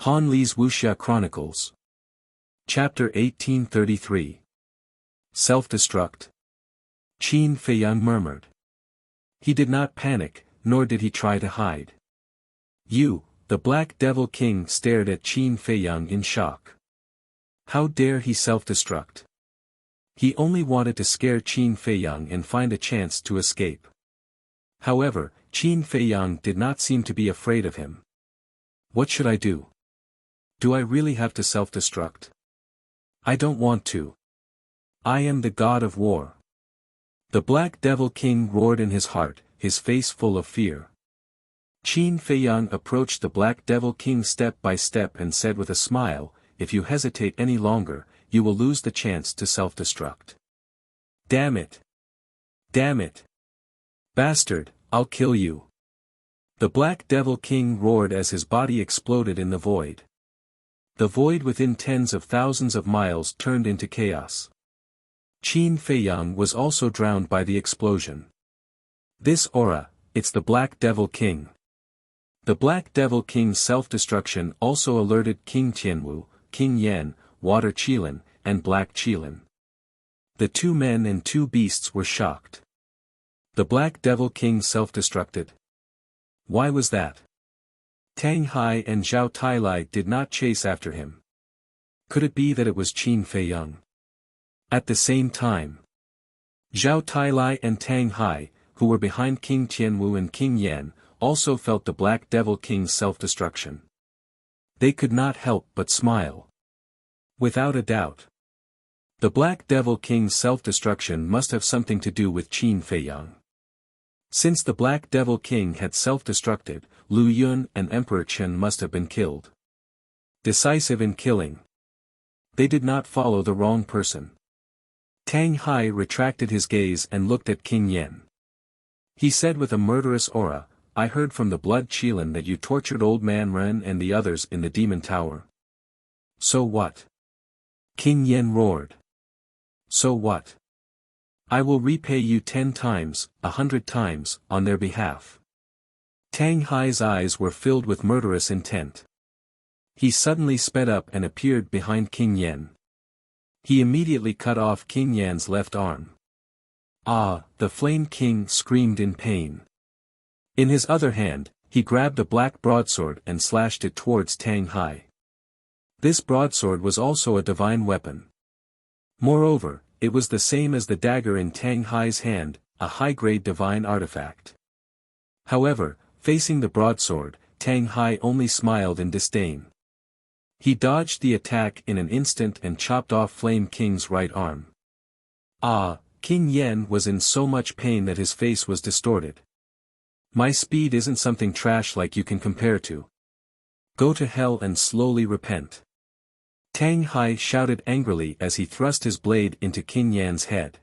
Han Li's Wuxia Chronicles. Chapter 1833. Self-destruct. Qin Feiyang murmured. He did not panic, nor did he try to hide. The Black Devil King stared at Qin Feiyang in shock. How dare he self-destruct? He only wanted to scare Qin Feiyang and find a chance to escape. However, Qin Feiyang did not seem to be afraid of him. What should I do? Do I really have to self-destruct? I don't want to. I am the god of war. The Black Devil King roared in his heart, his face full of fear. Qin Feiyang approached the Black Devil King step by step and said with a smile, "If you hesitate any longer, you will lose the chance to self-destruct." Damn it! Damn it! Bastard, I'll kill you! The Black Devil King roared as his body exploded in the void. The void within tens of thousands of miles turned into chaos. Qin Feiyang was also drowned by the explosion. This aura, it's the Black Devil King. The Black Devil King's self-destruction also alerted King Tianwu, King Yan, Water Qilin, and Black Qilin. The two men and two beasts were shocked. The Black Devil King self-destructed? Why was that? Tang Hai and Zhao Tailai did not chase after him. Could it be that it was Qin Feiyang? At the same time, Zhao Tailai and Tang Hai, who were behind King Tianwu and King Yan, also felt the Black Devil King's self-destruction. They could not help but smile. Without a doubt, the Black Devil King's self-destruction must have something to do with Qin Feiyang. Since the Black Devil King had self-destructed, Lu Yun and Emperor Chen must have been killed. Decisive in killing. They did not follow the wrong person. Tang Hai retracted his gaze and looked at King Yan. He said with a murderous aura, "I heard from the Blood Qilin that you tortured Old Man Ren and the others in the Demon Tower." So what? King Yan roared. So what? I will repay you 10 times, 100 times, on their behalf. Tang Hai's eyes were filled with murderous intent. He suddenly sped up and appeared behind King Yan. He immediately cut off King Yan's left arm. Ah! The Flame King screamed in pain. In his other hand, he grabbed a black broadsword and slashed it towards Tang Hai. This broadsword was also a divine weapon. Moreover, it was the same as the dagger in Tang Hai's hand, a high-grade divine artifact. However, facing the broadsword, Tang Hai only smiled in disdain. He dodged the attack in an instant and chopped off Flame King's right arm. Ah! King Yan was in so much pain that his face was distorted. My speed isn't something trash like you can compare to. Go to hell and slowly repent. Tang Hai shouted angrily as he thrust his blade into King Yan's head.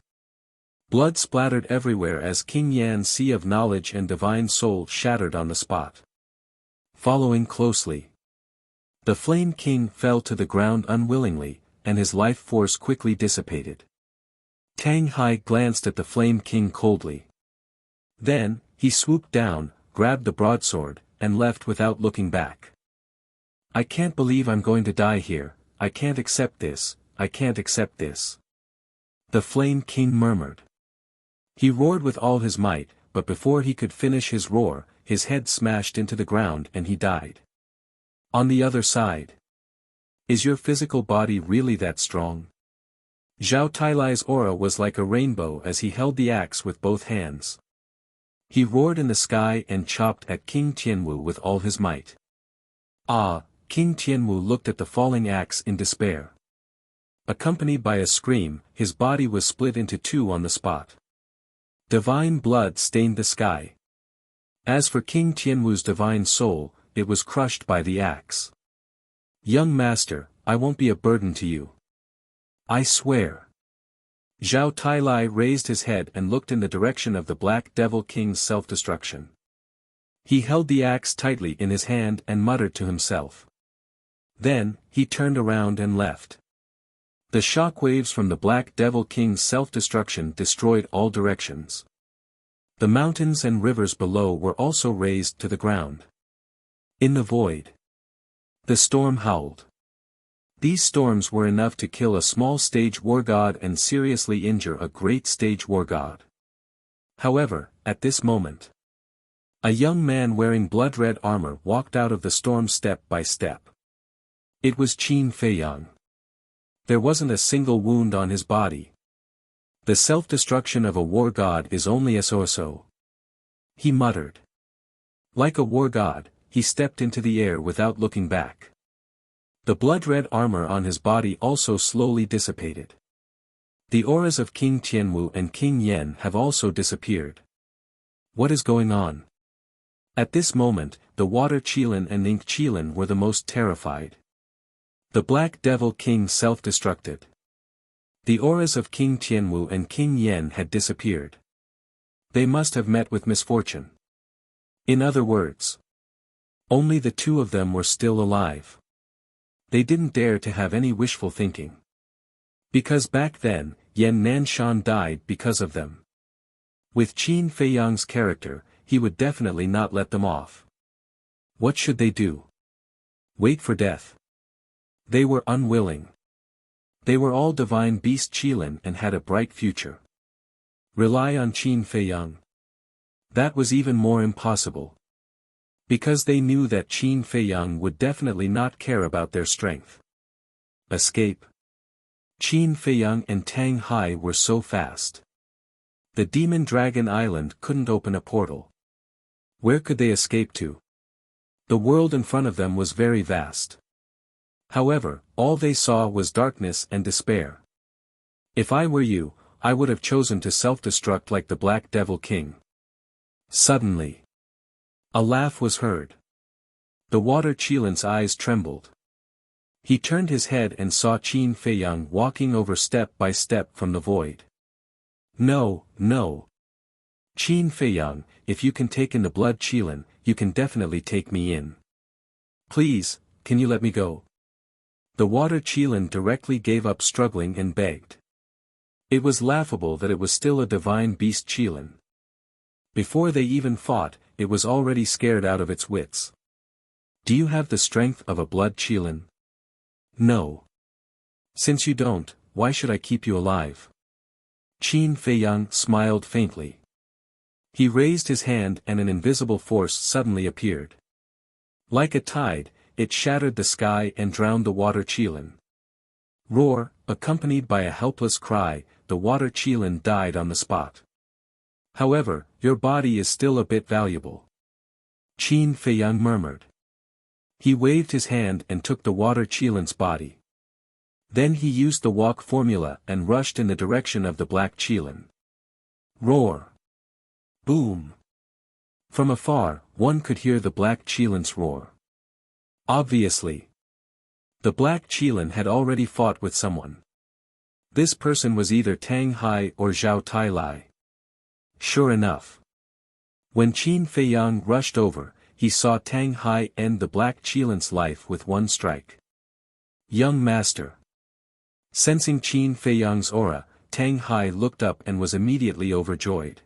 Blood splattered everywhere as King Yan's sea of knowledge and divine soul shattered on the spot. Following closely, the Flame King fell to the ground unwillingly, and his life force quickly dissipated. Tang Hai glanced at the Flame King coldly. Then, he swooped down, grabbed the broadsword, and left without looking back. I can't believe I'm going to die here. I can't accept this, I can't accept this. The Flame King murmured. He roared with all his might, but before he could finish his roar, his head smashed into the ground and he died. On the other side. Is your physical body really that strong? Zhao Tailai's aura was like a rainbow as he held the axe with both hands. He roared in the sky and chopped at King Tianwu with all his might. Ah! King Tianwu looked at the falling axe in despair. Accompanied by a scream, his body was split into two on the spot. Divine blood stained the sky. As for King Tianwu's divine soul, it was crushed by the axe. Young master, I won't be a burden to you. I swear. Zhao Tailai raised his head and looked in the direction of the Black Devil King's self-destruction. He held the axe tightly in his hand and muttered to himself. Then, he turned around and left. The shockwaves from the Black Devil King's self-destruction destroyed all directions. The mountains and rivers below were also razed to the ground. In the void, The storm howled. These storms were enough to kill a small stage war god and seriously injure a great stage war god. However, at this moment, a young man wearing blood-red armor walked out of the storm step by step. It was Qin Feiyang. There wasn't a single wound on his body. The self-destruction of a war god is only a so-so. He muttered. Like a war god, he stepped into the air without looking back. The blood-red armor on his body also slowly dissipated. The auras of King Tianwu and King Yen have also disappeared. What is going on? At this moment, the Water Qilin and Ink Qilin were the most terrified. The Black Devil King self-destructed. The auras of King Tianwu and King Yen had disappeared. They must have met with misfortune. In other words, only the two of them were still alive. They didn't dare to have any wishful thinking. Because back then, Yan Nanshan died because of them. With Qin Feiyang's character, he would definitely not let them off. What should they do? Wait for death? They were unwilling. They were all divine beast Qilin and had a bright future. Rely on Qin Feiyang? That was even more impossible. Because they knew that Qin Feiyang would definitely not care about their strength. Escape. Qin Feiyang and Tang Hai were so fast. The Demon Dragon Island couldn't open a portal. Where could they escape to? The world in front of them was very vast. However, all they saw was darkness and despair. If I were you, I would have chosen to self-destruct like the Black Devil King. Suddenly, a laugh was heard. The Water Qilin's eyes trembled. He turned his head and saw Qin Feiyang walking over step by step from the void. No, no. Qin Feiyang, if you can take in the Blood Qilin, you can definitely take me in. Please, can you let me go? The Water Qilin directly gave up struggling and begged. It was laughable that it was still a divine beast Qilin. Before they even fought, it was already scared out of its wits. Do you have the strength of a Blood Qilin? No. Since you don't, why should I keep you alive? Qin Feiyang smiled faintly. He raised his hand and an invisible force suddenly appeared. Like a tide, it shattered the sky and drowned the Water Qilin. Roar, accompanied by a helpless cry, the Water Qilin died on the spot. However, your body is still a bit valuable. Qin Feiyang murmured. He waved his hand and took the Water Qilin's body. Then he used the walk formula and rushed in the direction of the Black Qilin. Roar! Boom! From afar, one could hear the Black Qilin's roar. Obviously, the Black Qilin had already fought with someone. This person was either Tang Hai or Zhao Tailai. Sure enough. When Qin Feiyang rushed over, he saw Tang Hai end the Black Qilin's life with one strike. Young master. Sensing Qin Feiyang's aura, Tang Hai looked up and was immediately overjoyed.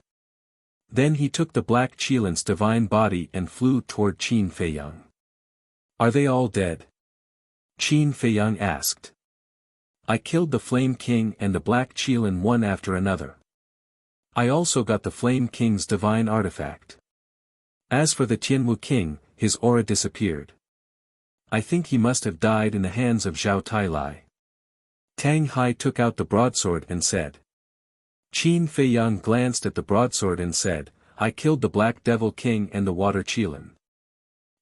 Then he took the Black Qilin's divine body and flew toward Qin Feiyang. Are they all dead? Qin Feiyang asked. I killed the Flame King and the Black Qilin one after another. I also got the Flame King's divine artifact. As for the Tianwu King, his aura disappeared. I think he must have died in the hands of Zhao Tailai. Tang Hai took out the broadsword and said. Qin Feiyang glanced at the broadsword and said, I killed the Black Devil King and the Water Qilin.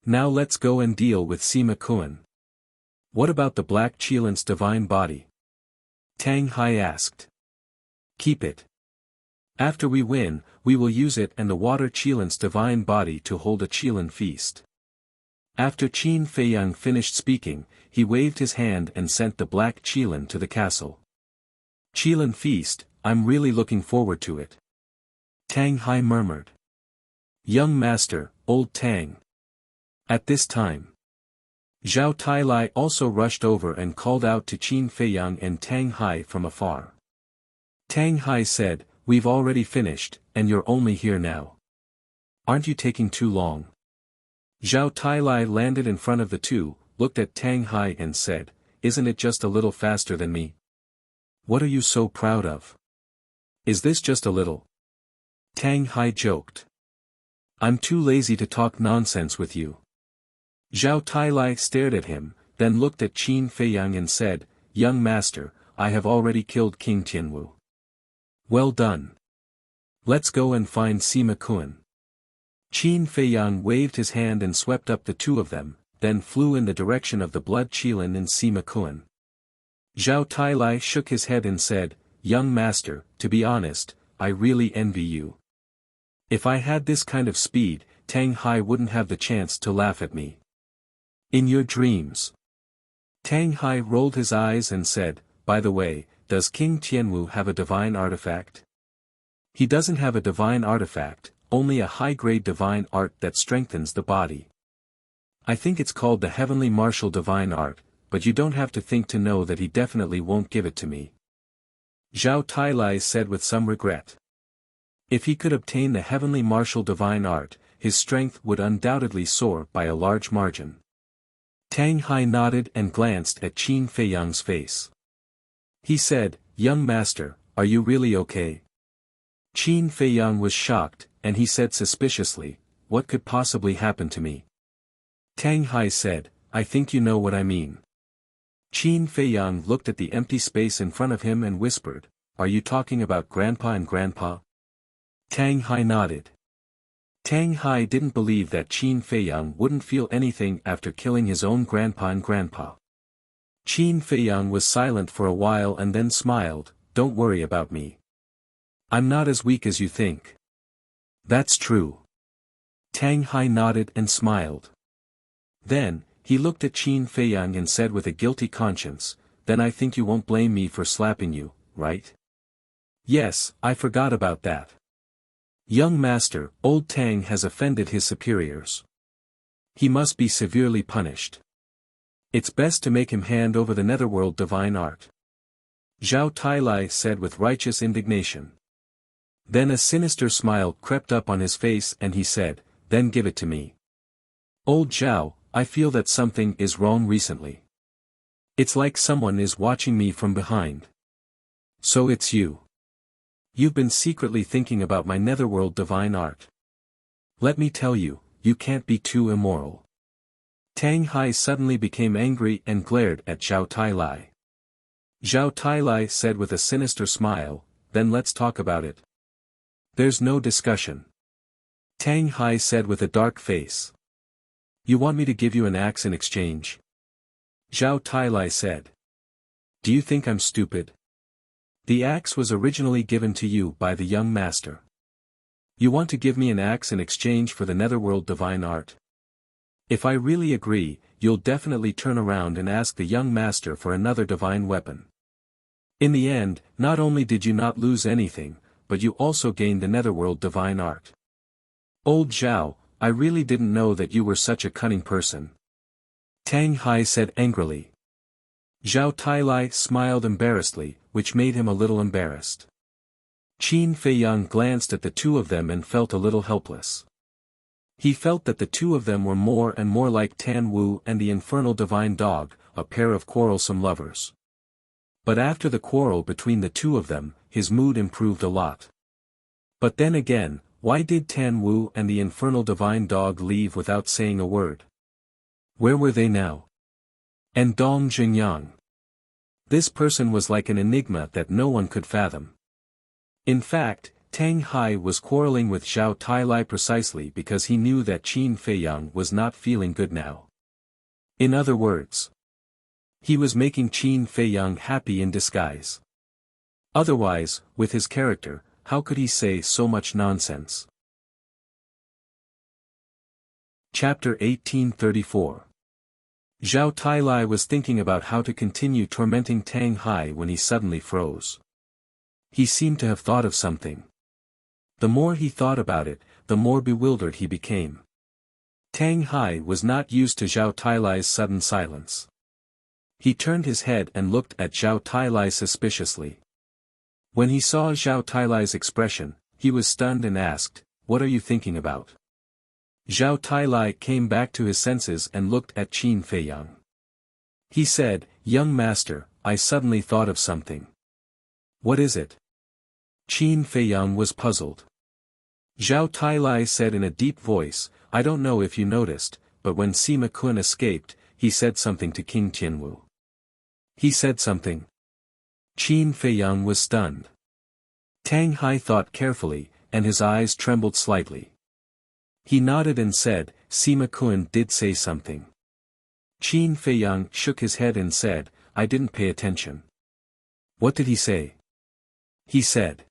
Now let's go and deal with Sima Kuan. What about the Black Qilin's divine body? Tang Hai asked. Keep it. After we win, we will use it and the Water Qilin's divine body to hold a Qilin feast. After Qin Feiyang finished speaking, he waved his hand and sent the Black Qilin to the castle. Qilin feast, I'm really looking forward to it. Tang Hai murmured. Young master, old Tang. At this time, Zhao Tailai also rushed over and called out to Qin Feiyang and Tang Hai from afar. Tang Hai said, We've already finished, and you're only here now. Aren't you taking too long? Zhao Tailai landed in front of the two, looked at Tang Hai and said, "Isn't it just a little faster than me? What are you so proud of? Is this just a little?" Tang Hai joked. "I'm too lazy to talk nonsense with you." Zhao Tailai stared at him, then looked at Qin Feiyang and said, "Young master, I have already killed King Tianwu. Well done. Let's go and find Sima Kuan." Qin Feiyang waved his hand and swept up the two of them, then flew in the direction of the blood Qilin and Sima Kuan. Zhao Tailai shook his head and said, "Young master, to be honest, I really envy you. If I had this kind of speed, Tang Hai wouldn't have the chance to laugh at me." "In your dreams." Tang Hai rolled his eyes and said, "By the way, does King Tianwu have a divine artifact?" "He doesn't have a divine artifact, only a high-grade divine art that strengthens the body. I think it's called the Heavenly Martial Divine Art, but you don't have to think to know that he definitely won't give it to me." Zhao Tailai said with some regret. If he could obtain the Heavenly Martial Divine Art, his strength would undoubtedly soar by a large margin. Tang Hai nodded and glanced at Qin Feiyang's face. He said, "Young master, are you really okay?" Qin Feiyang was shocked, and he said suspiciously, "What could possibly happen to me?" Tang Hai said, "I think you know what I mean." Qin Feiyang looked at the empty space in front of him and whispered, "Are you talking about Grandpa and Grandpa?" Tang Hai nodded. Tang Hai didn't believe that Qin Feiyang wouldn't feel anything after killing his own grandpa and grandpa. Qin Feiyang was silent for a while and then smiled, "Don't worry about me. I'm not as weak as you think." "That's true." Tang Hai nodded and smiled. Then, he looked at Qin Feiyang and said with a guilty conscience, "Then I think you won't blame me for slapping you, right?" "Yes, I forgot about that. Young master, old Tang has offended his superiors. He must be severely punished. It's best to make him hand over the netherworld divine art." Zhao Tailai said with righteous indignation. Then a sinister smile crept up on his face and he said, "Then give it to me. Old Zhao, I feel that something is wrong recently. It's like someone is watching me from behind." "So it's you. You've been secretly thinking about my netherworld divine art. Let me tell you, you can't be too immoral." Tang Hai suddenly became angry and glared at Zhao Tailai. Zhao Tailai said with a sinister smile, "Then let's talk about it." "There's no discussion." Tang Hai said with a dark face. "You want me to give you an axe in exchange?" Zhao Tailai said. "Do you think I'm stupid? The axe was originally given to you by the young master. You want to give me an axe in exchange for the netherworld divine art? If I really agree, you'll definitely turn around and ask the young master for another divine weapon. In the end, not only did you not lose anything, but you also gained the netherworld divine art. Old Zhao, I really didn't know that you were such a cunning person." Tang Hai said angrily. Zhao Tailai smiled embarrassedly, which made him a little embarrassed. Qin Feiyang glanced at the two of them and felt a little helpless. He felt that the two of them were more and more like Tan Wu and the infernal divine dog, a pair of quarrelsome lovers. But after the quarrel between the two of them, his mood improved a lot. But then again, why did Tan Wu and the infernal divine dog leave without saying a word? Where were they now? And Dong Jingyang. This person was like an enigma that no one could fathom. In fact, Tang Hai was quarreling with Zhao Tailai precisely because he knew that Qin Feiyang was not feeling good now. In other words, he was making Qin Feiyang happy in disguise. Otherwise, with his character, how could he say so much nonsense? Chapter 1834. Zhao Tailai was thinking about how to continue tormenting Tang Hai when he suddenly froze. He seemed to have thought of something. The more he thought about it, the more bewildered he became. Tang Hai was not used to Zhao Tailai's sudden silence. He turned his head and looked at Zhao Tailai suspiciously. When he saw Zhao Tailai's expression, he was stunned and asked, "What are you thinking about?" Zhao Tailai came back to his senses and looked at Qin Feiyang. He said, "Young master, I suddenly thought of something." "What is it?" Qin Feiyang was puzzled. Zhao Tailai said in a deep voice, "I don't know if you noticed, but when Sima Kun escaped, he said something to King Tianwu." "He said something?" Qin Feiyang was stunned. Tang Hai thought carefully, and his eyes trembled slightly. He nodded and said, "Sima Kun did say something." Qin Feiyang shook his head and said, "I didn't pay attention." "What did he say?" "He said,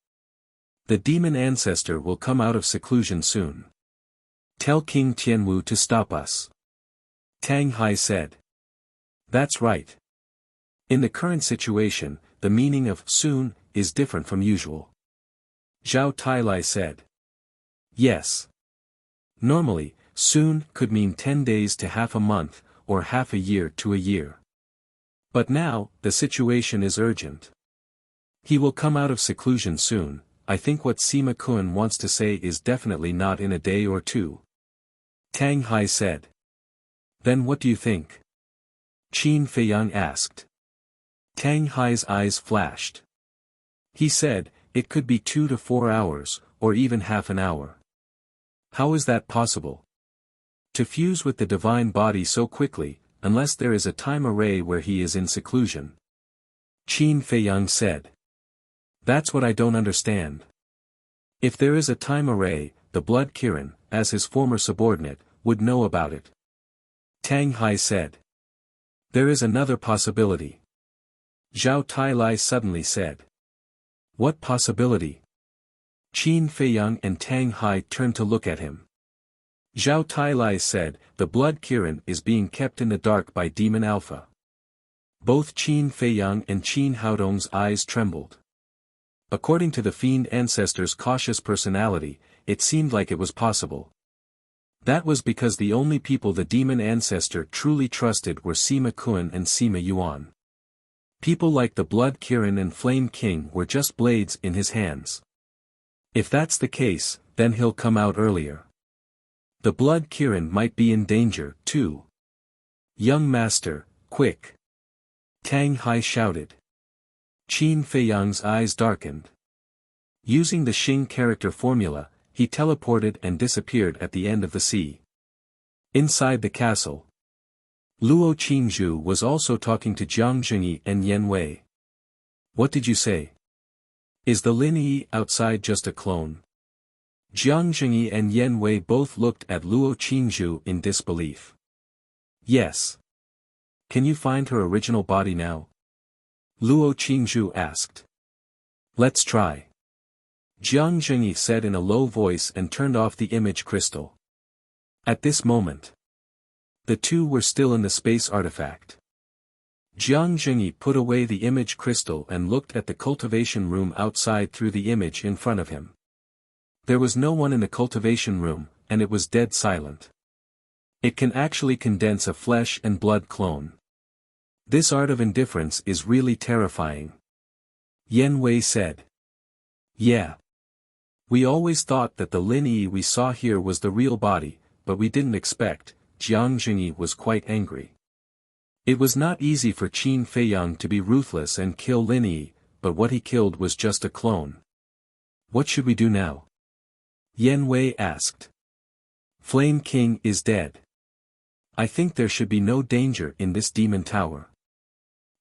the demon ancestor will come out of seclusion soon. Tell King Tianwu to stop us." Tang Hai said. "That's right. In the current situation, the meaning of soon is different from usual." Zhao Tailai said. "Yes. Normally, soon could mean 10 days to half a month, or half a year to a year. But now, the situation is urgent. He will come out of seclusion soon. I think what Sima Kun wants to say is definitely not in a day or two." Tang Hai said. "Then what do you think?" Qin Feiyang asked. Tang Hai's eyes flashed. He said, "It could be 2 to 4 hours, or even half an hour." "How is that possible? To fuse with the divine body so quickly, unless there is a time array where he is in seclusion?" Qin Feiyang said. "That's what I don't understand. If there is a time array, the blood Kirin, as his former subordinate, would know about it." Tang Hai said. "There is another possibility." Zhao Tailai suddenly said. "What possibility?" Qin Feiyang and Tang Hai turned to look at him. Zhao Tailai said, "The blood Kirin is being kept in the dark by Demon Alpha." Both Qin Feiyang and Qin Haodong's eyes trembled. According to the fiend ancestor's cautious personality, it seemed like it was possible. That was because the only people the demon ancestor truly trusted were Sima Kun and Sima Yuan. People like the Blood Kirin and Flame King were just blades in his hands. If that's the case, then he'll come out earlier. The Blood Kirin might be in danger, too. "Young master, quick!" Tang Hai shouted. Qin Feiyang's eyes darkened. Using the Xing character formula, he teleported and disappeared at the end of the sea. Inside the castle, Luo Qingzhu was also talking to Jiang Zhengyi and Yan Wei. "What did you say? Is the Lin Yi outside just a clone?" Jiang Zhengyi and Yan Wei both looked at Luo Qingzhu in disbelief. "Yes. Can you find her original body now?" Luo Qingzhu asked. "Let's try." Jiang Zhengyi said in a low voice and turned off the image crystal. At this moment, the two were still in the space artifact. Jiang Zhengyi put away the image crystal and looked at the cultivation room outside through the image in front of him. There was no one in the cultivation room, and it was dead silent. It can actually condense a flesh and blood clone. This art of indifference is really terrifying. Yan Wei said. "Yeah. We always thought that the Lin Yi we saw here was the real body, but we didn't expect." Jiang Zhengyi was quite angry. It was not easy for Qin Feiyang to be ruthless and kill Lin Yi, but what he killed was just a clone. "What should we do now?" Yan Wei asked. "Flame King is dead. I think there should be no danger in this demon tower.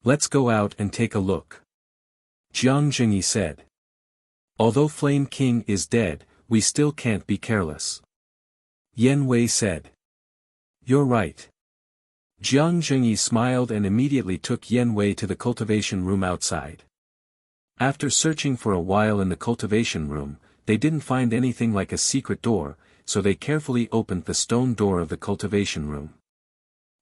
Let's go out and take a look." Jiang Zhengyi said. "Although Flame King is dead, we still can't be careless." Yan Wei said. "You're right." Jiang Zhengyi smiled and immediately took Yan Wei to the cultivation room outside. After searching for a while in the cultivation room, they didn't find anything like a secret door, so they carefully opened the stone door of the cultivation room.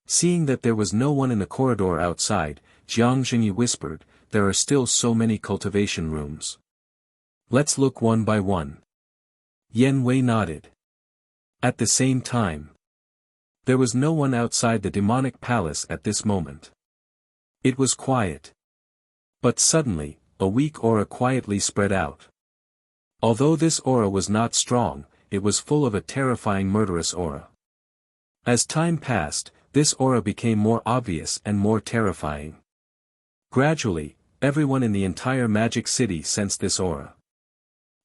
Seeing that there was no one in the corridor outside, Jiang Zhengyi whispered, "There are still so many cultivation rooms. Let's look one by one." Yan Wei nodded. At the same time, there was no one outside the demonic palace at this moment. It was quiet. But suddenly, a weak aura quietly spread out. Although this aura was not strong, it was full of a terrifying murderous aura. As time passed, this aura became more obvious and more terrifying. Gradually, everyone in the entire magic city sensed this aura.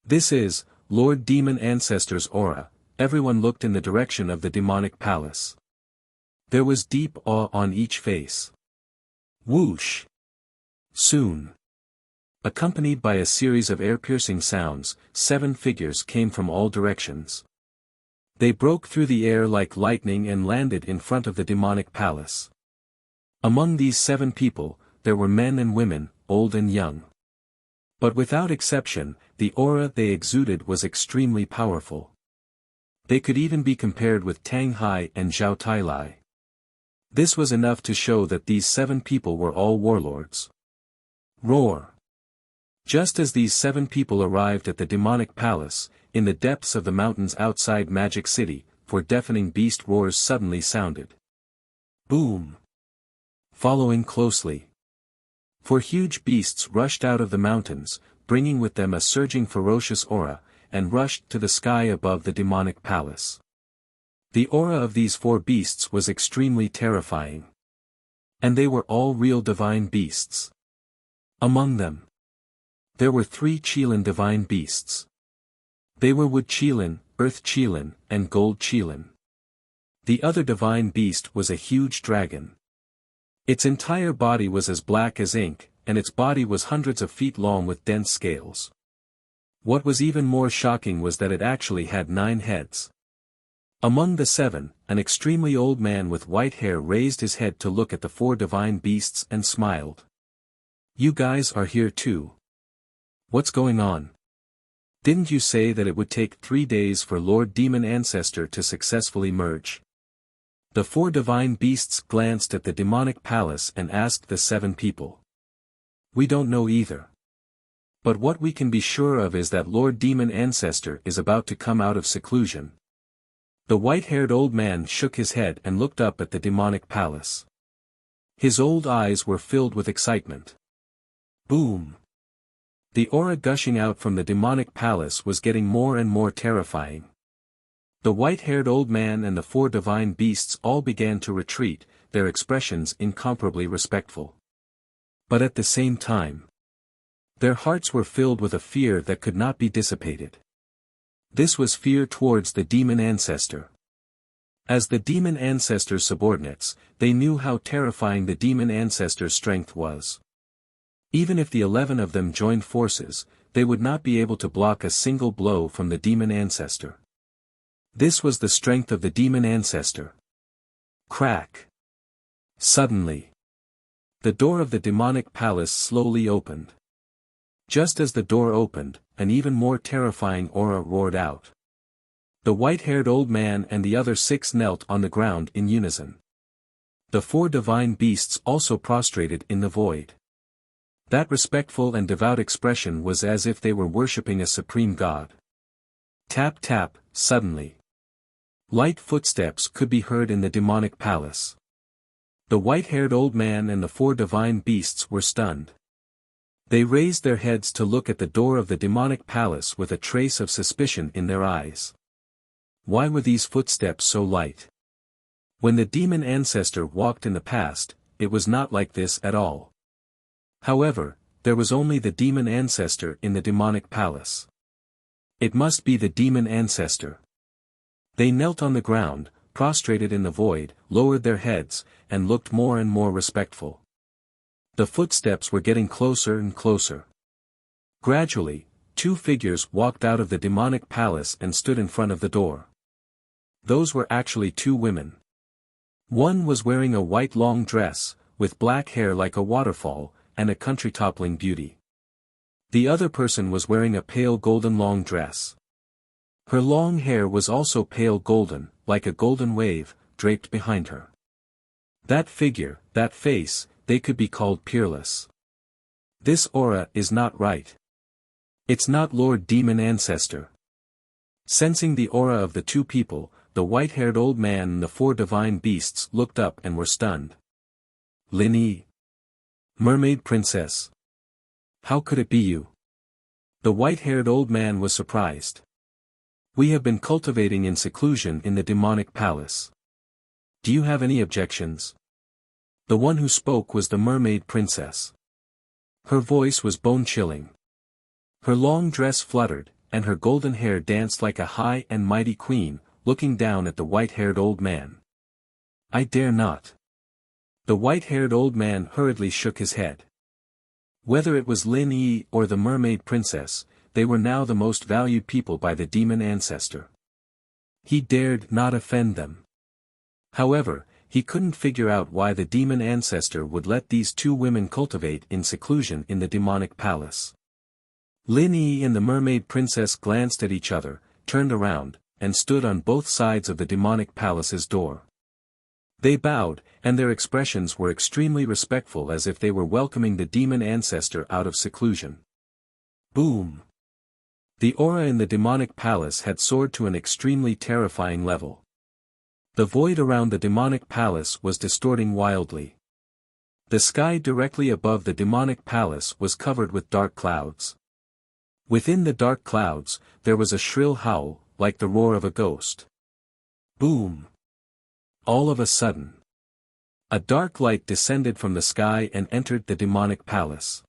This is Lord Demon Ancestor's aura. Everyone looked in the direction of the demonic palace. There was deep awe on each face. Whoosh! Soon, accompanied by a series of ear-piercing sounds, 7 figures came from all directions. They broke through the air like lightning and landed in front of the demonic palace. Among these 7 people, there were men and women, old and young. But without exception, the aura they exuded was extremely powerful. They could even be compared with Tang Hai and Zhao Tailai. This was enough to show that these 7 people were all warlords. Roar! Just as these 7 people arrived at the demonic palace, in the depths of the mountains outside Magic City, 4 deafening beast roars suddenly sounded. Boom! Following closely, 4 huge beasts rushed out of the mountains, bringing with them a surging ferocious aura, and rushed to the sky above the demonic palace. The aura of these 4 beasts was extremely terrifying. And they were all real divine beasts. Among them, there were 3 Qilin divine beasts. They were Wood Qilin, Earth Qilin, and Gold Qilin. The other divine beast was a huge dragon. Its entire body was as black as ink, and its body was hundreds of feet long with dense scales. What was even more shocking was that it actually had 9 heads. Among the 7, an extremely old man with white hair raised his head to look at the 4 divine beasts and smiled. You guys are here too. What's going on? Didn't you say that it would take 3 days for Lord Demon Ancestor to successfully merge? The 4 divine beasts glanced at the demonic palace and asked the 7 people. We don't know either. But what we can be sure of is that Lord Demon Ancestor is about to come out of seclusion. The white-haired old man shook his head and looked up at the demonic palace. His old eyes were filled with excitement. Boom! The aura gushing out from the demonic palace was getting more and more terrifying. The white-haired old man and the 4 divine beasts all began to retreat, their expressions incomparably respectful. But at the same time, their hearts were filled with a fear that could not be dissipated. This was fear towards the demon ancestor. As the demon ancestor's subordinates, they knew how terrifying the demon ancestor's strength was. Even if the 11 of them joined forces, they would not be able to block a single blow from the demon ancestor. This was the strength of the demon ancestor. Crack! Suddenly, the door of the demonic palace slowly opened. Just as the door opened, an even more terrifying aura roared out. The white-haired old man and the other 6 knelt on the ground in unison. The 4 divine beasts also prostrated in the void. That respectful and devout expression was as if they were worshipping a supreme god. Tap tap, suddenly. Light footsteps could be heard in the demonic palace. The white-haired old man and the 4 divine beasts were stunned. They raised their heads to look at the door of the demonic palace with a trace of suspicion in their eyes. Why were these footsteps so light? When the demon ancestor walked in the past, it was not like this at all. However, there was only the demon ancestor in the demonic palace. It must be the demon ancestor. They knelt on the ground, prostrated in the void, lowered their heads, and looked more and more respectful. The footsteps were getting closer and closer. Gradually, 2 figures walked out of the demonic palace and stood in front of the door. Those were actually 2 women. One was wearing a white long dress, with black hair like a waterfall, and a country-toppling beauty. The other person was wearing a pale golden long dress. Her long hair was also pale golden, like a golden wave, draped behind her. That figure, that face, they could be called peerless. This aura is not right. It's not Lord Demon Ancestor. Sensing the aura of the 2 people, the white-haired old man and the 4 divine beasts looked up and were stunned. Lin Yi. Mermaid Princess. How could it be you? The white-haired old man was surprised. We have been cultivating in seclusion in the demonic palace. Do you have any objections? The one who spoke was the mermaid princess. Her voice was bone-chilling. Her long dress fluttered, and her golden hair danced like a high and mighty queen, looking down at the white-haired old man. I dare not. The white-haired old man hurriedly shook his head. Whether it was Lin Yi or the mermaid princess, they were now the most valued people by the demon ancestor. He dared not offend them. However, he couldn't figure out why the demon ancestor would let these two women cultivate in seclusion in the demonic palace. Lin Yi and the mermaid princess glanced at each other, turned around, and stood on both sides of the demonic palace's door. They bowed, and their expressions were extremely respectful, as if they were welcoming the demon ancestor out of seclusion. Boom! The aura in the demonic palace had soared to an extremely terrifying level. The void around the demonic palace was distorting wildly. The sky directly above the demonic palace was covered with dark clouds. Within the dark clouds, there was a shrill howl, like the roar of a ghost. Boom! All of a sudden, a dark light descended from the sky and entered the demonic palace.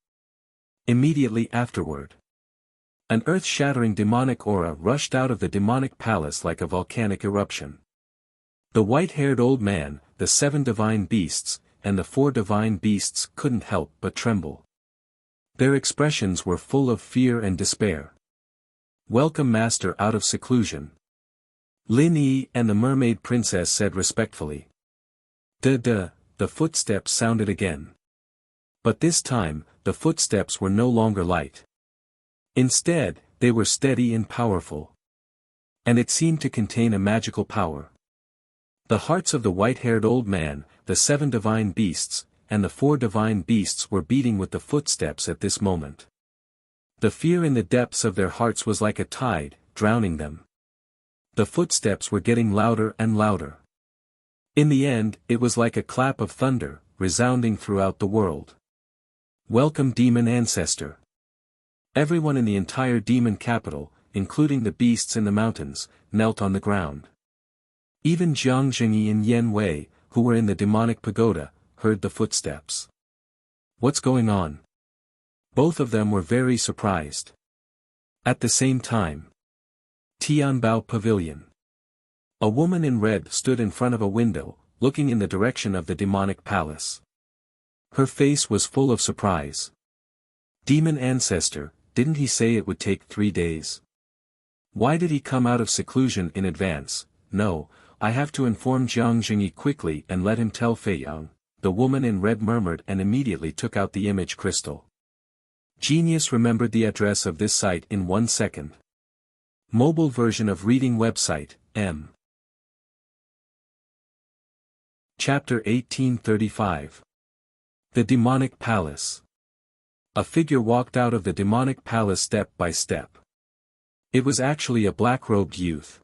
Immediately afterward, an earth-shattering demonic aura rushed out of the demonic palace like a volcanic eruption. The white-haired old man, the 7 divine beasts, and the 4 divine beasts couldn't help but tremble. Their expressions were full of fear and despair. Welcome, master, out of seclusion. Lin Yi and the mermaid princess said respectfully. The footsteps sounded again. But this time, the footsteps were no longer light. Instead, they were steady and powerful. And it seemed to contain a magical power. The hearts of the white-haired old man, the 7 divine beasts, and the 4 divine beasts were beating with the footsteps at this moment. The fear in the depths of their hearts was like a tide, drowning them. The footsteps were getting louder and louder. In the end, it was like a clap of thunder, resounding throughout the world. Welcome, demon ancestor. Everyone in the entire demon capital, including the beasts in the mountains, knelt on the ground. Even Jiang Jingyi and Yen Wei, who were in the demonic pagoda, heard the footsteps. What's going on? Both of them were very surprised. At the same time, Tianbao Pavilion. A woman in red stood in front of a window, looking in the direction of the demonic palace. Her face was full of surprise. Demon ancestor, didn't he say it would take 3 days? Why did he come out of seclusion in advance? No, I have to inform Jiang Jingyi quickly and let him tell Fei Yang. The woman in red murmured and immediately took out the image crystal. Genius remembered the address of this site in 1 second. Mobile version of reading website, M. Chapter 1835. The Demonic Palace. A figure walked out of the demonic palace step by step. It was actually a black-robed youth.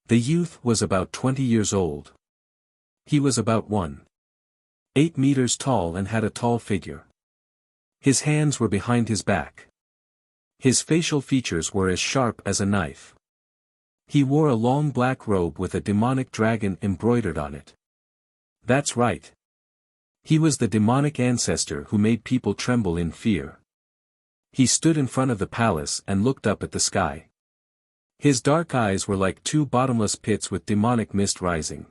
The youth was about 20 years old. He was about 1.8 meters tall and had a tall figure. His hands were behind his back. His facial features were as sharp as a knife. He wore a long black robe with a demonic dragon embroidered on it. That's right. He was the demonic ancestor who made people tremble in fear. He stood in front of the palace and looked up at the sky. His dark eyes were like 2 bottomless pits with demonic mist rising.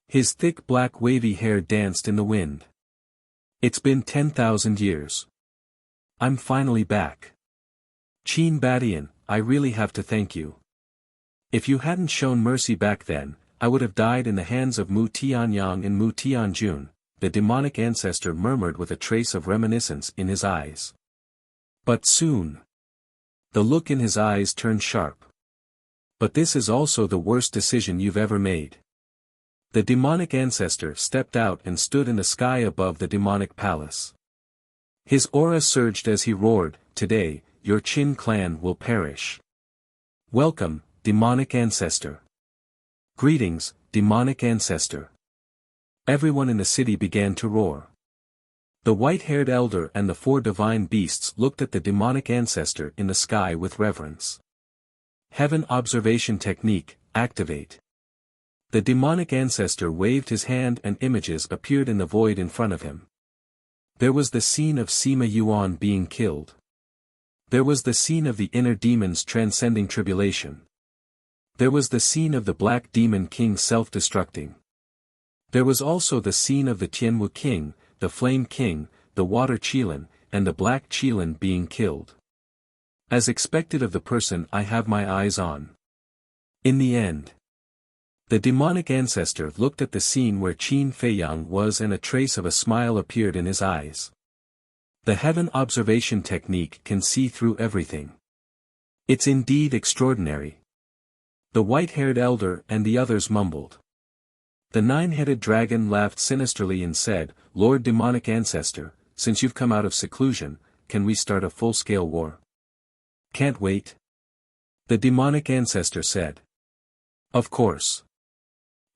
His thick black wavy hair danced in the wind. It's been 10,000 years. I'm finally back. Qin Badian, I really have to thank you. If you hadn't shown mercy back then, I would have died in the hands of Mu Tianyang and Mu Tianjun, the demonic ancestor murmured with a trace of reminiscence in his eyes. But soon, the look in his eyes turned sharp. But this is also the worst decision you've ever made. The demonic ancestor stepped out and stood in the sky above the demonic palace. His aura surged as he roared, "Today, your Qin clan will perish. Welcome, demonic ancestor. Greetings, demonic ancestor." Everyone in the city began to roar. The white-haired elder and the 4 divine beasts looked at the demonic ancestor in the sky with reverence. Heaven observation technique, activate. The demonic ancestor waved his hand and images appeared in the void in front of him. There was the scene of Sima Yuan being killed. There was the scene of the inner demons transcending tribulation. There was the scene of the Black Demon King self-destructing. There was also the scene of the Tianwu King, the Flame King, the Water Qilin, and the Black Qilin being killed. As expected of the person I have my eyes on. In the end, the demonic ancestor looked at the scene where Qin Feiyang was and a trace of a smile appeared in his eyes. The heaven observation technique can see through everything. It's indeed extraordinary. The white-haired elder and the others mumbled. The nine-headed dragon laughed sinisterly and said, "Lord demonic ancestor, since you've come out of seclusion, can we start a full-scale war?" "Can't wait," the demonic ancestor said. "Of course.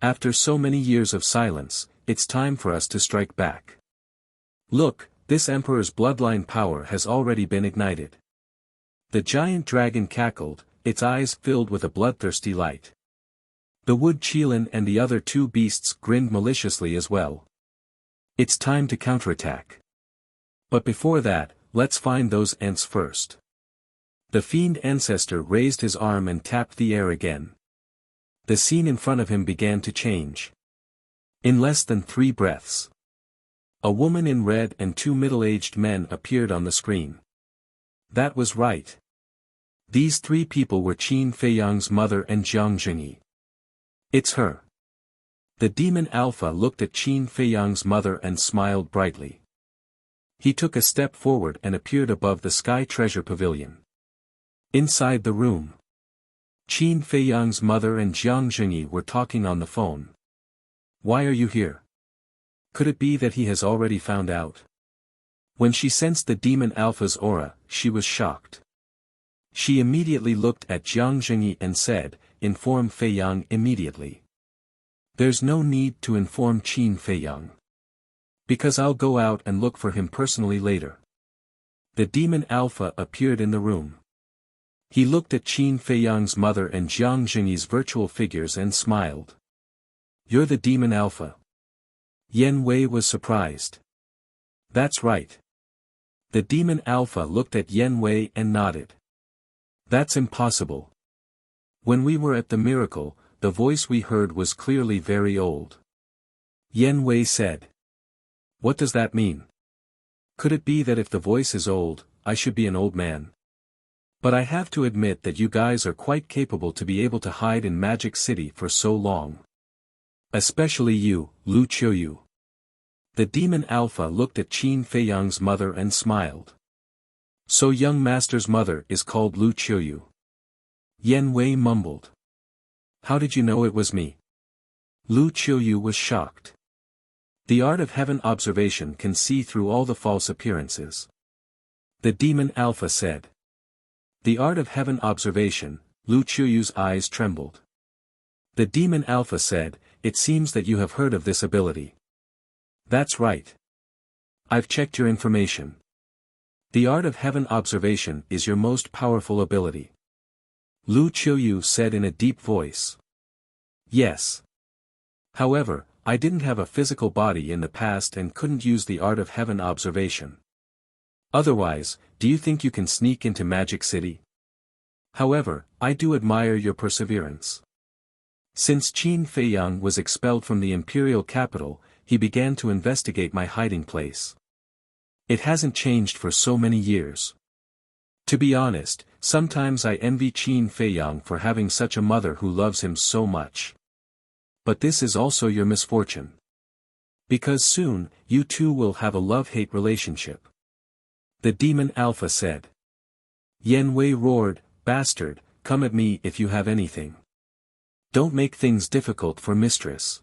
After so many years of silence, it's time for us to strike back. Look, this emperor's bloodline power has already been ignited." The giant dragon cackled, its eyes filled with a bloodthirsty light. The wood Qilin and the other two beasts grinned maliciously as well. It's time to counterattack. But before that, let's find those ants first. The fiend ancestor raised his arm and tapped the air again. The scene in front of him began to change. In less than 3 breaths, a woman in red and 2 middle-aged men appeared on the screen. That was right. These 3 people were Qin Feiyang's mother and Jiang Jingyi. It's her. The demon Alpha looked at Qin Feiyang's mother and smiled brightly. He took a step forward and appeared above the Sky Treasure Pavilion. Inside the room, Qin Feiyang's mother and Jiang Jingyi were talking on the phone. "Why are you here? Could it be that he has already found out?" When she sensed the demon Alpha's aura, she was shocked. She immediately looked at Jiang Jingyi and said, "Inform Feiyang immediately." "There's no need to inform Qin Feiyang. Because I'll go out and look for him personally later." The demon Alpha appeared in the room. He looked at Qin Feiyang's mother and Jiang Jingyi's virtual figures and smiled. "You're the demon Alpha?" Yan Wei was surprised. "That's right." The demon Alpha looked at Yan Wei and nodded. "That's impossible. When we were at the miracle, the voice we heard was clearly very old." Yan Wei said. "What does that mean? Could it be that if the voice is old, I should be an old man? But I have to admit that you guys are quite capable to be able to hide in Magic City for so long. Especially you, Lu Qiuyu." The demon Alpha looked at Qin Feiyang's mother and smiled. "So young master's mother is called Lu Qiuyu?" Yan Wei mumbled. "How did you know it was me?" Lu Qiuyu was shocked. The art of heaven observation can see through all the false appearances. The demon Alpha said. The art of heaven observation, Lu Qiuyu's eyes trembled. The demon Alpha said, "It seems that you have heard of this ability." "That's right. I've checked your information. The art of heaven observation is your most powerful ability." Lu Qiuyu said in a deep voice. "Yes. However, I didn't have a physical body in the past and couldn't use the art of heaven observation. Otherwise, do you think you can sneak into Magic City? However, I do admire your perseverance." Since Qin Feiyang was expelled from the imperial capital, he began to investigate my hiding place. It hasn't changed for so many years. To be honest, sometimes I envy Qin Feiyang for having such a mother who loves him so much. But this is also your misfortune. Because soon, you two will have a love-hate relationship. The demon Alpha said. Yan Wei roared, "Bastard, come at me if you have anything. Don't make things difficult for Mistress."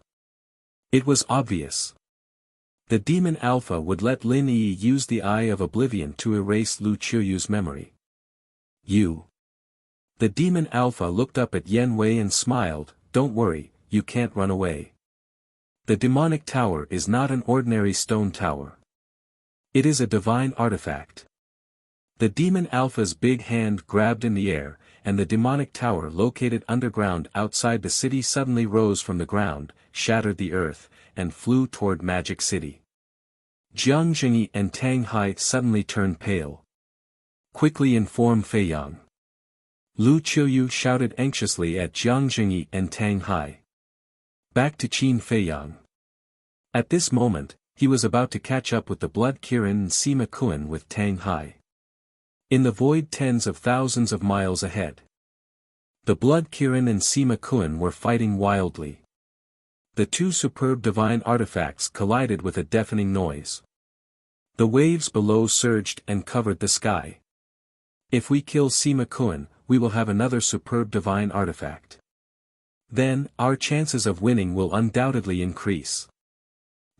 It was obvious. The demon Alpha would let Lin Yi use the Eye of Oblivion to erase Lu Qiuyu's memory. "You." The demon Alpha looked up at Yan Wei and smiled, "Don't worry, you can't run away. The demonic tower is not an ordinary stone tower. It is a divine artifact." The demon Alpha's big hand grabbed in the air, and the demonic tower located underground outside the city suddenly rose from the ground, shattered the earth, and flew toward Magic City. Jiang Jingyi and Tang Hai suddenly turned pale. Quickly inform Fei Yang. Lu Qiuyu shouted anxiously at Jiang Jingyi and Tang Hai. Back to Qin Fei Yang. At this moment, he was about to catch up with the Blood Kirin and Sima Kuan with Tang Hai. In the void tens of thousands of miles ahead. The Blood Kirin and Sima Kuan were fighting wildly. The two superb divine artifacts collided with a deafening noise. The waves below surged and covered the sky. If we kill Sima Kuan, we will have another superb divine artifact. Then, our chances of winning will undoubtedly increase.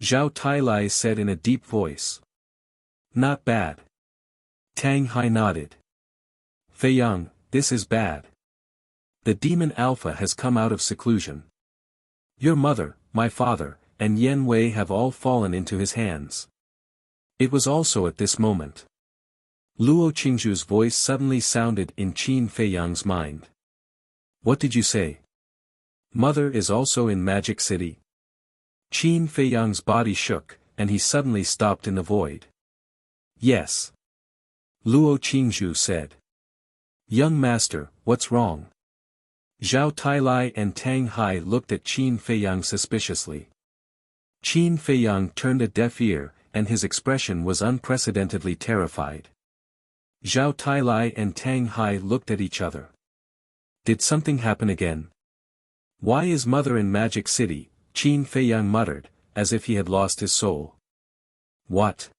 Zhao Tailai said in a deep voice. Not bad. Tang Hai nodded. Fei Yang, this is bad. The demon Alpha has come out of seclusion. Your mother, my father, and Yen Wei have all fallen into his hands. It was also at this moment. Luo Qingzhu's voice suddenly sounded in Qin Fei Yang's mind. What did you say? Mother is also in Magic City? Qin Fei Yang's body shook, and he suddenly stopped in the void. Yes. Luo Qingzhu said. Young master, what's wrong? Zhao Tailai and Tang Hai looked at Qin Fei Yang suspiciously. Qin Fei Yang turned a deaf ear, and his expression was unprecedentedly terrified. Zhao Tailai and Tang Hai looked at each other. Did something happen again? Why is mother in Magic City? Qin Fei Yang muttered, as if he had lost his soul. What?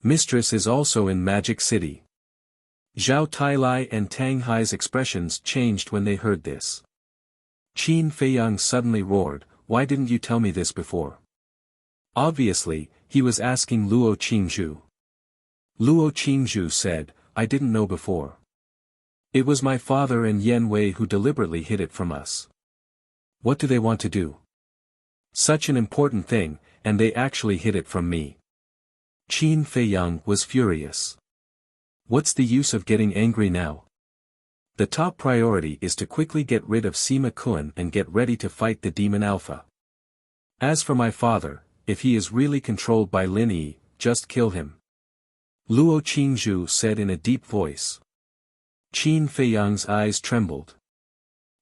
Mistress is also in Magic City. Zhao Tailai and Tang Hai's expressions changed when they heard this. Qin Fei Yang suddenly roared, why didn't you tell me this before? Obviously, he was asking Luo Qingzhu. Luo Qingzhu said, I didn't know before. It was my father and Yen Wei who deliberately hid it from us. What do they want to do? Such an important thing, and they actually hid it from me. Qin Fei Yang was furious. What's the use of getting angry now? The top priority is to quickly get rid of Sima Kuan and get ready to fight the Demon Alpha. As for my father, if he is really controlled by Lin Yi, just kill him. Luo Qingzhu said in a deep voice. Qin Fei Yang's eyes trembled.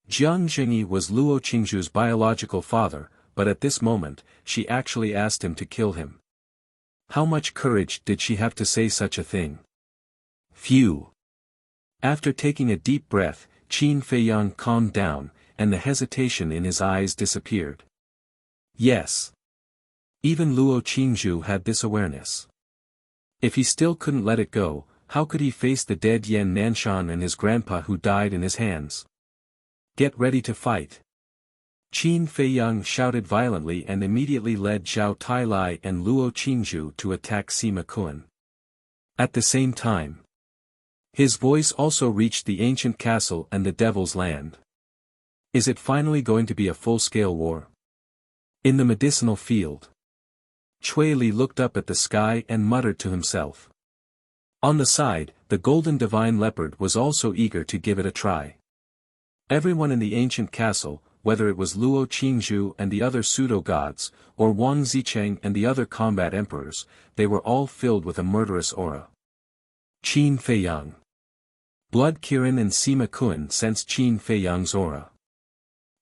Jiang Jingyi was Luo Qingzhu's biological father, but at this moment, she actually asked him to kill him. How much courage did she have to say such a thing? Phew. After taking a deep breath, Qin Fei Yang calmed down, and the hesitation in his eyes disappeared. Yes. Even Luo Qingzhu had this awareness. If he still couldn't let it go, how could he face the dead Yan Nanshan and his grandpa who died in his hands? Get ready to fight. Qin Fei Yang shouted violently and immediately led Zhao Tailai and Luo Qingzhu to attack Sima Kuan. At the same time, his voice also reached the ancient castle and the Devil's Land. Is it finally going to be a full-scale war? In the medicinal field. Cui Li looked up at the sky and muttered to himself. On the side, the golden divine leopard was also eager to give it a try. Everyone in the ancient castle, whether it was Luo Qingzhu and the other pseudo-gods, or Wang Zicheng and the other combat emperors, they were all filled with a murderous aura. Qin Fei Yang. Blood Kirin and Sima Kuan sensed Qin Fei Yang's aura.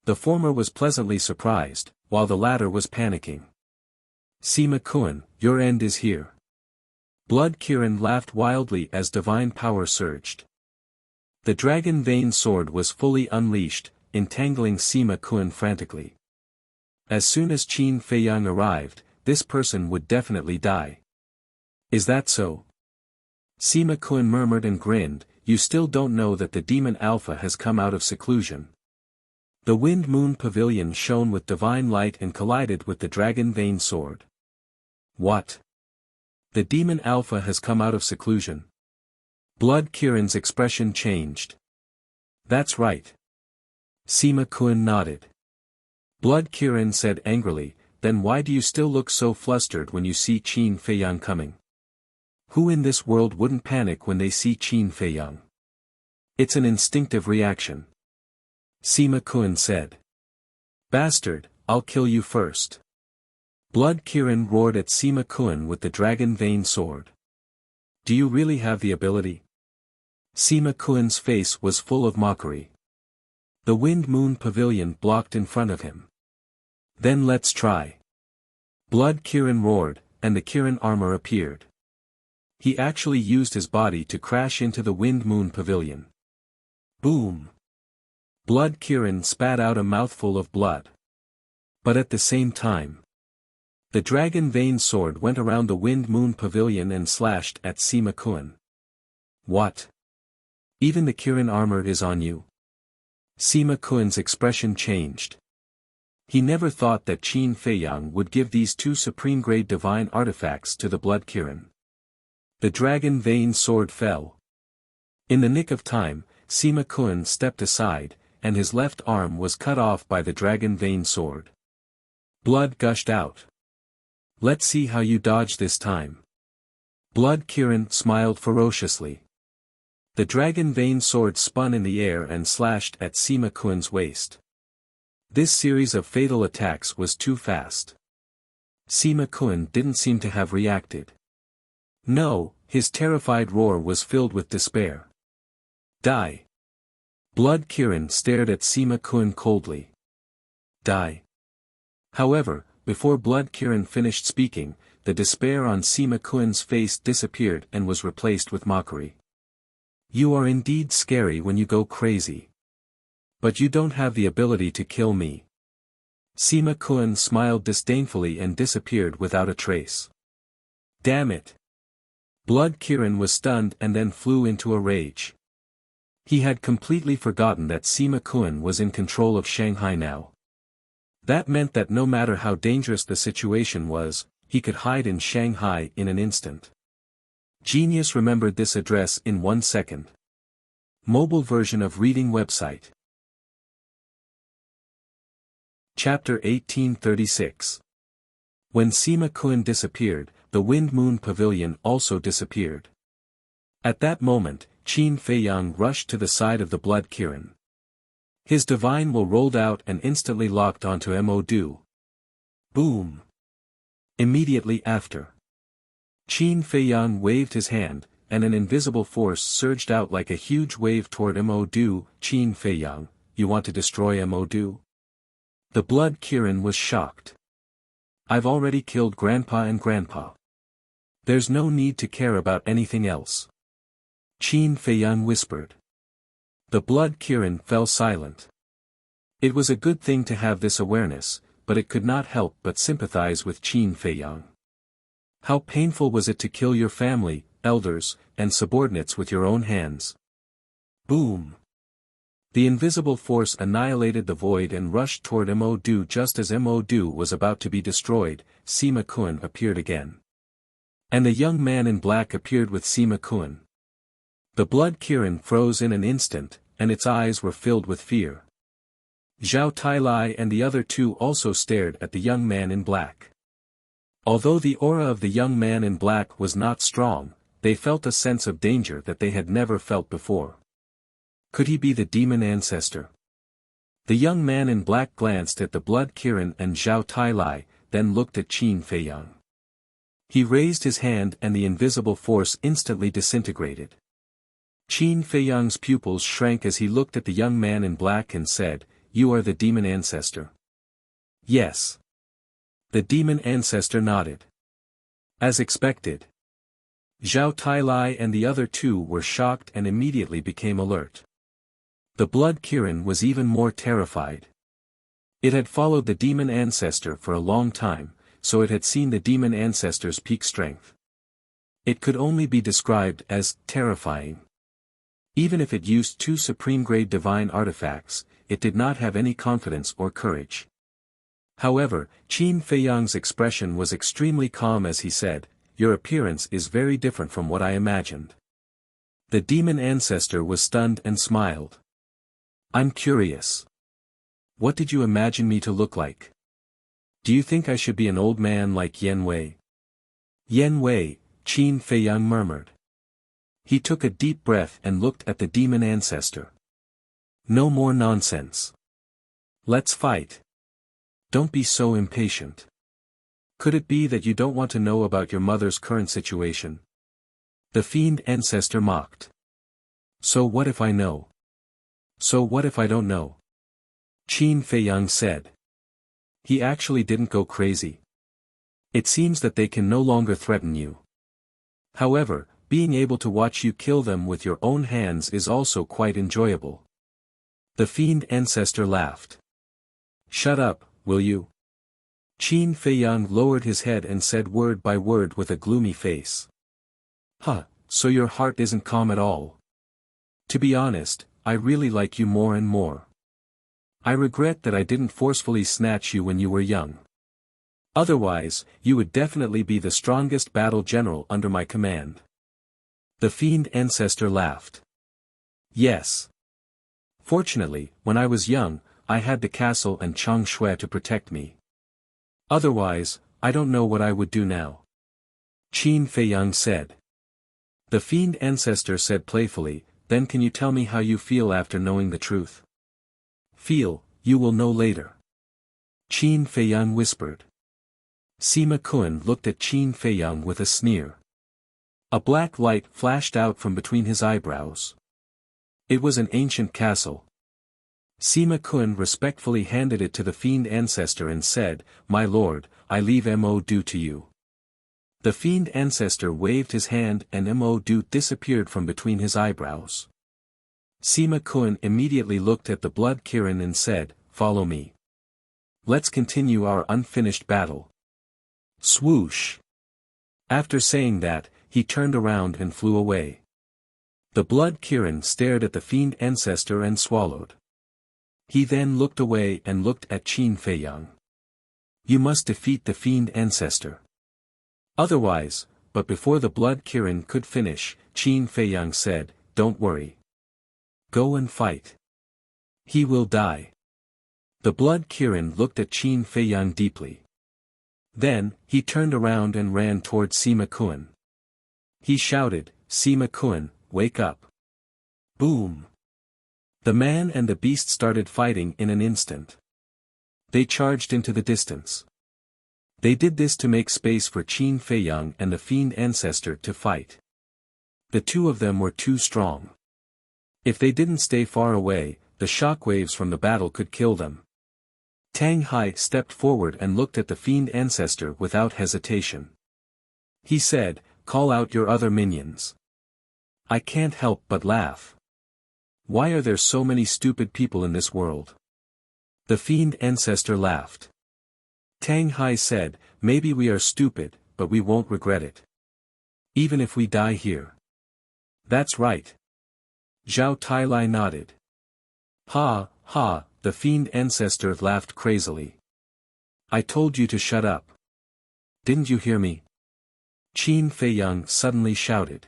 The former was pleasantly surprised, while the latter was panicking. Sima Kuan, your end is here. Blood Kirin laughed wildly as divine power surged. The dragon vein sword was fully unleashed, entangling Sima Kuan frantically. As soon as Qin Fei Yang arrived, this person would definitely die. Is that so? Sima Kuan murmured and grinned, you still don't know that the Demon Alpha has come out of seclusion. The Wind Moon Pavilion shone with divine light and collided with the dragon vein sword. What? The Demon Alpha has come out of seclusion. Blood Kirin's expression changed. That's right. Sima Kuan nodded. Blood Kirin said angrily, then why do you still look so flustered when you see Qin Fei Yang coming? Who in this world wouldn't panic when they see Qin Fei Yang? It's an instinctive reaction. Sima Kun said. Bastard, I'll kill you first. Blood Kirin roared at Sima Kun with the dragon vein sword. Do you really have the ability? Sima Kun's face was full of mockery. The Wind Moon Pavilion blocked in front of him. Then let's try. Blood Kirin roared, and the Kirin armor appeared. He actually used his body to crash into the Wind Moon Pavilion. Boom! Blood Kirin spat out a mouthful of blood. But at the same time, the dragon vein sword went around the Wind Moon Pavilion and slashed at Sima Kun. What? Even the Kirin armor is on you? Sima Kun's expression changed. He never thought that Qin Feiyang would give these two supreme-grade divine artifacts to the Blood Kirin. The dragon vein sword fell. In the nick of time, Sima Kun stepped aside, and his left arm was cut off by the dragon vein sword. Blood gushed out. Let's see how you dodge this time. Blood Kirin smiled ferociously. The dragon vein sword spun in the air and slashed at Sima Kun's waist. This series of fatal attacks was too fast. Sima Kun didn't seem to have reacted. No, his terrified roar was filled with despair. Die. Blood Kirin stared at Sima Kun coldly. Die. However, before Blood Kirin finished speaking, the despair on Sima Kun's face disappeared and was replaced with mockery. You are indeed scary when you go crazy. But you don't have the ability to kill me. Sima Kun smiled disdainfully and disappeared without a trace. Damn it. Blood Kirin was stunned and then flew into a rage. He had completely forgotten that Sima Kun was in control of Shanghai now. That meant that no matter how dangerous the situation was, he could hide in Shanghai in an instant. Genius remembered this address in 1 second. Mobile version of reading website. Chapter 1836. When Sima Kun disappeared, the Wind Moon Pavilion also disappeared. At that moment, Qin Feiyang rushed to the side of the Blood Kirin. His divine will rolled out and instantly locked onto Mo Du. Boom! Immediately after, Qin Feiyang waved his hand, and an invisible force surged out like a huge wave toward Mo Du. Qin Feiyang, you want to destroy Mo Du? The Blood Kirin was shocked. I've already killed Grandpa and Grandpa. There's no need to care about anything else. Qin Feiyang whispered. The Blood Kirin fell silent. It was a good thing to have this awareness, but it could not help but sympathize with Qin Feiyang. How painful was it to kill your family, elders, and subordinates with your own hands? Boom! The invisible force annihilated the void and rushed toward Mo Du. Just as Mo Du was about to be destroyed, Sima Kun appeared again. And the young man in black appeared with Sima Kun. The Blood Kirin froze in an instant, and its eyes were filled with fear. Zhao Tailai and the other two also stared at the young man in black. Although the aura of the young man in black was not strong, they felt a sense of danger that they had never felt before. Could he be the demon ancestor? The young man in black glanced at the Blood Kirin and Zhao Tailai, then looked at Qin Feiyang. He raised his hand and the invisible force instantly disintegrated. Qin Feiyang's pupils shrank as he looked at the young man in black and said, "You are the demon ancestor." Yes. The demon ancestor nodded. As expected. Zhao Tailai and the other two were shocked and immediately became alert. The Blood Kirin was even more terrified. It had followed the demon ancestor for a long time, so it had seen the demon ancestor's peak strength. It could only be described as terrifying. Even if it used two supreme-grade divine artifacts, it did not have any confidence or courage. However, Qin Feiyang's expression was extremely calm as he said, "Your appearance is very different from what I imagined." The demon ancestor was stunned and smiled. "I'm curious. What did you imagine me to look like? Do you think I should be an old man like Yan Wei?" "Yan Wei," Qin Feiyang murmured. He took a deep breath and looked at the demon ancestor. No more nonsense. Let's fight. Don't be so impatient. Could it be that you don't want to know about your mother's current situation? The fiend ancestor mocked. So what if I know? So what if I don't know? Qin Feiyang said. He actually didn't go crazy. It seems that they can no longer threaten you. However, being able to watch you kill them with your own hands is also quite enjoyable. The fiend ancestor laughed. Shut up, will you? Qin Feiyang lowered his head and said word by word with a gloomy face. Huh, so your heart isn't calm at all. To be honest, I really like you more and more. I regret that I didn't forcefully snatch you when you were young. Otherwise, you would definitely be the strongest battle general under my command. The fiend ancestor laughed. Yes. Fortunately, when I was young, I had the castle and Chang Shui to protect me. Otherwise, I don't know what I would do now. Qin Feiyang said. The fiend ancestor said playfully, then can you tell me how you feel after knowing the truth? Feel, you will know later. Qin Feiyang whispered. Sima Kun looked at Qin Feiyang with a sneer. A black light flashed out from between his eyebrows. It was an ancient castle. Sima Kun respectfully handed it to the fiend ancestor and said, My lord, I leave Mo Du to you. The fiend ancestor waved his hand and Mo Du disappeared from between his eyebrows. Sima Kun immediately looked at the blood Kirin and said, Follow me. Let's continue our unfinished battle. Swoosh. After saying that, he turned around and flew away. The blood Kirin stared at the fiend ancestor and swallowed. He then looked away and looked at Qin Feiyang. You must defeat the fiend ancestor. Otherwise, but before the blood Kirin could finish, Qin Feiyang said, Don't worry. Go and fight. He will die. The blood Kirin looked at Qin Feiyang deeply. Then, he turned around and ran toward Sima Kun. He shouted, Sima Kun, wake up. Boom. The man and the beast started fighting in an instant. They charged into the distance. They did this to make space for Qin Feiyang and the fiend ancestor to fight. The two of them were too strong. If they didn't stay far away, the shockwaves from the battle could kill them. Tang Hai stepped forward and looked at the fiend ancestor without hesitation. He said, Call out your other minions. I can't help but laugh. Why are there so many stupid people in this world? The fiend ancestor laughed. Tang Hai said, Maybe we are stupid, but we won't regret it. Even if we die here. That's right. Zhao Tailai nodded. Ha, ha, the fiend ancestor laughed crazily. I told you to shut up. Didn't you hear me? Qin Feiyang suddenly shouted.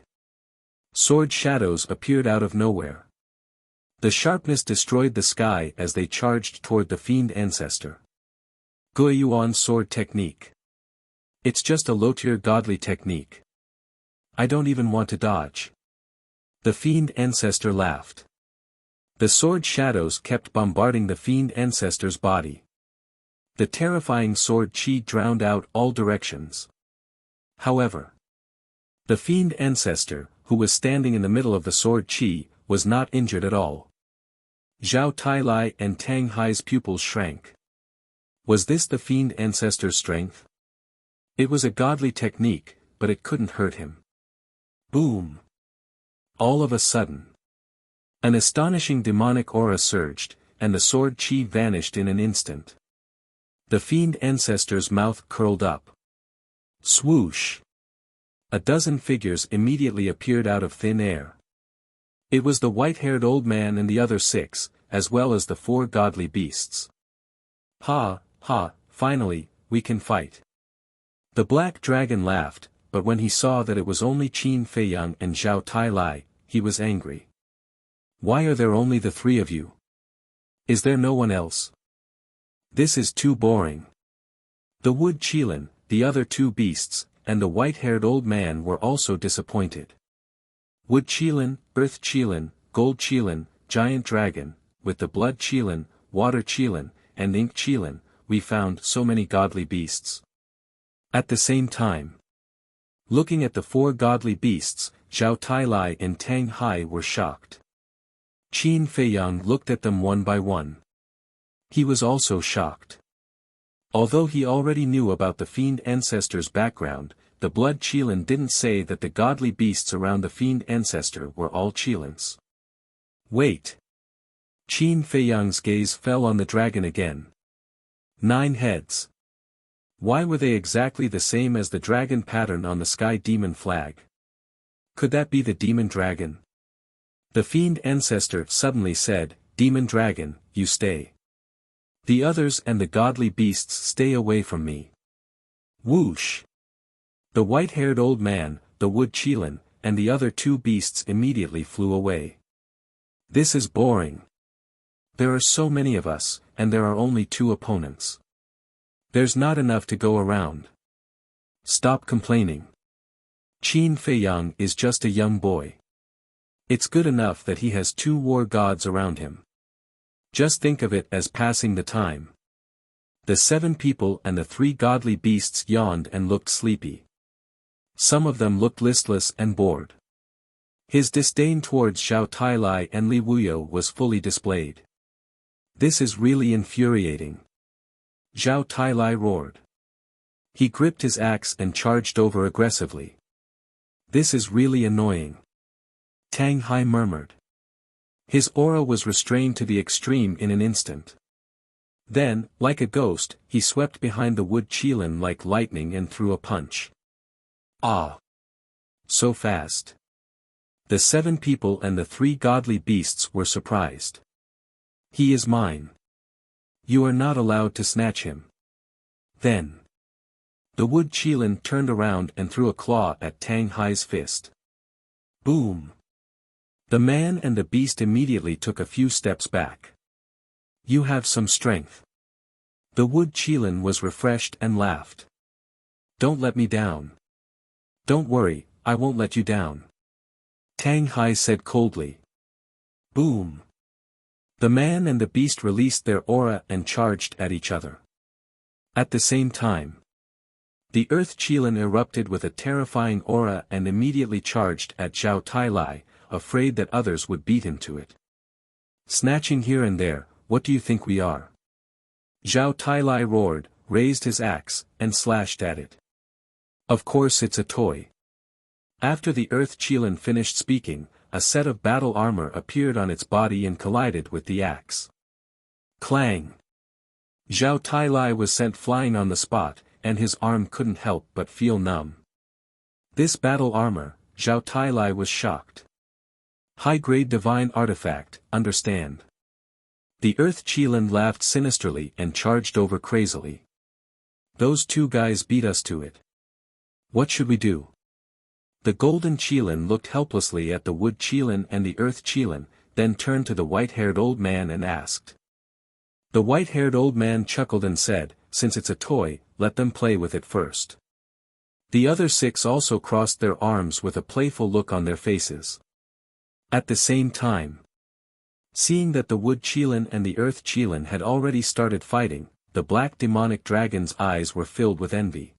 Sword shadows appeared out of nowhere. The sharpness destroyed the sky as they charged toward the fiend ancestor. Guiyuan sword technique. It's just a low-tier godly technique. I don't even want to dodge. The fiend ancestor laughed. The sword shadows kept bombarding the fiend ancestor's body. The terrifying sword chi drowned out all directions. However, the fiend ancestor, who was standing in the middle of the sword chi, was not injured at all. Zhao Tailai and Tang Hai's pupils shrank. Was this the fiend ancestor's strength? It was a godly technique, but it couldn't hurt him. Boom! All of a sudden, an astonishing demonic aura surged, and the sword chi vanished in an instant. The fiend ancestor's mouth curled up. Swoosh! A dozen figures immediately appeared out of thin air. It was the white-haired old man and the other 6, as well as the 4 godly beasts. Ha, ha, finally, we can fight. The black dragon laughed, but when he saw that it was only Qin Feiyang and Zhao Tailai, he was angry. Why are there only the 3 of you? Is there no one else? This is too boring. The wood Qilin, the other 2 beasts, and the white-haired old man were also disappointed. Wood Qilin, Earth Qilin, Gold Qilin, Giant Dragon, with the Blood Qilin, Water Qilin, and Ink Qilin, we found so many godly beasts. At the same time, looking at the 4 godly beasts, Zhao Tailai and Tang Hai were shocked. Qin Feiyang looked at them one by one. He was also shocked. Although he already knew about the fiend ancestor's background, the Blood Qilin didn't say that the godly beasts around the fiend ancestor were all Qilins. Wait. Qin Feiyang's gaze fell on the dragon again. 9 heads. Why were they exactly the same as the dragon pattern on the sky demon flag? Could that be the demon dragon? The fiend ancestor suddenly said, "Demon dragon, you stay. The others and the godly beasts stay away from me." Whoosh! The white-haired old man, the Wood Qilin, and the other 2 beasts immediately flew away. This is boring. There are so many of us, and there are only 2 opponents. There's not enough to go around. Stop complaining. Qin Feiyang is just a young boy. It's good enough that he has 2 war gods around him. Just think of it as passing the time. The 7 people and the 3 godly beasts yawned and looked sleepy. Some of them looked listless and bored. His disdain towards Zhao Tailai and Li Wuyo was fully displayed. This is really infuriating. Zhao Tailai roared. He gripped his axe and charged over aggressively. This is really annoying. Tang Hai murmured. His aura was restrained to the extreme in an instant. Then, like a ghost, he swept behind the Wood Qilin like lightning and threw a punch. Ah! So fast. The 7 people and the 3 godly beasts were surprised. He is mine. You are not allowed to snatch him. Then. The Wood Qilin turned around and threw a claw at Tang Hai's fist. Boom! The man and the beast immediately took a few steps back. You have some strength. The Wood Qilin was refreshed and laughed. Don't let me down. Don't worry, I won't let you down. Tang Hai said coldly. Boom! The man and the beast released their aura and charged at each other. At the same time, the Earth Qilin erupted with a terrifying aura and immediately charged at Zhao Tailai, afraid that others would beat him to it. Snatching here and there, what do you think we are? Zhao Tailai roared, raised his axe, and slashed at it. Of course it's a toy. After the Earth Qilin finished speaking, a set of battle armor appeared on its body and collided with the axe. Clang! Zhao Tailai was sent flying on the spot, and his arm couldn't help but feel numb. This battle armor, Zhao Tailai was shocked. High-grade divine artifact, understand. The Earth Qilin laughed sinisterly and charged over crazily. Those 2 guys beat us to it. What should we do? The Golden Qilin looked helplessly at the Wood Qilin and the Earth Qilin, then turned to the white-haired old man and asked. The white-haired old man chuckled and said, since it's a toy, let them play with it first. The other 6 also crossed their arms with a playful look on their faces. At the same time, seeing that the Wood Qilin and the Earth Qilin had already started fighting, the black demonic dragon's eyes were filled with envy.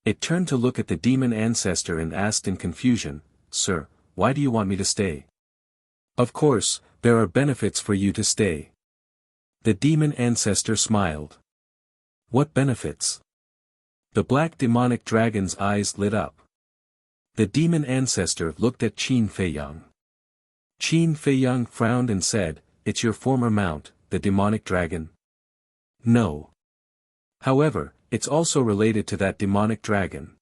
It turned to look at the demon ancestor and asked in confusion, Sir, why do you want me to stay? Of course, there are benefits for you to stay. The demon ancestor smiled. What benefits? The black demonic dragon's eyes lit up. The demon ancestor looked at Qin Feiyang. Qin Feiyang frowned and said, it's your former mount, the demonic dragon? No. However, it's also related to that demonic dragon.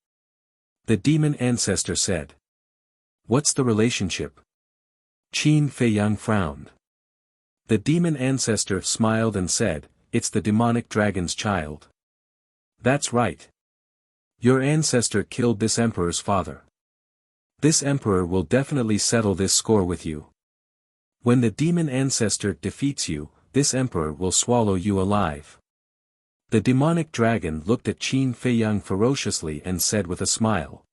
The demon ancestor said. What's the relationship? Qin Feiyang frowned. The demon ancestor smiled and said, it's the demonic dragon's child. That's right. Your ancestor killed this emperor's father. This emperor will definitely settle this score with you. When the demon ancestor defeats you, this emperor will swallow you alive. The demonic dragon looked at Qin Feiyang ferociously and said with a smile.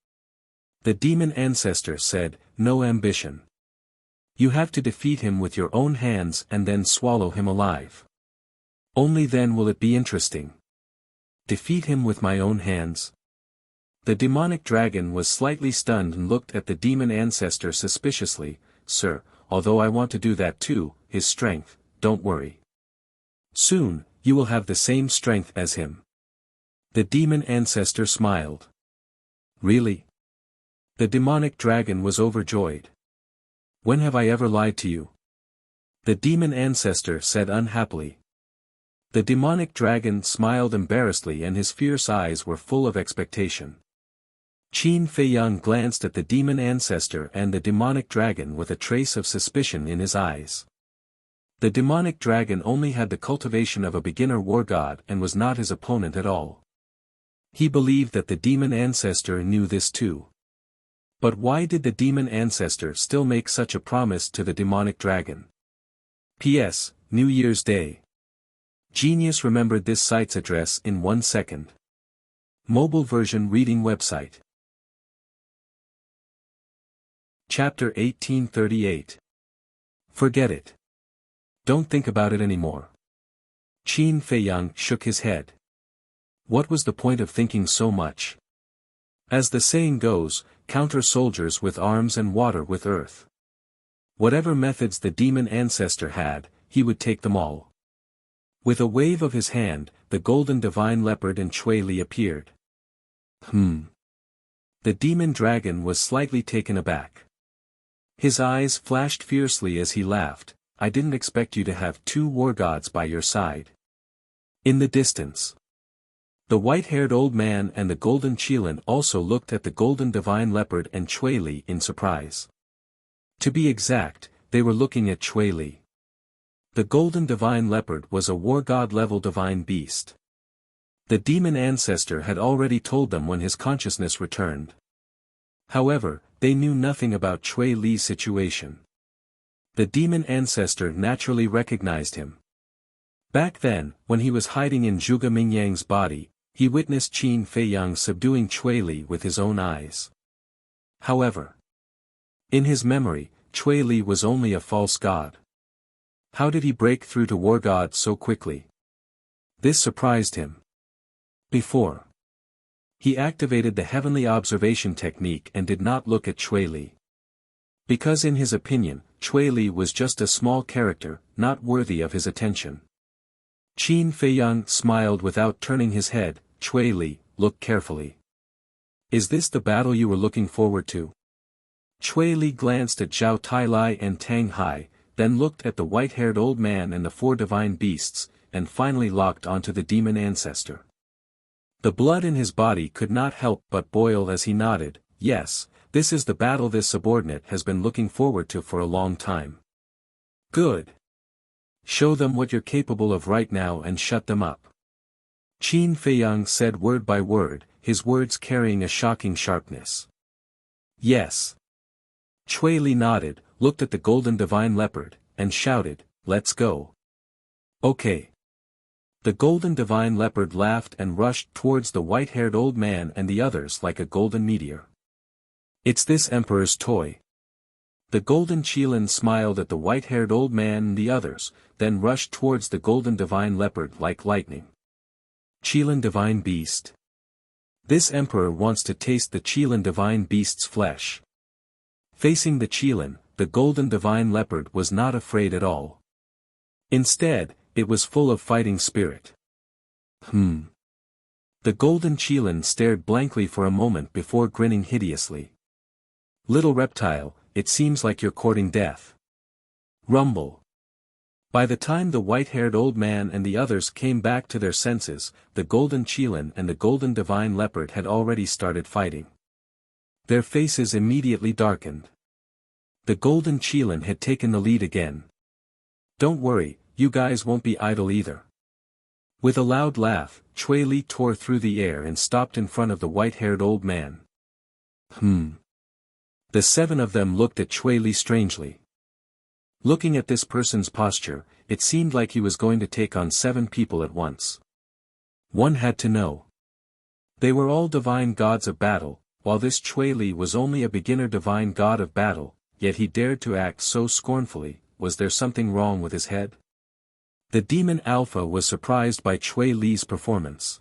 The demon ancestor said, "No ambition. You have to defeat him with your own hands and then swallow him alive. Only then will it be interesting." Defeat him with my own hands? The demonic dragon was slightly stunned and looked at the demon ancestor suspiciously. "Sir, although I want to do that too, his strength, don't worry. Soon, you will have the same strength as him." The demon ancestor smiled. "Really?" The demonic dragon was overjoyed. "When have I ever lied to you?" The demon ancestor said unhappily. The demonic dragon smiled embarrassedly and his fierce eyes were full of expectation. Qin Feiyang glanced at the demon ancestor and the demonic dragon with a trace of suspicion in his eyes. The demonic dragon only had the cultivation of a beginner war god and was not his opponent at all. He believed that the demon ancestor knew this too. But why did the demon ancestor still make such a promise to the demonic dragon? P.S. New Year's Day. Genius remembered this site's address in 1 second. Mobile version reading website. Chapter 1838. Forget it. Don't think about it anymore. Qin Feiyang shook his head. What was the point of thinking so much? As the saying goes, counter soldiers with arms and water with earth. Whatever methods the demon ancestor had, he would take them all. With a wave of his hand, the golden divine leopard and Chui Li appeared. The demon dragon was slightly taken aback. His eyes flashed fiercely as he laughed. "I didn't expect you to have 2 war gods by your side." In the distance, the white-haired old man and the golden Qilin also looked at the golden divine leopard and Chui Li in surprise. To be exact, they were looking at Chui Li. The golden divine leopard was a war god-level divine beast. The demon ancestor had already told them when his consciousness returned. However, they knew nothing about Chui Li's situation. The demon ancestor naturally recognized him. Back then, when he was hiding in Zhuge Mingyang's body, he witnessed Qin Feiyang subduing Chui Li with his own eyes. However, in his memory, Chui Li was only a false god. How did he break through to war god so quickly? This surprised him. Before, he activated the heavenly observation technique and did not look at Chui Li. Because in his opinion, Chui Li was just a small character, not worthy of his attention. Qin Feiyang smiled without turning his head. "Chui Li, look carefully. Is this the battle you were looking forward to?" Chui Li glanced at Zhao Tailai and Tang Hai, then looked at the white-haired old man and the 4 divine beasts, and finally locked onto the demon ancestor. The blood in his body could not help but boil as he nodded. "Yes, this is the battle this subordinate has been looking forward to for a long time." "Good. Show them what you're capable of right now and shut them up." Qin Feiyang said word by word, his words carrying a shocking sharpness. "Yes." Chui Li nodded, looked at the golden divine leopard, and shouted, "Let's go." "Okay." The golden divine leopard laughed and rushed towards the white-haired old man and the others like a golden meteor. "It's this emperor's toy." The golden Qilin smiled at the white-haired old man and the others, then rushed towards the golden divine leopard like lightning. Qilin divine beast. This emperor wants to taste the Qilin divine beast's flesh. Facing the Qilin, the golden divine leopard was not afraid at all. Instead, it was full of fighting spirit. The golden Qilin stared blankly for a moment before grinning hideously. "Little reptile, it seems like you're courting death." Rumble. By the time the white-haired old man and the others came back to their senses, the golden Qilin and the golden divine leopard had already started fighting. Their faces immediately darkened. The golden Qilin had taken the lead again. "Don't worry, you guys won't be idle either." With a loud laugh, Chui Li tore through the air and stopped in front of the white-haired old man. The 7 of them looked at Chui Li strangely. Looking at this person's posture, it seemed like he was going to take on 7 people at once. One had to know. They were all divine gods of battle, While this Chui Li was only a beginner divine god of battle, yet he dared to act so scornfully. Was there something wrong with his head? The demon Alpha was surprised by Chui Li's performance.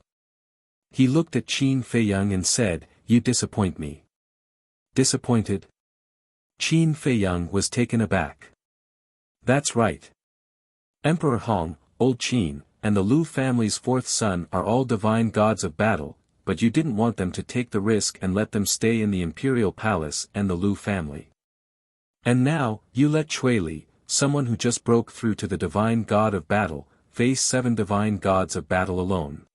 He looked at Qin Feiyang and said, "You disappoint me." Disappointed? Qin Feiyang was taken aback. That's right. Emperor Hong, Old Qin, and the Lu family's fourth son are all divine gods of battle, but you didn't want them to take the risk and let them stay in the imperial palace and the Lu family. And now, you let Chui Li, someone who just broke through to the divine god of battle, face 7 divine gods of battle alone.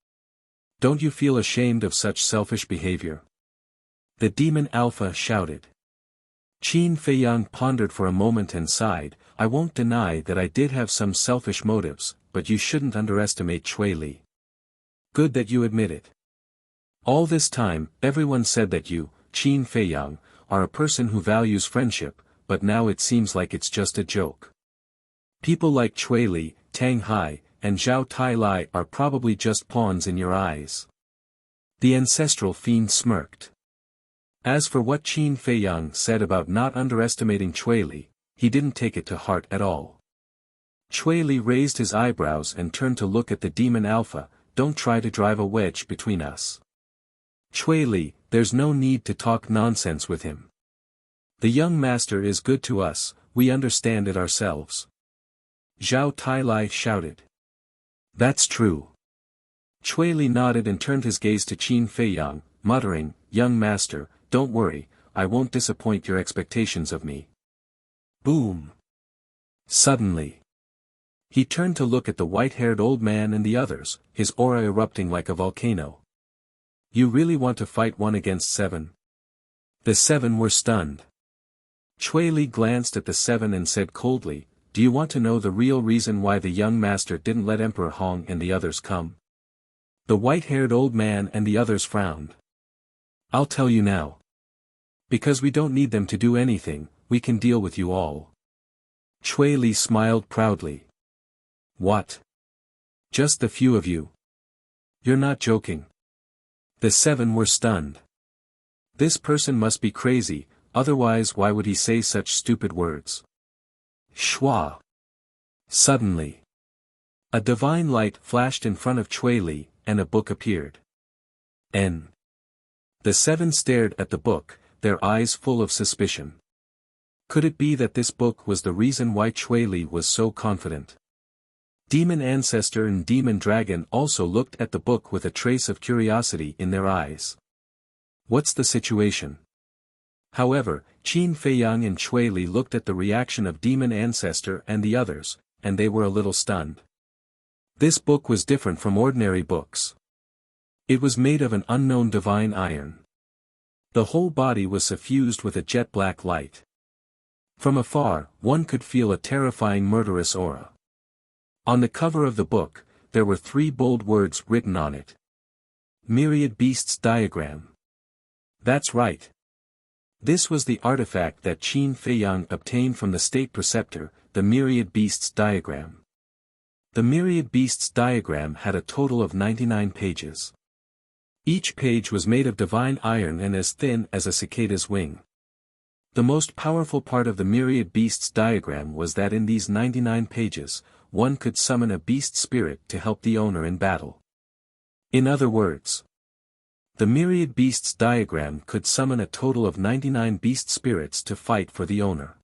Don't you feel ashamed of such selfish behavior? The demon Alpha shouted. Qin Feiyang pondered for a moment and sighed, "I won't deny that I did have some selfish motives, but you shouldn't underestimate Chui Li. Good that you admit it. All this time, everyone said that you, Qin Feiyang, are a person who values friendship, but now it seems like it's just a joke. People like Chui Li, Tang Hai, and Zhao Tai Lai are probably just pawns in your eyes." The ancestral fiend smirked. As for what Qin Feiyang said about not underestimating Chui Li, he didn't take it to heart at all. Chui Li raised his eyebrows and turned to look at the demon Alpha. "Don't try to drive a wedge between us. Chui Li, there's no need to talk nonsense with him. The young master is good to us, we understand it ourselves." Zhao Tai Lai shouted. "That's true." Chui Li nodded and turned his gaze to Qin Feiyang, muttering, "Young master, don't worry, I won't disappoint your expectations of me." Boom! Suddenly, he turned to look at the white-haired old man and the others, his aura erupting like a volcano. "You really want to fight 1 against 7? The 7 were stunned. Chui Li glanced at the 7 and said coldly, "Do you want to know the real reason why the young master didn't let Emperor Hong and the others come?" The white-haired old man and the others frowned. "I'll tell you now. Because we don't need them to do anything, we can deal with you all." Chui Li smiled proudly. "What? Just the few of you? You're not joking." The 7 were stunned. This person must be crazy, otherwise why would he say such stupid words? Shwa! Suddenly, a divine light flashed in front of Chui Li, and a book appeared. N. The 7 stared at the book, their eyes full of suspicion. Could it be that this book was the reason why Chui Li was so confident? Demon Ancestor and Demon Dragon also looked at the book with a trace of curiosity in their eyes. What's the situation? However, Qin Feiyang and Chui Li looked at the reaction of Demon Ancestor and the others, and they were a little stunned. This book was different from ordinary books. It was made of an unknown divine iron. The whole body was suffused with a jet-black light. From afar, one could feel a terrifying murderous aura. On the cover of the book, there were 3 bold words written on it. Myriad Beasts Diagram. That's right. This was the artifact that Qin Feiyang obtained from the State Preceptor, the Myriad Beasts Diagram. The Myriad Beasts Diagram had a total of 99 pages. Each page was made of divine iron and as thin as a cicada's wing. The most powerful part of the Myriad Beasts Diagram was that in these 99 pages, one could summon a beast spirit to help the owner in battle. In other words, the Myriad Beasts Diagram could summon a total of 99 beast spirits to fight for the owner.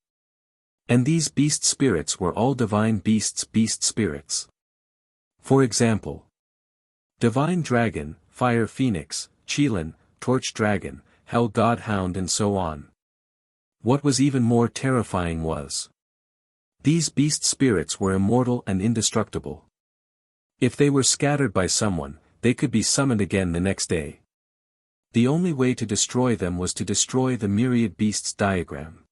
And these beast spirits were all divine beast spirits. For example, Divine Dragon, Fire Phoenix, Qilin, Torch Dragon, Hell God Hound and so on. What was even more terrifying was, these beast spirits were immortal and indestructible. If they were scattered by someone, they could be summoned again the next day. The only way to destroy them was to destroy the Myriad Beasts Diagram.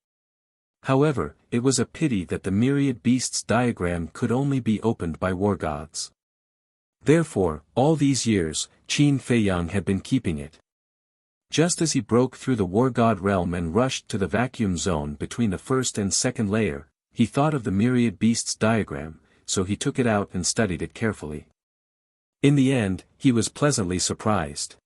However, it was a pity that the Myriad Beasts Diagram could only be opened by war gods. Therefore, all these years, Qin Feiyang had been keeping it. Just as he broke through the war god realm and rushed to the vacuum zone between the first and second layer, he thought of the Myriad Beasts Diagram, so he took it out and studied it carefully. In the end, he was pleasantly surprised.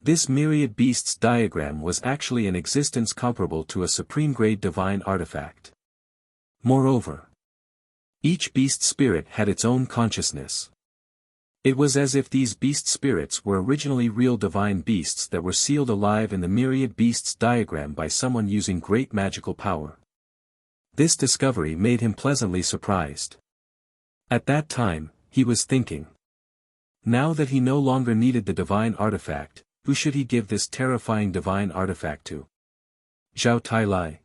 This myriad beasts diagram was actually an existence comparable to a supreme-grade divine artifact. Moreover, each beast spirit had its own consciousness. It was as if these beast spirits were originally real divine beasts that were sealed alive in the myriad beasts diagram by someone using great magical power. This discovery made him pleasantly surprised. At that time, he was thinking. Now that he no longer needed the divine artifact, who should he give this terrifying divine artifact to? Zhao Tailai.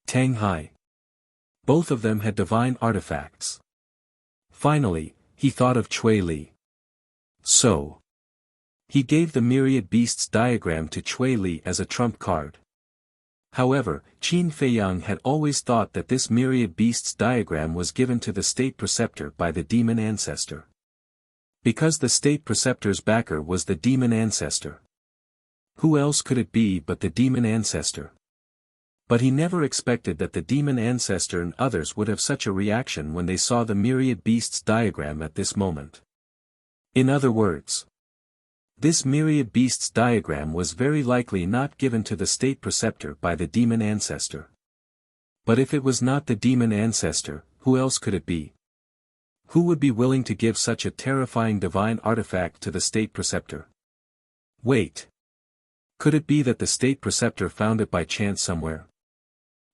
Tang Hai. Both of them had divine artifacts. Finally, he thought of Cui Li. So, he gave the myriad beasts diagram to Cui Li as a trump card. However, Qin Feiyang had always thought that this myriad beasts diagram was given to the state preceptor by the demon ancestor. Because the state preceptor's backer was the demon ancestor. Who else could it be but the demon ancestor? But he never expected that the demon ancestor and others would have such a reaction when they saw the myriad beasts diagram at this moment. In other words, this myriad beasts diagram was very likely not given to the state preceptor by the demon ancestor. But if it was not the demon ancestor, who else could it be? Who would be willing to give such a terrifying divine artifact to the state preceptor? Wait. Could it be that the state preceptor found it by chance somewhere?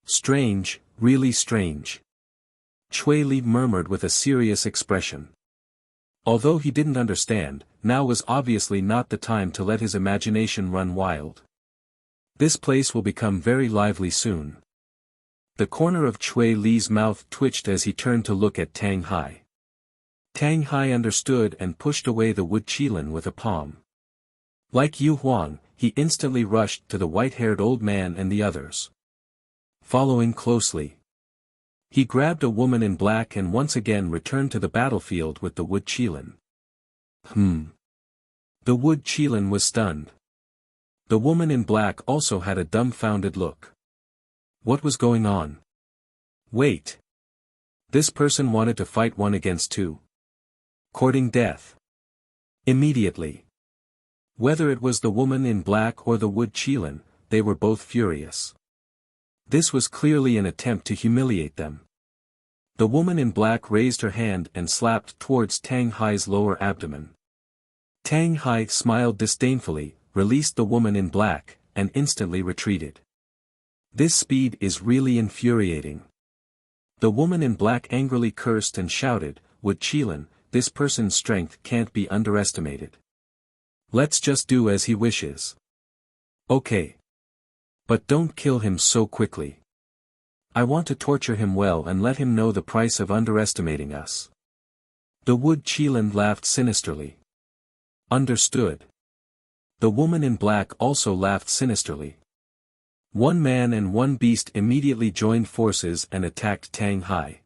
Strange, really strange. Cui Li murmured with a serious expression. Although he didn't understand, now was obviously not the time to let his imagination run wild. This place will become very lively soon. The corner of Cui Li's mouth twitched as he turned to look at Tang Hai. Tang Hai understood and pushed away the wood qilin with a palm. Like Yu Huang, he instantly rushed to the white-haired old man and the others. Following closely, he grabbed a woman in black and once again returned to the battlefield with the wood qilin. The wood qilin was stunned. The woman in black also had a dumbfounded look. What was going on? Wait. This person wanted to fight 1 against 2. Courting death. Immediately. Whether it was the woman in black or the wood qilin, they were both furious. This was clearly an attempt to humiliate them. The woman in black raised her hand and slapped towards Tang Hai's lower abdomen. Tang Hai smiled disdainfully, released the woman in black, and instantly retreated. This speed is really infuriating. The woman in black angrily cursed and shouted, "Wood qilin, this person's strength can't be underestimated. Let's just do as he wishes." Okay. But don't kill him so quickly. I want to torture him well and let him know the price of underestimating us. The wood qilin laughed sinisterly. Understood. The woman in black also laughed sinisterly. One man and one beast immediately joined forces and attacked Tang Hai.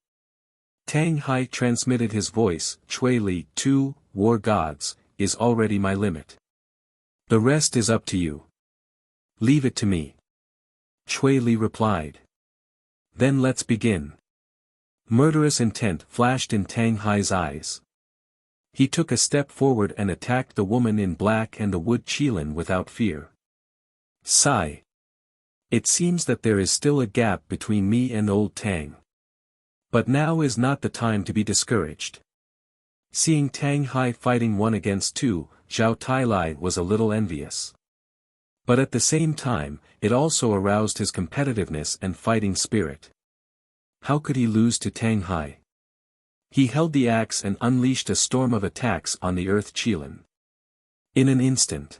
Tang Hai transmitted his voice, "Cui Li, 2, war gods, is already my limit. The rest is up to you. Leave it to me." Cui Li replied. Then let's begin. Murderous intent flashed in Tang Hai's eyes. He took a step forward and attacked the woman in black and the wood qilin without fear. Sigh. It seems that there is still a gap between me and old Tang. But now is not the time to be discouraged. Seeing Tang Hai fighting 1 against 2, Zhao Tailai was a little envious. But at the same time, it also aroused his competitiveness and fighting spirit. How could he lose to Tang Hai? He held the axe and unleashed a storm of attacks on the earth qilin. In an instant,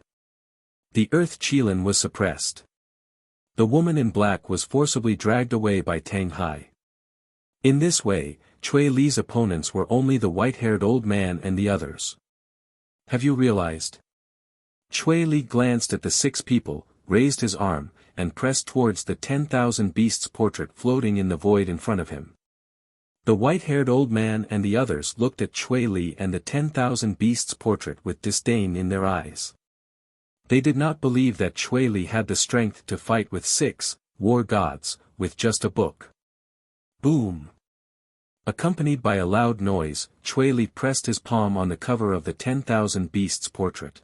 the earth qilin was suppressed. The woman in black was forcibly dragged away by Tang Hai. In this way, Cui Li's opponents were only the white-haired old man and the others. Have you realized? Cui Li glanced at the 6 people, raised his arm, and pressed towards the 10,000 beasts portrait floating in the void in front of him. The white-haired old man and the others looked at Cui Li and the 10,000 beasts portrait with disdain in their eyes. They did not believe that Cui Li had the strength to fight with 6 war gods, with just a book. Boom! Accompanied by a loud noise, Cui Li pressed his palm on the cover of the 10,000 beasts portrait.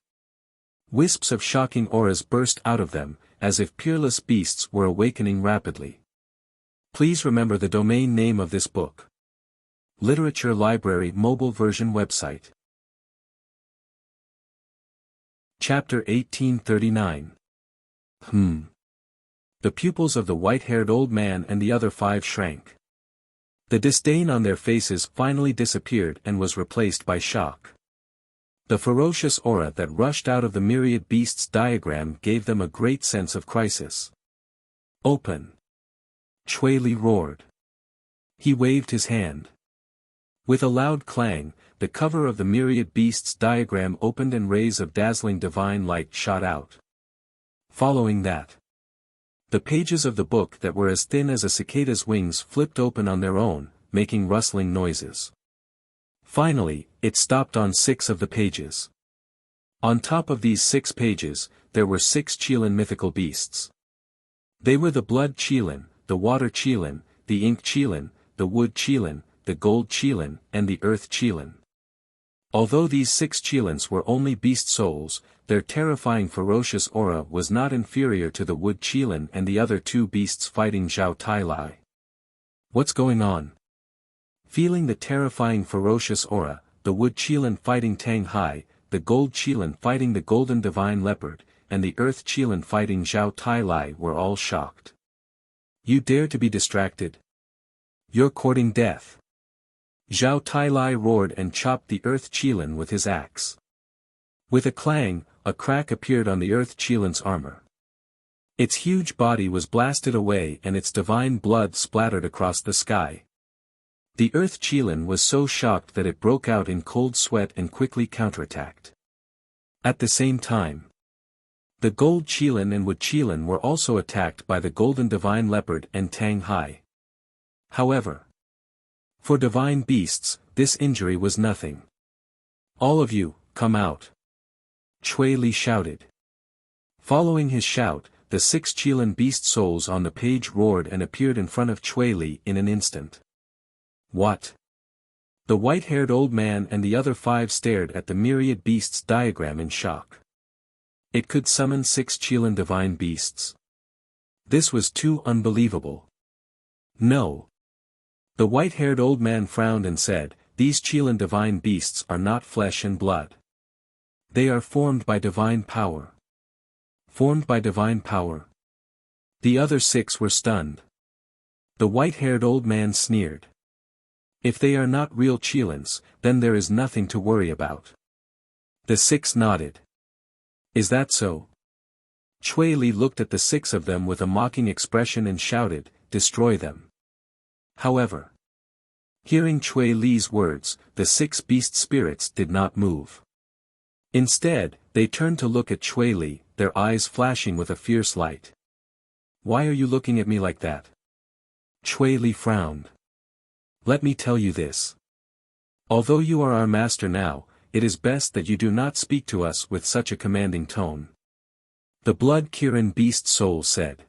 Wisps of shocking auras burst out of them, as if peerless beasts were awakening rapidly. Please remember the domain name of this book. Literature Library Mobile Version Website. Chapter 1839. The pupils of the white-haired old man and the other 5 shrank. The disdain on their faces finally disappeared and was replaced by shock. The ferocious aura that rushed out of the myriad beasts diagram gave them a great sense of crisis. Open! Chui Li roared. He waved his hand. With a loud clang, the cover of the myriad beasts diagram opened and rays of dazzling divine light shot out. Following that, the pages of the book that were as thin as a cicada's wings flipped open on their own, making rustling noises. Finally, it stopped on 6 of the pages. On top of these 6 pages, there were 6 Qilin mythical beasts. They were the blood Qilin, the water Qilin, the ink Qilin, the wood Qilin, the gold Qilin, and the earth Qilin. Although these 6 Qilins were only beast souls, their terrifying ferocious aura was not inferior to the wood Qilin and the other 2 beasts fighting Zhao Tai Lai. What's going on? Feeling the terrifying ferocious aura, the wood Qilin fighting Tang Hai, the gold Qilin fighting the golden divine leopard, and the earth Qilin fighting Zhao Tai Lai were all shocked. You dare to be distracted? You're courting death. Zhao Tai Lai roared and chopped the earth Qilin with his axe. With a clang, a crack appeared on the earth Qilin's armor. Its huge body was blasted away and its divine blood splattered across the sky. The earth Qilin was so shocked that it broke out in cold sweat and quickly counterattacked. At the same time, the gold Qilin and wood Qilin were also attacked by the golden divine leopard and Tang Hai. However, for divine beasts, this injury was nothing. All of you, come out. Chui Li shouted. Following his shout, the 6 Qilin beast souls on the page roared and appeared in front of Chui Li in an instant. What? The white-haired old man and the other 5 stared at the myriad beasts diagram in shock. It could summon 6 Qilin divine beasts. This was too unbelievable. No. The white-haired old man frowned and said, these Qilin divine beasts are not flesh and blood. They are formed by divine power. Formed by divine power. The other 6 were stunned. The white-haired old man sneered. If they are not real Qilins, then there is nothing to worry about. The 6 nodded. Is that so? Chui Li looked at the 6 of them with a mocking expression and shouted, destroy them. However, hearing Chui Li's words, the 6 beast spirits did not move. Instead, they turned to look at Chui Li, their eyes flashing with a fierce light. Why are you looking at me like that? Chui Li frowned. Let me tell you this. Although you are our master now, it is best that you do not speak to us with such a commanding tone. The blood Kirin beast soul said.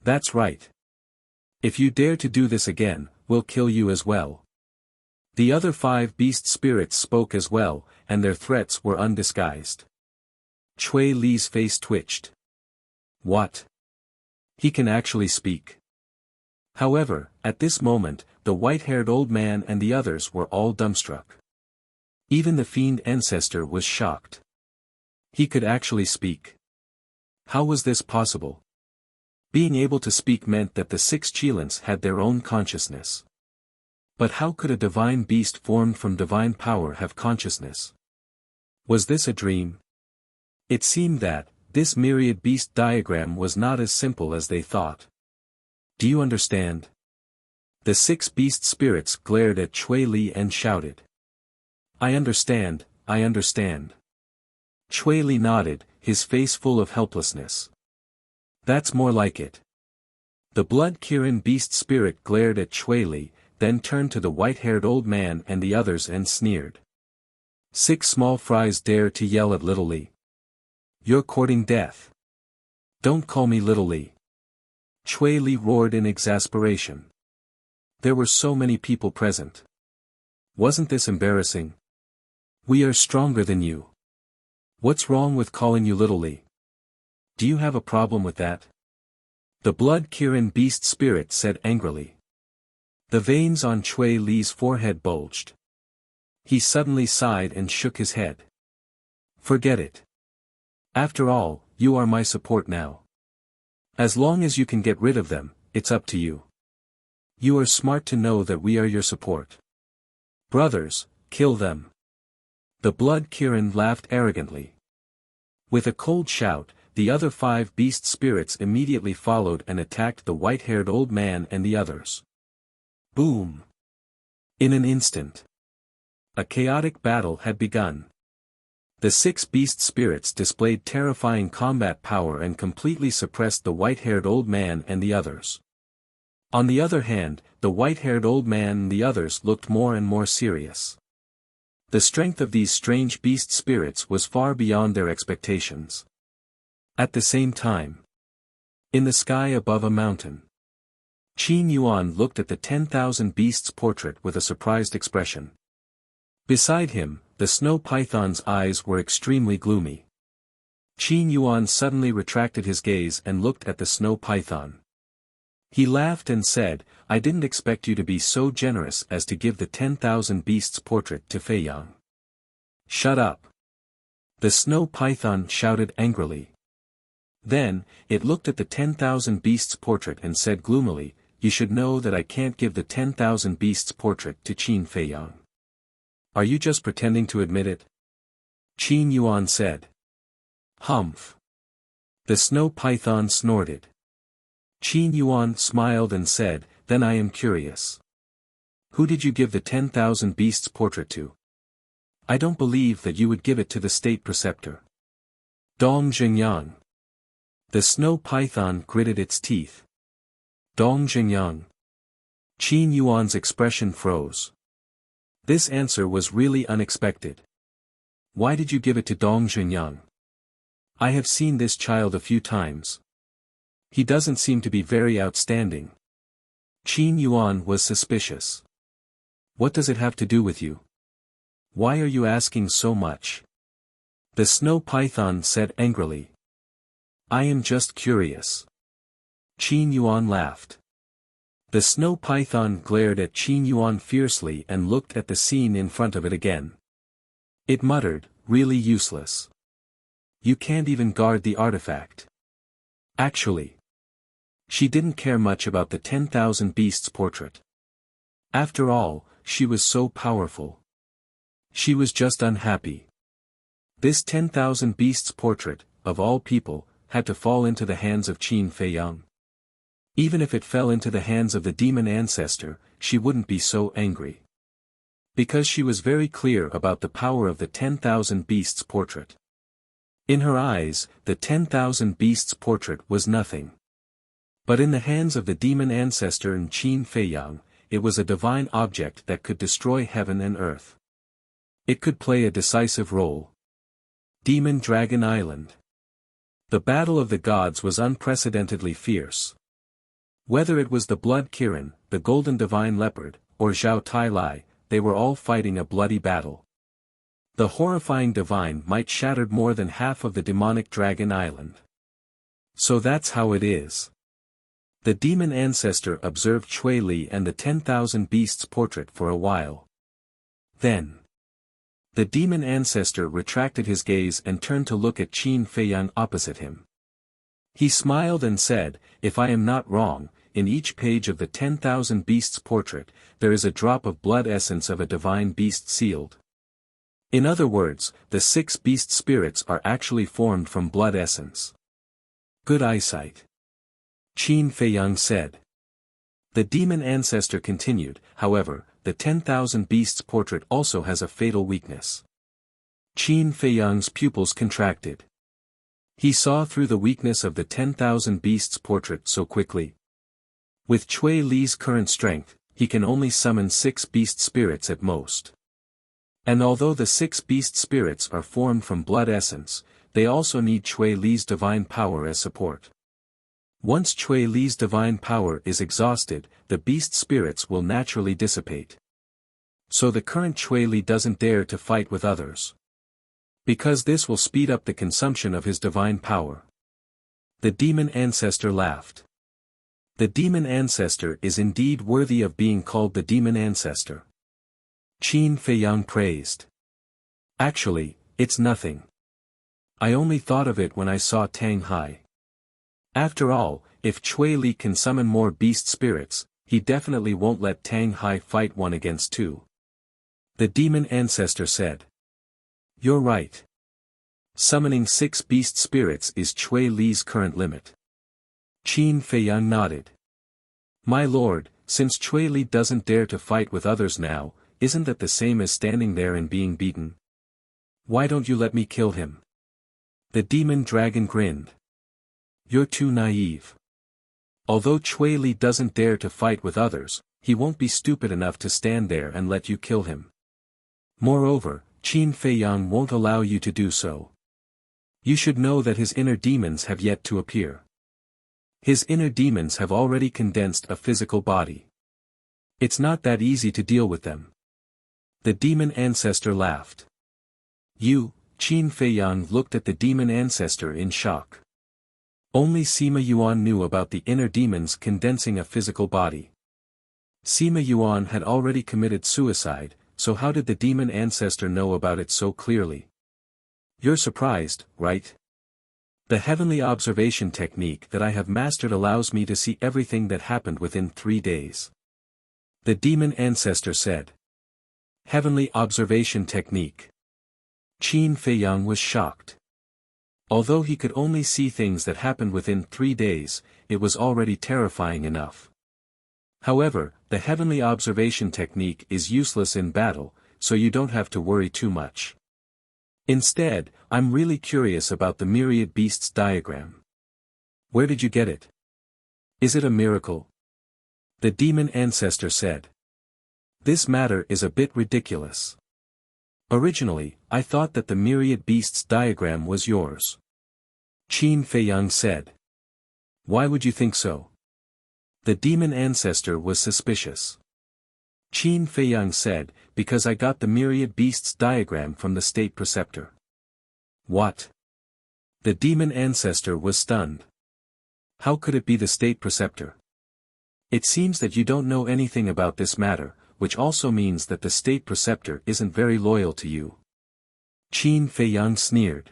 That's right. If you dare to do this again, we'll kill you as well. The other 5 beast spirits spoke as well, and their threats were undisguised. Chui Li's face twitched. What? He can actually speak. However, at this moment, the white-haired old man and the others were all dumbstruck. Even the fiend ancestor was shocked. He could actually speak. How was this possible? Being able to speak meant that the 6 Qilins had their own consciousness. But how could a divine beast formed from divine power have consciousness? Was this a dream? It seemed that, this myriad beast diagram was not as simple as they thought. Do you understand? The 6 beast spirits glared at Chui Li and shouted. I understand, I understand. Chui Li nodded, his face full of helplessness. That's more like it. The blood Kirin beast spirit glared at Chui Li, then turned to the white-haired old man and the others and sneered. 6 small fries dare to yell at Little Li. You're courting death. Don't call me Little Li. Chui Li roared in exasperation. There were so many people present. Wasn't this embarrassing? We are stronger than you. What's wrong with calling you Little Li? Do you have a problem with that? The blood Kirin beast spirit said angrily. The veins on Chui Li's forehead bulged. He suddenly sighed and shook his head. Forget it. After all, you are my support now. As long as you can get rid of them, it's up to you. You are smart to know that we are your support. Brothers, kill them. The blood Kirin laughed arrogantly. With a cold shout, the other 5 beast spirits immediately followed and attacked the white-haired old man and the others. Boom! In an instant, a chaotic battle had begun. The 6 beast spirits displayed terrifying combat power and completely suppressed the white-haired old man and the others. On the other hand, the white-haired old man and the others looked more and more serious. The strength of these strange beast spirits was far beyond their expectations. At the same time, in the sky above a mountain, Qin Yuan looked at the 10,000 beasts portrait with a surprised expression. Beside him, the snow python's eyes were extremely gloomy. Qin Yuan suddenly retracted his gaze and looked at the snow python. He laughed and said, I didn't expect you to be so generous as to give the 10,000 beasts portrait to Fei Yang. Shut up! The snow python shouted angrily. Then, it looked at the 10,000 beasts portrait and said gloomily, You should know that I can't give the 10,000 beasts portrait to Qin Fei Yang. Are you just pretending to admit it? Qin Yuan said. Humph. The snow python snorted. Qin Yuan smiled and said, Then I am curious. Who did you give the 10,000 beasts portrait to? I don't believe that you would give it to the state preceptor. Dong Jingyang. The snow python gritted its teeth. Dong Jingyang. Qin Yuan's expression froze. This answer was really unexpected. Why did you give it to Dong Jingyang? I have seen this child a few times. He doesn't seem to be very outstanding. Qin Yuan was suspicious. What does it have to do with you? Why are you asking so much? The snow python said angrily. I am just curious. Qin Yuan laughed. The snow python glared at Qin Yuan fiercely and looked at the scene in front of it again. It muttered, Really useless. You can't even guard the artifact. Actually, she didn't care much about the 10,000 beasts portrait. After all, she was so powerful. She was just unhappy. This 10,000 beasts portrait, of all people, had to fall into the hands of Qin Fei Yang. Even if it fell into the hands of the demon ancestor, she wouldn't be so angry. Because she was very clear about the power of the 10,000 beasts portrait. In her eyes, the 10,000 beasts portrait was nothing. But in the hands of the demon ancestor and Qin Fei Yang, it was a divine object that could destroy heaven and earth. It could play a decisive role. Demon Dragon Island. The battle of the gods was unprecedentedly fierce. Whether it was the blood Kirin, the golden divine leopard, or Zhao Tai Lai, they were all fighting a bloody battle. The horrifying divine might shattered more than half of the demonic Dragon Island. So that's how it is. The demon ancestor observed Chui Li and the 10,000 beasts portrait for a while. Then, the demon ancestor retracted his gaze and turned to look at Qin Fei Yang opposite him. He smiled and said, If I am not wrong, in each page of the 10,000 beasts portrait, there is a drop of blood essence of a divine beast sealed. In other words, the 6 beast spirits are actually formed from blood essence. Good eyesight. Qin Fei Yang said. The demon ancestor continued, however, the 10,000 beasts portrait also has a fatal weakness. Qin Fei Yang's pupils contracted. He saw through the weakness of the 10,000 beasts portrait so quickly. With Chui Li's current strength, he can only summon 6 beast spirits at most. And although the 6 beast spirits are formed from blood essence, they also need Chui Li's divine power as support. Once Chui Li's divine power is exhausted, the beast spirits will naturally dissipate. So the current Chui Li doesn't dare to fight with others. Because this will speed up the consumption of his divine power. The demon ancestor laughed. The demon ancestor is indeed worthy of being called the demon ancestor. Qin Feiyang praised. Actually, it's nothing. I only thought of it when I saw Tang Hai. After all, if Cui Li can summon more beast spirits, he definitely won't let Tang Hai fight 1 against 2. The demon ancestor said. You're right. Summoning 6 beast spirits is Cui Li's current limit. Qin Feiyang nodded. My lord, since Cui Li doesn't dare to fight with others now, isn't that the same as standing there and being beaten? Why don't you let me kill him? The demon dragon grinned. You're too naive. Although Cui Li doesn't dare to fight with others, he won't be stupid enough to stand there and let you kill him. Moreover, Qin Feiyang won't allow you to do so. You should know that his inner demons have yet to appear. His inner demons have already condensed a physical body. It's not that easy to deal with them. The demon ancestor laughed. You, Qin Feiyang looked at the demon ancestor in shock. Only Sima Yuan knew about the inner demons condensing a physical body. Sima Yuan had already committed suicide, so how did the demon ancestor know about it so clearly? You're surprised, right? The heavenly observation technique that I have mastered allows me to see everything that happened within 3 days. The demon ancestor said. Heavenly observation technique. Qin Feiyang was shocked. Although he could only see things that happened within 3 days, it was already terrifying enough. However, the heavenly observation technique is useless in battle, so you don't have to worry too much. Instead, I'm really curious about the myriad beasts diagram. Where did you get it? Is it a miracle? The demon ancestor said. This matter is a bit ridiculous. Originally, I thought that the myriad beasts diagram was yours. Qin Feiyang said. Why would you think so? The demon ancestor was suspicious. Qin Feiyang said, because I got the myriad beasts diagram from the state preceptor. What? The demon ancestor was stunned. How could it be the state preceptor? It seems that you don't know anything about this matter, which also means that the state preceptor isn't very loyal to you. Qin Feiyang sneered.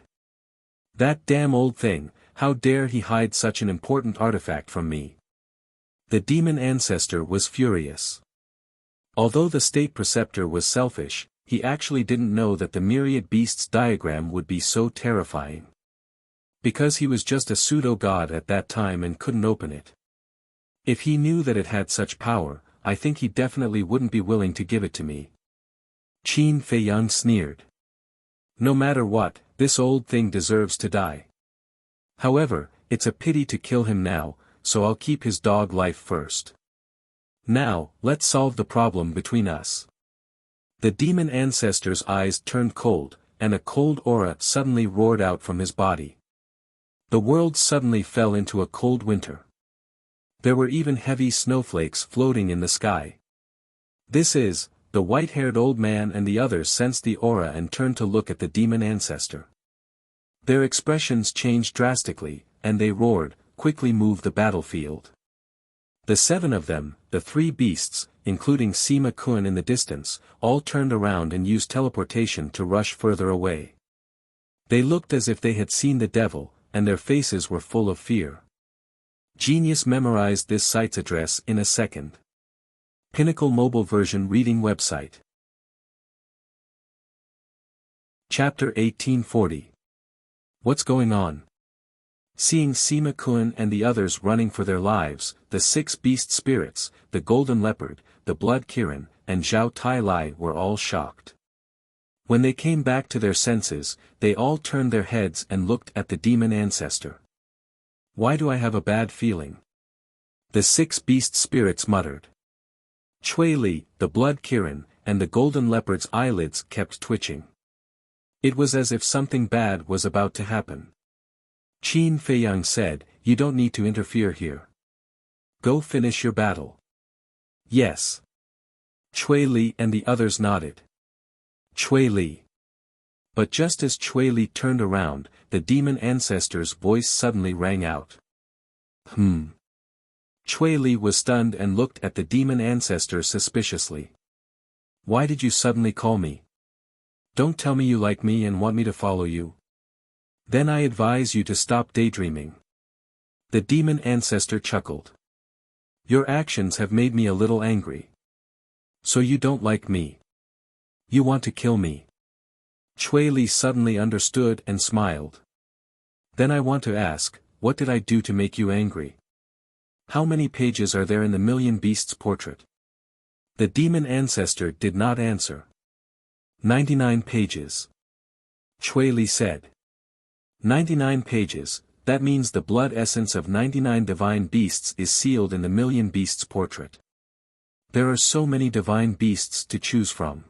That damn old thing, how dare he hide such an important artifact from me? The demon ancestor was furious. Although the state preceptor was selfish, he actually didn't know that the myriad beasts diagram would be so terrifying. Because he was just a pseudo-god at that time and couldn't open it. If he knew that it had such power, I think he definitely wouldn't be willing to give it to me. Qin Feiyang sneered. No matter what, this old thing deserves to die. However, it's a pity to kill him now, so I'll keep his dog life first. Now, let's solve the problem between us. The demon ancestor's eyes turned cold, and a cold aura suddenly roared out from his body. The world suddenly fell into a cold winter. There were even heavy snowflakes floating in the sky. The white-haired old man and the others sensed the aura and turned to look at the demon ancestor. Their expressions changed drastically, and they roared, quickly move the battlefield. The 7 of them, the 3 beasts, including Sima Kun in the distance, all turned around and used teleportation to rush further away. They looked as if they had seen the devil, and their faces were full of fear. Genius memorized this site's address in a second. Pinnacle mobile version reading website. Chapter 1840. What's going on? Seeing Sima Kun and the others running for their lives, the 6 beast spirits, the golden leopard, the blood Kirin, and Zhao Tai Lai were all shocked. When they came back to their senses, they all turned their heads and looked at the demon ancestor. Why do I have a bad feeling? The 6 beast spirits muttered. Cui Li, the blood Kirin, and the golden leopard's eyelids kept twitching. It was as if something bad was about to happen. Qin Feiyang said, you don't need to interfere here. Go finish your battle. Yes. Cui Li and the others nodded. Cui Li. But just as Chui Li turned around, the demon ancestor's voice suddenly rang out. Chui Li was stunned and looked at the demon ancestor suspiciously. Why did you suddenly call me? Don't tell me you like me and want me to follow you. Then I advise you to stop daydreaming. The demon ancestor chuckled. Your actions have made me a little angry. So you don't like me. You want to kill me. Chui Li suddenly understood and smiled. Then I want to ask, what did I do to make you angry? How many pages are there in the Million Beasts portrait? The demon ancestor did not answer. 99 pages. Chui Li said. 99 pages, that means the blood essence of 99 divine beasts is sealed in the Million Beasts portrait. There are so many divine beasts to choose from.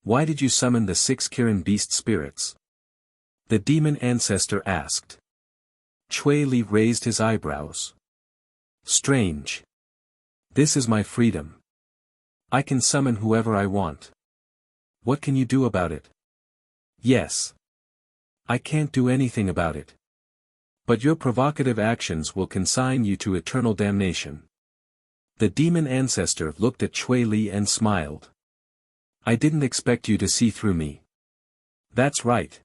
Why did you summon the 6 Kirin beast spirits? The demon ancestor asked. Chui Li raised his eyebrows. Strange. This is my freedom. I can summon whoever I want. What can you do about it? Yes. I can't do anything about it. But your provocative actions will consign you to eternal damnation. The demon ancestor looked at Chui Li and smiled. I didn't expect you to see through me. That's right.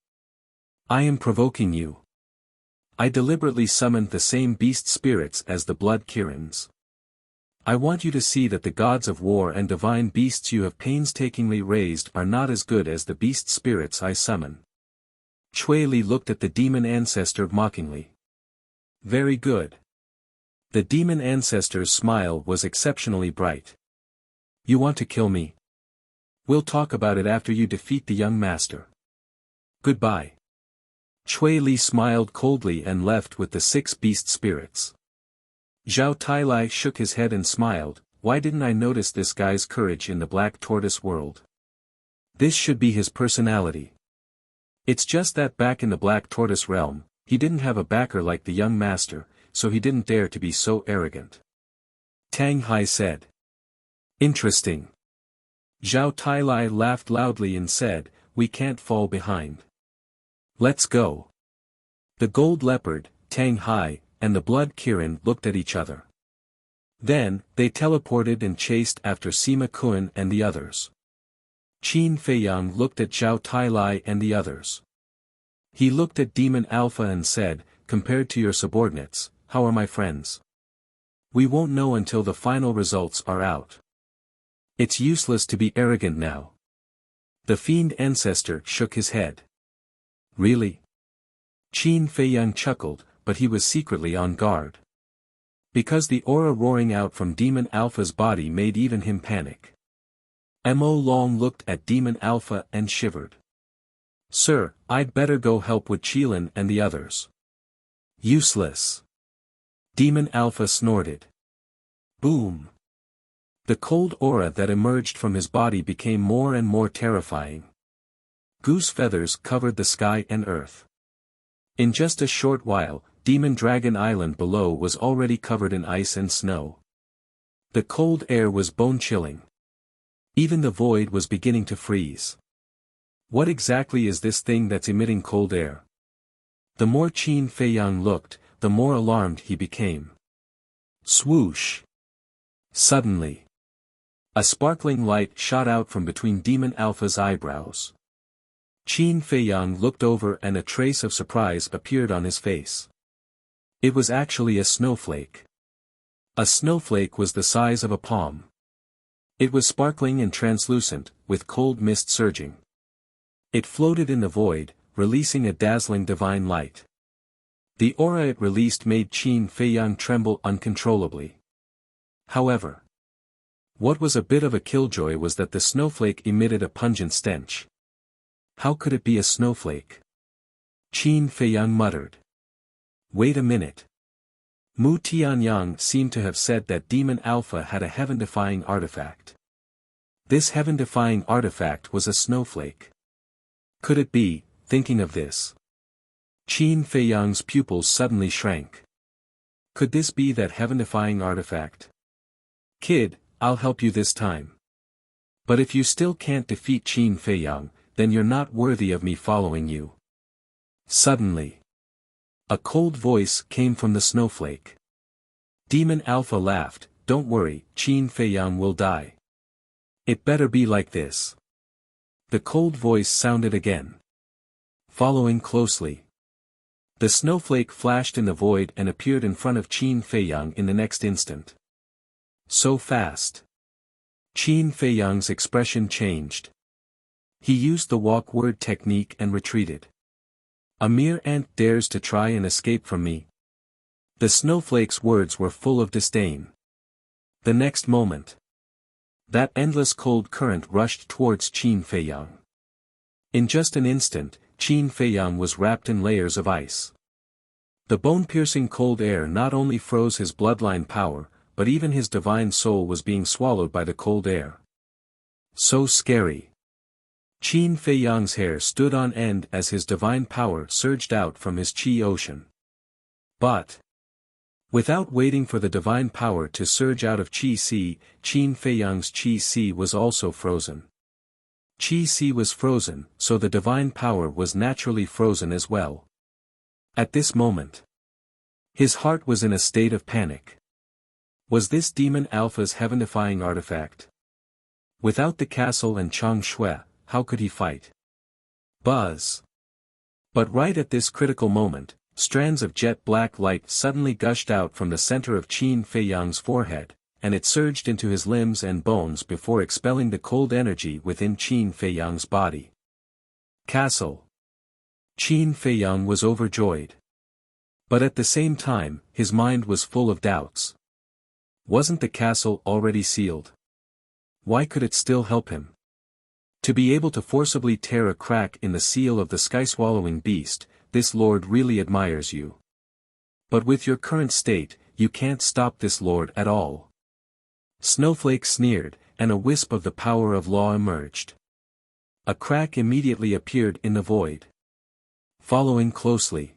I am provoking you. I deliberately summoned the same beast spirits as the blood Kirins. I want you to see that the gods of war and divine beasts you have painstakingly raised are not as good as the beast spirits I summon. Chui Li looked at the demon ancestor mockingly. Very good. The demon ancestor's smile was exceptionally bright. You want to kill me? We'll talk about it after you defeat the young master. Goodbye. Chui Li smiled coldly and left with the 6 beast spirits. Zhao Tailai shook his head and smiled. Why didn't I notice this guy's courage in the Black Tortoise world? This should be his personality. It's just that back in the Black Tortoise realm, he didn't have a backer like the young master, so he didn't dare to be so arrogant. Tang Hai said. Interesting. Zhao Tailai laughed loudly and said, we can't fall behind. Let's go. The gold leopard, Tang Hai, and the blood Kirin looked at each other. Then, they teleported and chased after Sima Kun and the others. Qin Feiyang looked at Zhao Tailai and the others. He looked at Demon Alpha and said, compared to your subordinates, how are my friends? We won't know until the final results are out. It's useless to be arrogant now. The fiend ancestor shook his head. Really? Qin Feiyang chuckled, but he was secretly on guard. Because the aura roaring out from Demon Alpha's body made even him panic. Mo Long looked at Demon Alpha and shivered. Sir, I'd better go help with Qilin and the others. Useless. Demon Alpha snorted. Boom. The cold aura that emerged from his body became more and more terrifying. Goose feathers covered the sky and earth. In just a short while, Demon Dragon Island below was already covered in ice and snow. The cold air was bone-chilling. Even the void was beginning to freeze. What exactly is this thing that's emitting cold air? The more Qin Feiyang looked, the more alarmed he became. Swoosh! Suddenly, a sparkling light shot out from between Demon Alpha's eyebrows. Qin Feiyang looked over and a trace of surprise appeared on his face. It was actually a snowflake. A snowflake was the size of a palm. It was sparkling and translucent, with cold mist surging. It floated in the void, releasing a dazzling divine light. The aura it released made Qin Feiyang tremble uncontrollably. However, what was a bit of a killjoy was that the snowflake emitted a pungent stench. How could it be a snowflake? Qin Feiyang muttered. Wait a minute. Mu Tianyang seemed to have said that Demon Alpha had a heaven-defying artifact. This heaven-defying artifact was a snowflake. Could it be, thinking of this? Qin Feiyang's pupils suddenly shrank. Could this be that heaven-defying artifact? Kid, I'll help you this time. But if you still can't defeat Qin Feiyang, then you're not worthy of me following you. Suddenly, a cold voice came from the snowflake. Demon Alpha laughed, "Don't worry, Qin Feiyang will die. It better be like this." The cold voice sounded again. Following closely, the snowflake flashed in the void and appeared in front of Qin Feiyang in the next instant. So fast. Qin Feiyang's expression changed. He used the walk word technique and retreated. "A mere ant dares to try and escape from me." The snowflake's words were full of disdain. The next moment, that endless cold current rushed towards Qin Feiyang. In just an instant, Qin Feiyang was wrapped in layers of ice. The bone-piercing cold air not only froze his bloodline power, but even his divine soul was being swallowed by the cold air. So scary. Qin Feiyang's hair stood on end as his divine power surged out from his qi ocean. But, without waiting for the divine power to surge out of Qi Si, Qin Feiyang's Qi Si was also frozen. Qi Si was frozen, so the divine power was naturally frozen as well. At this moment, his heart was in a state of panic. Was this Demon Alpha's heaven-defying artifact? Without the castle and Chang Shui, how could he fight? Buzz. But right at this critical moment, strands of jet-black light suddenly gushed out from the center of Qin Feiyang's forehead, and it surged into his limbs and bones before expelling the cold energy within Qin Feiyang's body. Castle. Qin Feiyang was overjoyed. But at the same time, his mind was full of doubts. Wasn't the castle already sealed? Why could it still help him? To be able to forcibly tear a crack in the seal of the sky-swallowing beast, this lord really admires you. But with your current state, you can't stop this lord at all. Snowflake sneered, and a wisp of the power of law emerged. A crack immediately appeared in the void. Following closely,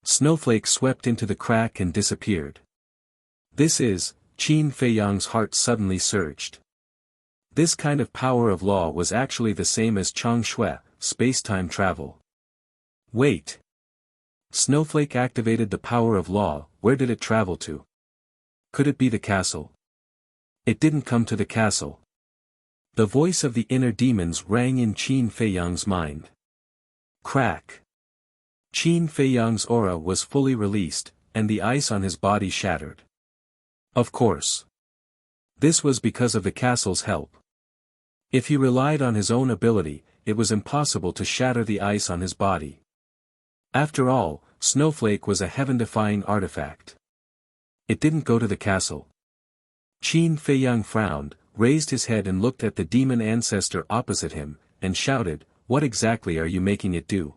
Snowflake swept into the crack and disappeared. This is, Qin Feiyang's heart suddenly surged. This kind of power of law was actually the same as Chang Shui, space-time travel. Wait. Snowflake activated the power of law. Where did it travel to? Could it be the castle? It didn't come to the castle. The voice of the inner demons rang in Qin Feiyang's mind. Crack. Qin Feiyang's aura was fully released, and the ice on his body shattered. Of course. This was because of the castle's help. If he relied on his own ability, it was impossible to shatter the ice on his body. After all, Snowflake was a heaven-defying artifact. It didn't go to the castle. Qin Feiyang frowned, raised his head and looked at the demon ancestor opposite him, and shouted, "What exactly are you making it do?"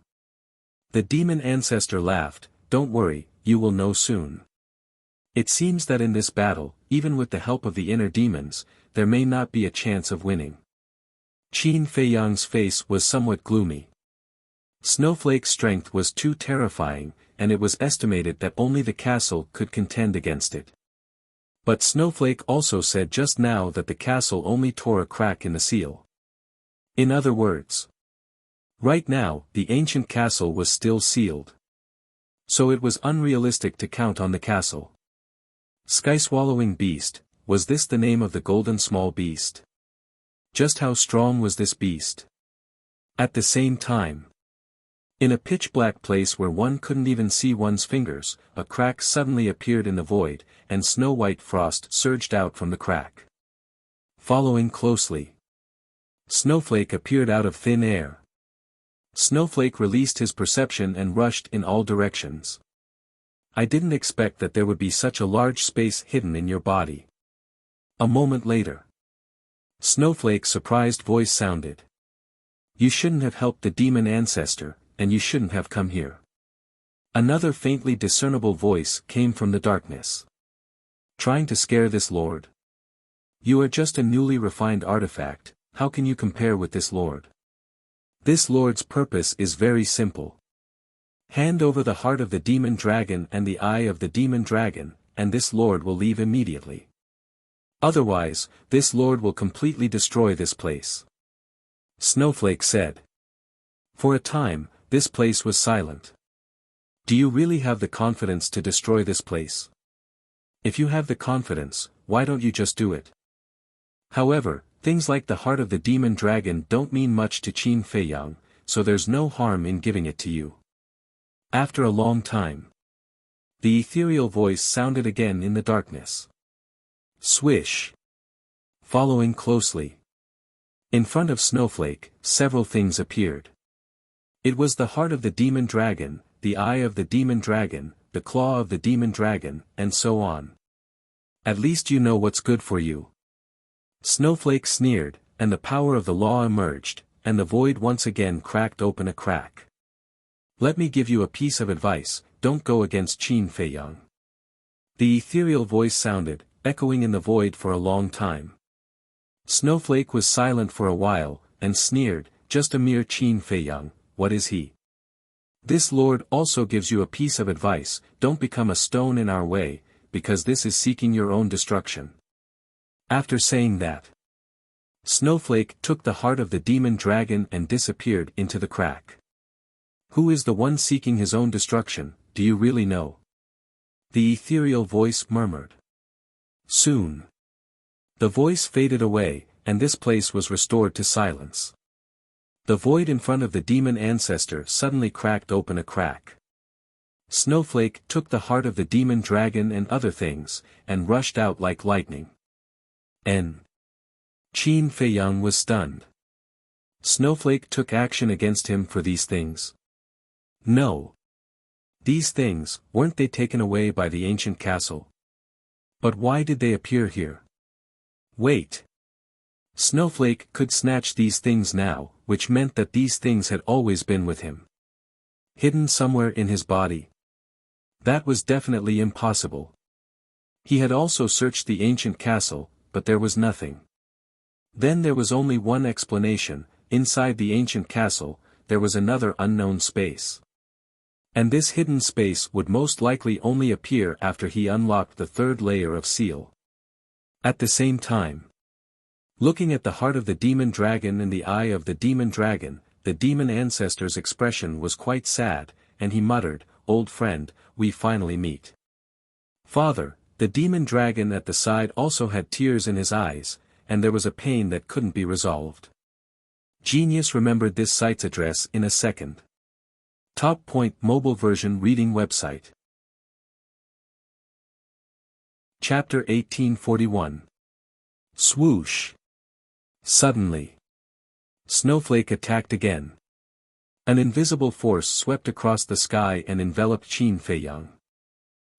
The demon ancestor laughed, "Don't worry, you will know soon. It seems that in this battle, even with the help of the inner demons, there may not be a chance of winning." Qin Feiyang's face was somewhat gloomy. Snowflake's strength was too terrifying, and it was estimated that only the castle could contend against it. But Snowflake also said just now that the castle only tore a crack in the seal. In other words, right now, the ancient castle was still sealed. So it was unrealistic to count on the castle. Sky-swallowing beast, was this the name of the golden small beast? Just how strong was this beast? At the same time, in a pitch-black place where one couldn't even see one's fingers, a crack suddenly appeared in the void, and snow-white frost surged out from the crack. Following closely, Snowflake appeared out of thin air. Snowflake released his perception and rushed in all directions. "I didn't expect that there would be such a large space hidden in your body." A moment later, Snowflake's surprised voice sounded. "You shouldn't have helped the demon ancestor, and you shouldn't have come here." Another faintly discernible voice came from the darkness. "Trying to scare this lord? You are just a newly refined artifact, how can you compare with this lord? This lord's purpose is very simple. Hand over the heart of the demon dragon and the eye of the demon dragon, and this lord will leave immediately. Otherwise, this lord will completely destroy this place." Snowflake said. For a time, this place was silent. Do you really have the confidence to destroy this place? If you have the confidence, why don't you just do it? However, things like the heart of the demon dragon don't mean much to Qin Feiyang, so there's no harm in giving it to you. After a long time, the ethereal voice sounded again in the darkness. Swish. Following closely. In front of Snowflake, several things appeared. It was the heart of the demon dragon, the eye of the demon dragon, the claw of the demon dragon, and so on. At least you know what's good for you. Snowflake sneered, and the power of the law emerged, and the void once again cracked open a crack. Let me give you a piece of advice, don't go against Qin Feiyang. The ethereal voice sounded, echoing in the void for a long time. Snowflake was silent for a while, and sneered, just a mere Qin Feiyang, what is he? This Lord also gives you a piece of advice, don't become a stone in our way, because this is seeking your own destruction. After saying that, Snowflake took the heart of the demon dragon and disappeared into the crack. Who is the one seeking his own destruction, do you really know? The ethereal voice murmured. Soon. The voice faded away, and this place was restored to silence. The void in front of the demon ancestor suddenly cracked open a crack. Snowflake took the heart of the demon dragon and other things, and rushed out like lightning. Qin Feiyang was stunned. Snowflake took action against him for these things. No. These things, weren't they taken away by the ancient castle? But why did they appear here? Wait. Snowflake could snatch these things now, which meant that these things had always been with him. Hidden somewhere in his body. That was definitely impossible. He had also searched the ancient castle, but there was nothing. Then there was only one explanation, inside the ancient castle, there was another unknown space. And this hidden space would most likely only appear after he unlocked the third layer of seal. At the same time, looking at the heart of the demon dragon and the eye of the demon dragon, the demon ancestor's expression was quite sad, and he muttered, "Old friend, we finally meet." Father, the demon dragon at the side also had tears in his eyes, and there was a pain that couldn't be resolved. Genius remembered this site's address in a second. Top Point mobile version reading website. Chapter 1841. Swoosh. Suddenly, Snowflake attacked again. An invisible force swept across the sky and enveloped Qin Feiyang.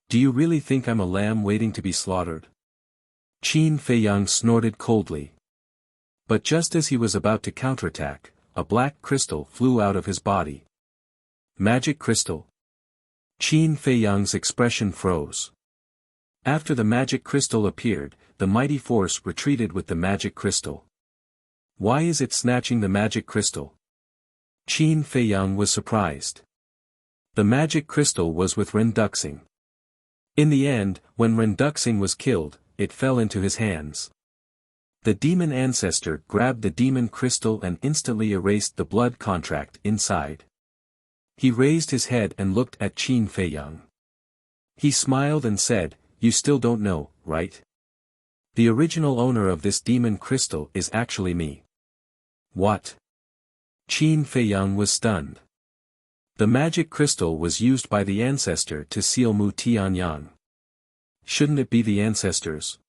Do you really think I'm a lamb waiting to be slaughtered? Qin Feiyang snorted coldly. But just as he was about to counterattack, a black crystal flew out of his body. Magic crystal? Qin Feiyang's expression froze. After the magic crystal appeared, the mighty force retreated with the magic crystal. Why is it snatching the magic crystal? Qin Feiyang was surprised. The magic crystal was with Renduxing. In the end, when Renduxing was killed, it fell into his hands. The demon ancestor grabbed the demon crystal and instantly erased the blood contract inside. He raised his head and looked at Qin Feiyang. He smiled and said, "You still don't know, right? The original owner of this demon crystal is actually me." What? Qin Feiyang was stunned. The magic crystal was used by the ancestor to seal Mu Tianyang. Shouldn't it be the ancestors?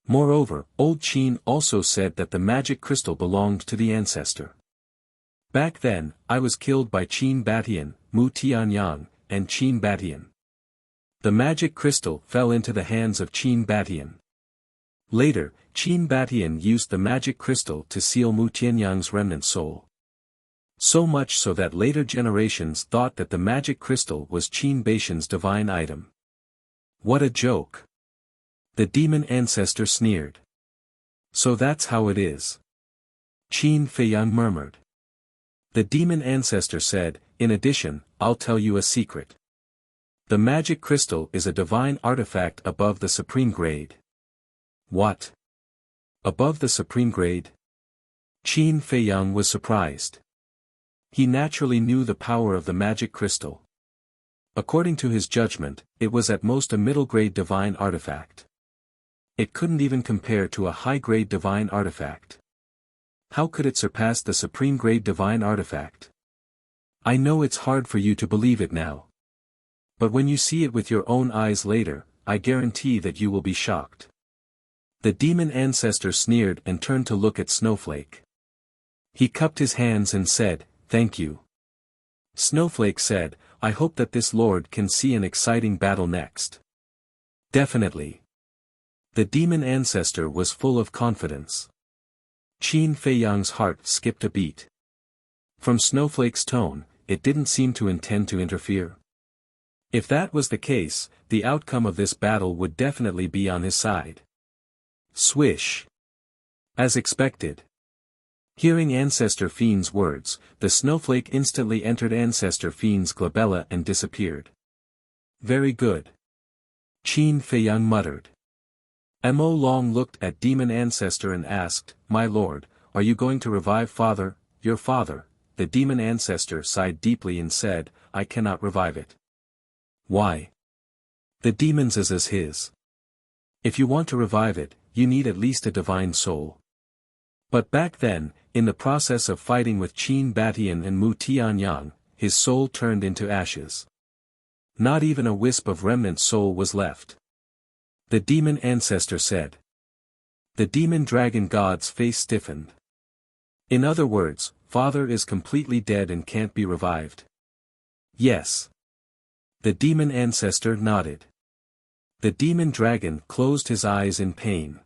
Moreover, old Qin also said that the magic crystal belonged to the ancestor. Back then, I was killed by Qin Batian, Mu Tianyang, and Qin Batian. The magic crystal fell into the hands of Qin Batian. Later, Qin Batian used the magic crystal to seal Mu Tianyang's remnant soul. So much so that later generations thought that the magic crystal was Qin Batian's divine item. What a joke! The demon ancestor sneered. So that's how it is. Qin Feiyang murmured. The demon ancestor said, "In addition, I'll tell you a secret. The magic crystal is a divine artifact above the supreme grade." What? Above the supreme grade? Qin Feiyang was surprised. He naturally knew the power of the magic crystal. According to his judgment, it was at most a middle-grade divine artifact. It couldn't even compare to a high-grade divine artifact. How could it surpass the supreme-grade divine artifact? I know it's hard for you to believe it now. But when you see it with your own eyes later, I guarantee that you will be shocked. The demon ancestor sneered and turned to look at Snowflake. He cupped his hands and said, "Thank you." Snowflake said, "I hope that this lord can see an exciting battle next." Definitely. The demon ancestor was full of confidence. Qin Feiyang's heart skipped a beat. From Snowflake's tone, it didn't seem to intend to interfere. If that was the case, the outcome of this battle would definitely be on his side. Swish. As expected. Hearing Ancestor Fiend's words, the snowflake instantly entered Ancestor Fiend's glabella and disappeared. Very good. Qin Feiyang muttered. Mo Long looked at Demon Ancestor and asked, "My lord, are you going to revive your father?" The Demon Ancestor sighed deeply and said, "I cannot revive it." Why? The demon's is his. If you want to revive it, you need at least a divine soul. But back then, in the process of fighting with Qin Batian and Mu Tianyang, his soul turned into ashes. Not even a wisp of remnant soul was left. The demon ancestor said. The demon dragon god's face stiffened. In other words, father is completely dead and can't be revived. Yes. The demon ancestor nodded. The demon dragon closed his eyes in pain.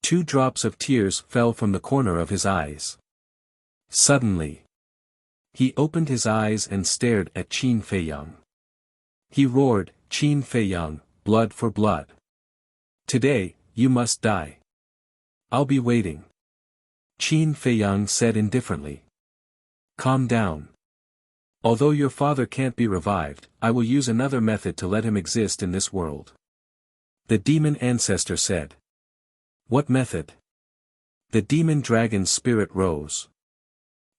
2 drops of tears fell from the corner of his eyes. Suddenly, he opened his eyes and stared at Qin Feiyang. He roared, "Qin Feiyang, blood for blood. Today, you must die. I'll be waiting." Qin Feiyang said indifferently. "Calm down. Although your father can't be revived, I will use another method to let him exist in this world." The demon ancestor said. "What method?" The demon dragon's spirit rose.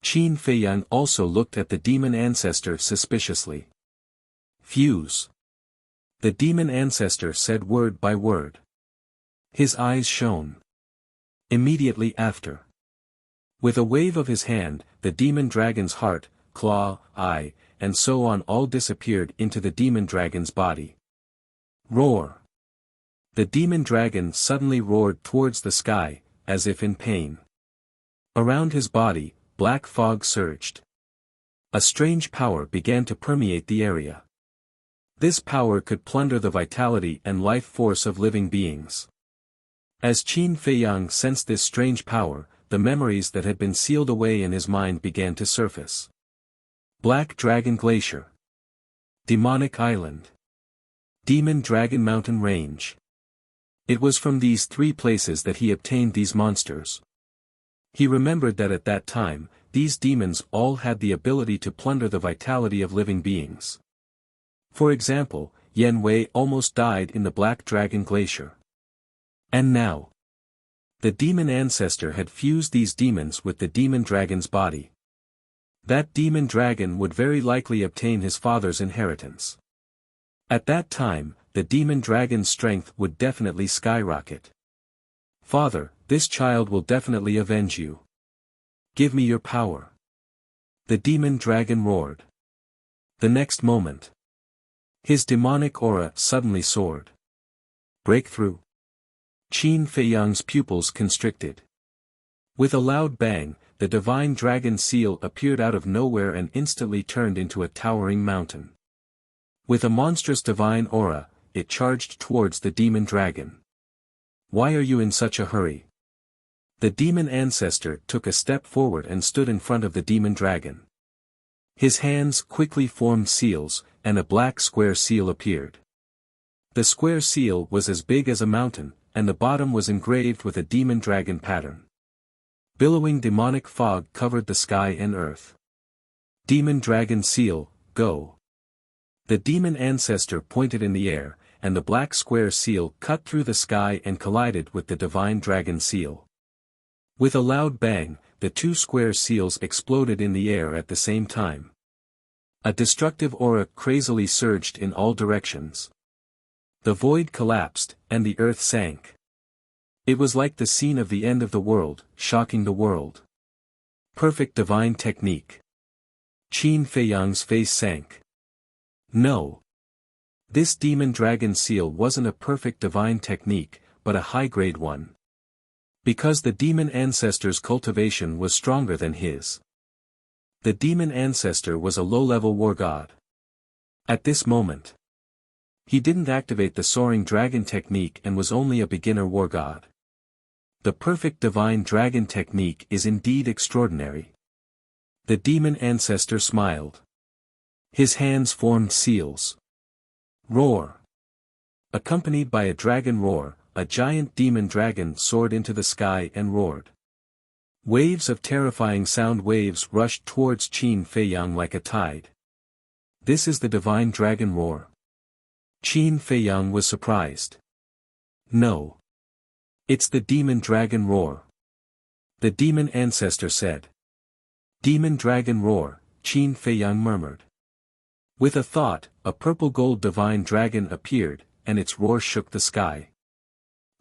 Qin Feiyang also looked at the demon ancestor suspiciously. "Fuse." The demon ancestor said word by word. His eyes shone. Immediately after, with a wave of his hand, the demon dragon's heart, claw, eye, and so on all disappeared into the demon dragon's body. Roar! The demon dragon suddenly roared towards the sky, as if in pain. Around his body, black fog surged. A strange power began to permeate the area. This power could plunder the vitality and life force of living beings. As Qin Feiyang sensed this strange power, the memories that had been sealed away in his mind began to surface. Black Dragon Glacier. Demonic Island. Demon Dragon Mountain Range. It was from these 3 places that he obtained these monsters. He remembered that at that time, these demons all had the ability to plunder the vitality of living beings. For example, Yan Wei almost died in the Black Dragon Glacier. And now, the demon ancestor had fused these demons with the demon dragon's body. That demon dragon would very likely obtain his father's inheritance. At that time, the demon dragon's strength would definitely skyrocket. "Father, this child will definitely avenge you. Give me your power." The demon dragon roared. The next moment, his demonic aura suddenly soared. Breakthrough. Qin Feiyang's pupils constricted. With a loud bang, the divine dragon seal appeared out of nowhere and instantly turned into a towering mountain. With a monstrous divine aura, it charged towards the demon dragon. "Why are you in such a hurry?" The demon ancestor took a step forward and stood in front of the demon dragon. His hands quickly formed seals, and a black square seal appeared. The square seal was as big as a mountain, and the bottom was engraved with a demon dragon pattern. Billowing demonic fog covered the sky and earth. Demon dragon seal, go. The demon ancestor pointed in the air, and the black square seal cut through the sky and collided with the divine dragon seal. With a loud bang, the two square seals exploded in the air at the same time. A destructive aura crazily surged in all directions. The void collapsed, and the earth sank. It was like the scene of the end of the world, shocking the world. Perfect divine technique. Qin Feiyang's face sank. No. This demon dragon seal wasn't a perfect divine technique, but a high-grade one. Because the demon ancestor's cultivation was stronger than his. The demon ancestor was a low-level war god. At this moment, he didn't activate the soaring dragon technique and was only a beginner war god. The perfect divine dragon technique is indeed extraordinary. The demon ancestor smiled. His hands formed seals. Roar. Accompanied by a dragon roar, a giant demon dragon soared into the sky and roared. Waves of terrifying sound waves rushed towards Qin Feiyang like a tide. This is the divine dragon roar. Qin Feiyang was surprised. No. It's the demon dragon roar. The demon ancestor said. Demon dragon roar, Qin Feiyang murmured. With a thought, a purple-gold divine dragon appeared, and its roar shook the sky.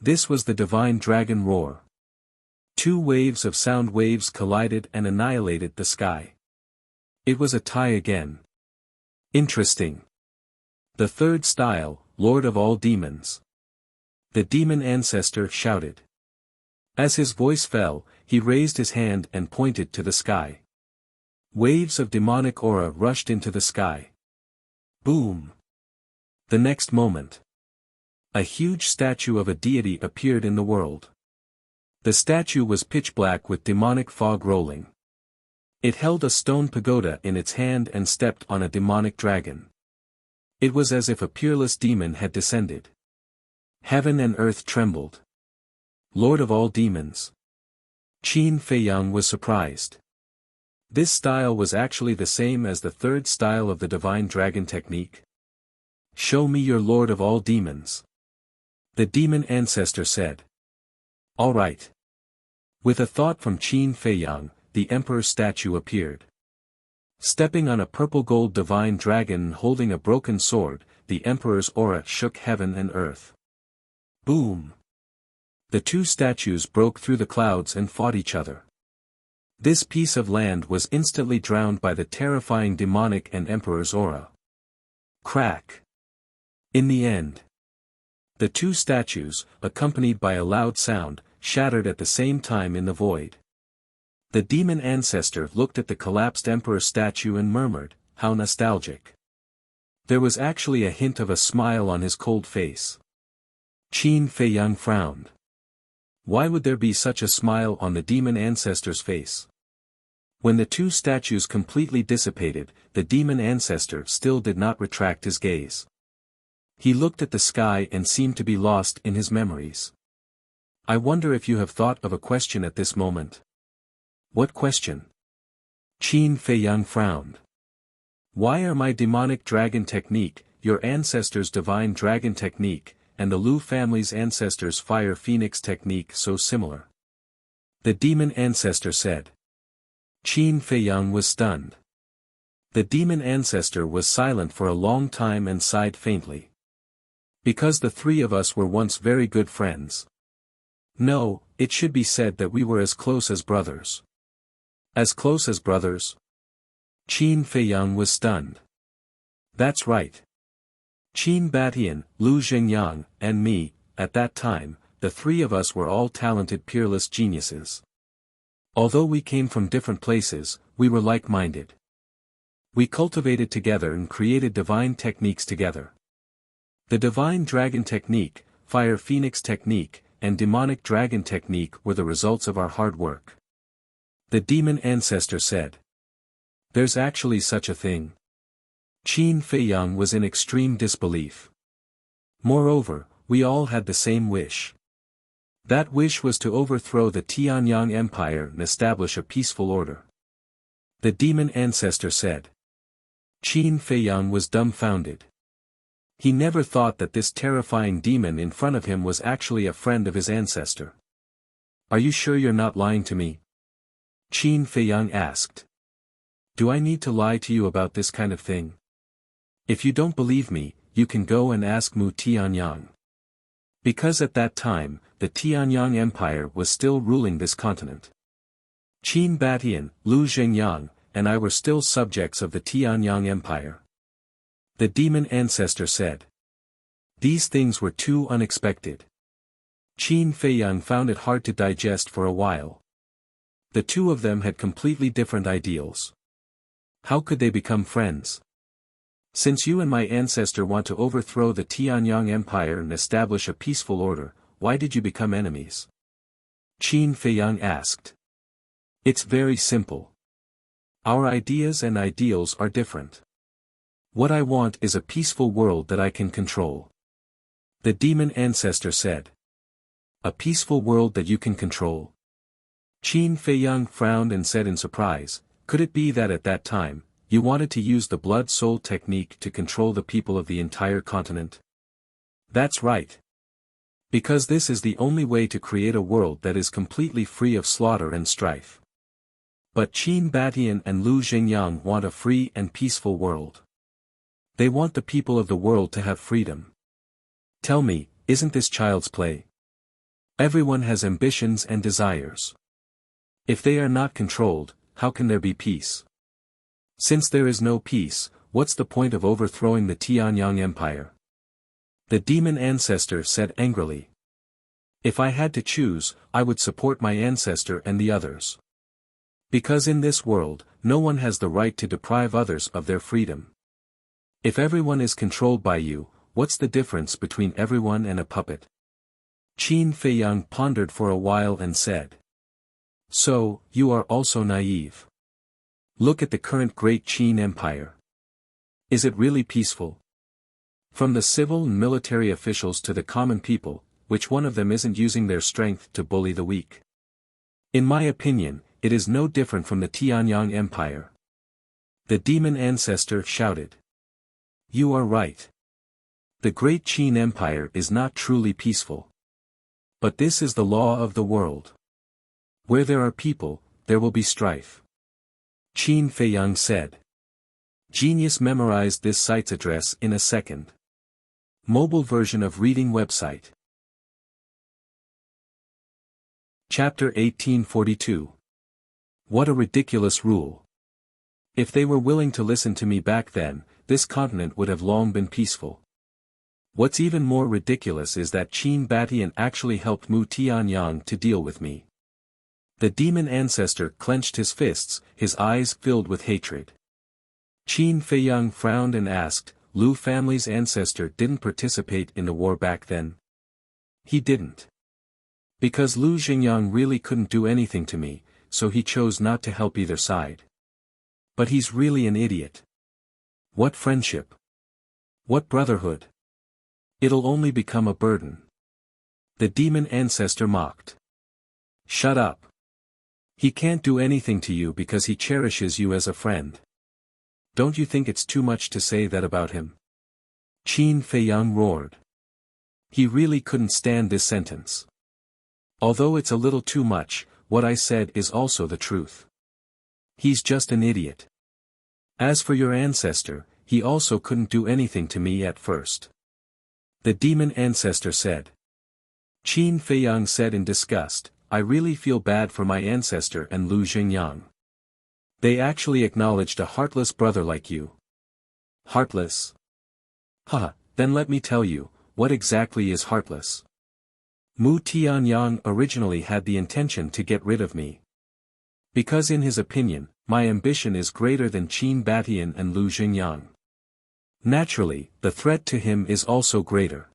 This was the divine dragon roar. Two waves of sound waves collided and annihilated the sky. It was a tie again. Interesting. The third style, Lord of all demons. The demon ancestor shouted. As his voice fell, he raised his hand and pointed to the sky. Waves of demonic aura rushed into the sky. Boom! The next moment, a huge statue of a deity appeared in the world. The statue was pitch black with demonic fog rolling. It held a stone pagoda in its hand and stepped on a demonic dragon. It was as if a peerless demon had descended. Heaven and earth trembled. Lord of all demons. Qin Feiyang was surprised. This style was actually the same as the third style of the divine dragon technique. Show me your Lord of all demons. The demon ancestor said. All right. With a thought from Qin Feiyang, the emperor's statue appeared. Stepping on a purple-gold divine dragon and holding a broken sword, the emperor's aura shook heaven and earth. Boom! The two statues broke through the clouds and fought each other. This piece of land was instantly drowned by the terrifying demonic and emperor's aura. Crack! In the end, the two statues, accompanied by a loud sound, shattered at the same time in the void. The demon ancestor looked at the collapsed emperor statue and murmured, "How nostalgic." There was actually a hint of a smile on his cold face. Qin Feiyang frowned. Why would there be such a smile on the demon ancestor's face? When the two statues completely dissipated, the demon ancestor still did not retract his gaze. He looked at the sky and seemed to be lost in his memories. I wonder if you have thought of a question at this moment. What question? Qin Feiyang frowned. Why are my demonic dragon technique, your ancestors' divine dragon technique, and the Lu family's ancestors' fire phoenix technique so similar? The demon ancestor said. Qin Feiyang was stunned. The demon ancestor was silent for a long time and sighed faintly. Because the three of us were once very good friends. No, it should be said that we were as close as brothers. As close as brothers? Qin Feiyang was stunned. That's right. Qin Batian, Lu Zhengyang, and me, at that time, the three of us were all talented peerless geniuses. Although we came from different places, we were like-minded. We cultivated together and created divine techniques together. The divine dragon technique, fire phoenix technique, and demonic dragon technique were the results of our hard work. The demon ancestor said. There's actually such a thing. Qin Feiyang was in extreme disbelief. Moreover, we all had the same wish. That wish was to overthrow the Tianyang Empire and establish a peaceful order. The demon ancestor said. Qin Feiyang was dumbfounded. He never thought that this terrifying demon in front of him was actually a friend of his ancestor. Are you sure you're not lying to me? Qin Feiyang asked. Do I need to lie to you about this kind of thing? If you don't believe me, you can go and ask Mu Tianyang. Because at that time, the Tianyang Empire was still ruling this continent. Qin Batian, Lu Zhengyang, and I were still subjects of the Tianyang Empire. The demon ancestor said. These things were too unexpected. Qin Feiyang found it hard to digest for a while. The two of them had completely different ideals. How could they become friends? Since you and my ancestor want to overthrow the Tianyang Empire and establish a peaceful order, why did you become enemies? Qin Feiyang asked. It's very simple. Our ideas and ideals are different. What I want is a peaceful world that I can control. The demon ancestor said. A peaceful world that you can control? Qin Feiyang frowned and said in surprise, could it be that at that time, you wanted to use the blood-soul technique to control the people of the entire continent? That's right. Because this is the only way to create a world that is completely free of slaughter and strife. But Qin Batian and Lu Zhengyang want a free and peaceful world. They want the people of the world to have freedom. Tell me, isn't this child's play? Everyone has ambitions and desires. If they are not controlled, how can there be peace? Since there is no peace, what's the point of overthrowing the Tianyang Empire? The demon ancestor said angrily. If I had to choose, I would support my ancestor and the others. Because in this world, no one has the right to deprive others of their freedom. If everyone is controlled by you, what's the difference between everyone and a puppet? Qin Feiyang pondered for a while and said. So, you are also naive. Look at the current great Qin Empire. Is it really peaceful? From the civil and military officials to the common people, which one of them isn't using their strength to bully the weak? In my opinion, it is no different from the Tianyang Empire. The demon ancestor shouted. You are right. The great Qin Empire is not truly peaceful. But this is the law of the world. Where there are people, there will be strife. Qin Feiyang said. Genius memorized this site's address in a second. Mobile version of reading website. Chapter 1842. What a ridiculous rule. If they were willing to listen to me back then, this continent would have long been peaceful. What's even more ridiculous is that Qin Batian actually helped Mu Tianyang to deal with me. The demon ancestor clenched his fists, his eyes filled with hatred. Qin Feiyang frowned and asked, Lu family's ancestor didn't participate in the war back then? He didn't. Because Lu Zhengyang really couldn't do anything to me, so he chose not to help either side. But he's really an idiot. What friendship? What brotherhood? It'll only become a burden. The demon ancestor mocked. Shut up. He can't do anything to you because he cherishes you as a friend. Don't you think it's too much to say that about him? Qin Feiyang roared. He really couldn't stand this sentence. Although it's a little too much, what I said is also the truth. He's just an idiot. As for your ancestor, he also couldn't do anything to me at first. The demon ancestor said. Qin Feiyang said in disgust, I really feel bad for my ancestor and Lu Zhengyang. They actually acknowledged a heartless brother like you. Heartless? Haha, then let me tell you, what exactly is heartless? Mu Tianyang originally had the intention to get rid of me. Because in his opinion, my ambition is greater than Qin Batian and Lu Zhengyang. Naturally, the threat to him is also greater.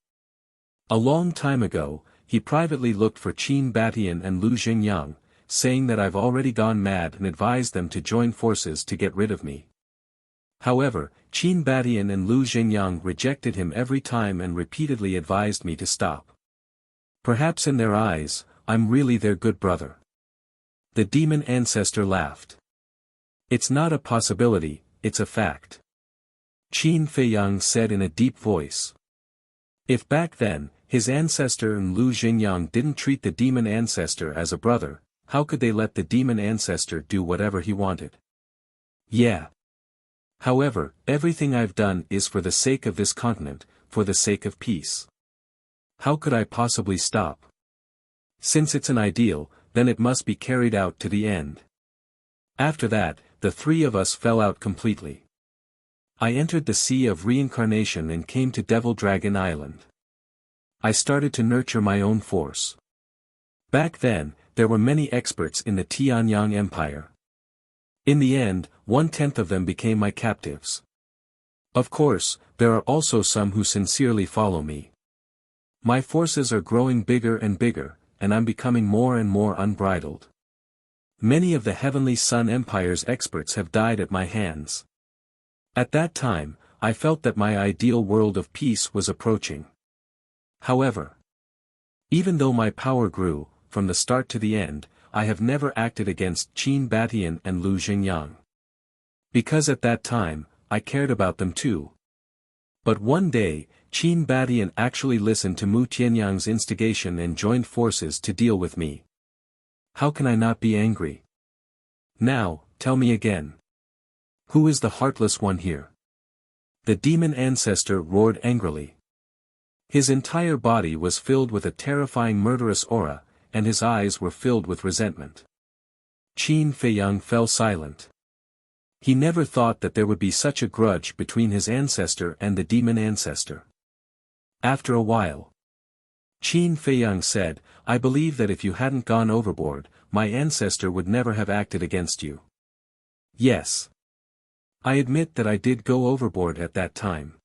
A long time ago, he privately looked for Qin Batian and Lu Zhengyang, saying that I've already gone mad and advised them to join forces to get rid of me. However, Qin Batian and Lu Zhengyang rejected him every time and repeatedly advised me to stop. Perhaps in their eyes, I'm really their good brother. The demon ancestor laughed. It's not a possibility, it's a fact. Qin Feiyang said in a deep voice. If back then, His ancestor and Lu Xingyang didn't treat the demon ancestor as a brother. How could they let the demon ancestor do whatever he wanted? Yeah. However, everything I've done is for the sake of this continent, for the sake of peace. How could I possibly stop? Since it's an ideal, then it must be carried out to the end. After that, the three of us fell out completely. I entered the Sea of Reincarnation and came to Devil Dragon Island. I started to nurture my own force. Back then, there were many experts in the Tianyang Empire. In the end, 1/10 of them became my captives. Of course, there are also some who sincerely follow me. My forces are growing bigger and bigger, and I'm becoming more and more unbridled. Many of the Heavenly Sun Empire's experts have died at my hands. At that time, I felt that my ideal world of peace was approaching. However, even though my power grew, from the start to the end, I have never acted against Qin Batian and Lu Xingyang. Because at that time, I cared about them too. But one day, Qin Batian actually listened to Mu Tianyang's instigation and joined forces to deal with me. How can I not be angry? Now, tell me again. Who is the heartless one here? The demon ancestor roared angrily. His entire body was filled with a terrifying murderous aura, and his eyes were filled with resentment. Qin Feiyang fell silent. He never thought that there would be such a grudge between his ancestor and the demon ancestor. After a while, Qin Feiyang said, I believe that if you hadn't gone overboard, my ancestor would never have acted against you. Yes. I admit that I did go overboard at that time.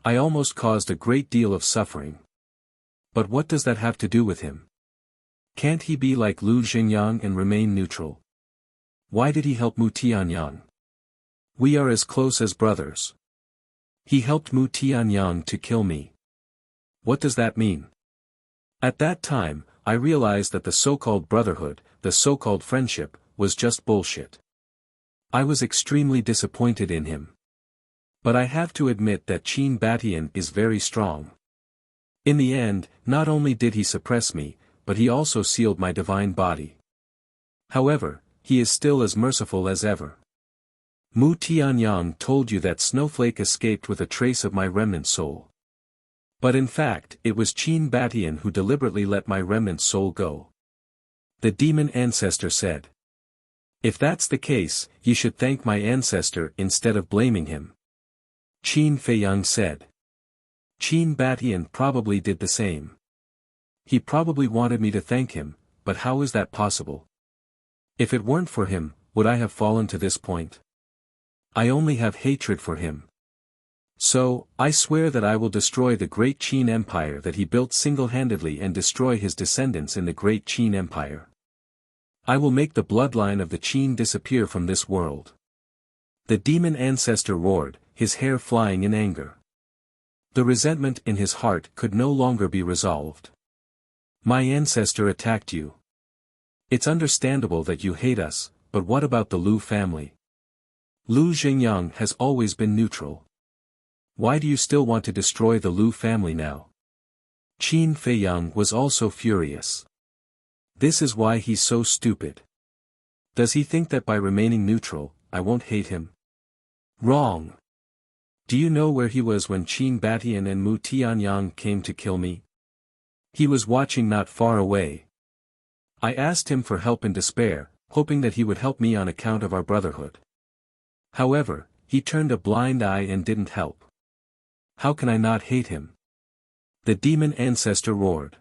I almost caused a great deal of suffering. But what does that have to do with him? Can't he be like Lu Xingyang and remain neutral? Why did he help Mu Tianyang? We are as close as brothers. He helped Mu Tianyang to kill me. What does that mean? At that time, I realized that the so-called brotherhood, the so-called friendship, was just bullshit. I was extremely disappointed in him. But I have to admit that Qin Batian is very strong. In the end, not only did he suppress me, but he also sealed my divine body. However, he is still as merciful as ever. Mu Tianyang told you that Snowflake escaped with a trace of my remnant soul. But in fact, it was Qin Batian who deliberately let my remnant soul go. The demon ancestor said. If that's the case, you should thank my ancestor instead of blaming him. Qin Feiyang said. Qin Batian probably did the same. He probably wanted me to thank him, but how is that possible? If it weren't for him, would I have fallen to this point? I only have hatred for him. So, I swear that I will destroy the great Qin Empire that he built single-handedly and destroy his descendants in the great Qin Empire. I will make the bloodline of the Qin disappear from this world. The demon ancestor roared, his hair flying in anger. The resentment in his heart could no longer be resolved. My ancestor attacked you. It's understandable that you hate us, but what about the Lu family? Lu Xingyang has always been neutral. Why do you still want to destroy the Lu family now? Qin Feiyang was also furious. This is why he's so stupid. Does he think that by remaining neutral, I won't hate him? Wrong. Do you know where he was when Qin Batian and Mu Tianyang came to kill me? He was watching not far away. I asked him for help in despair, hoping that he would help me on account of our brotherhood. However, he turned a blind eye and didn't help. How can I not hate him? The demon ancestor roared.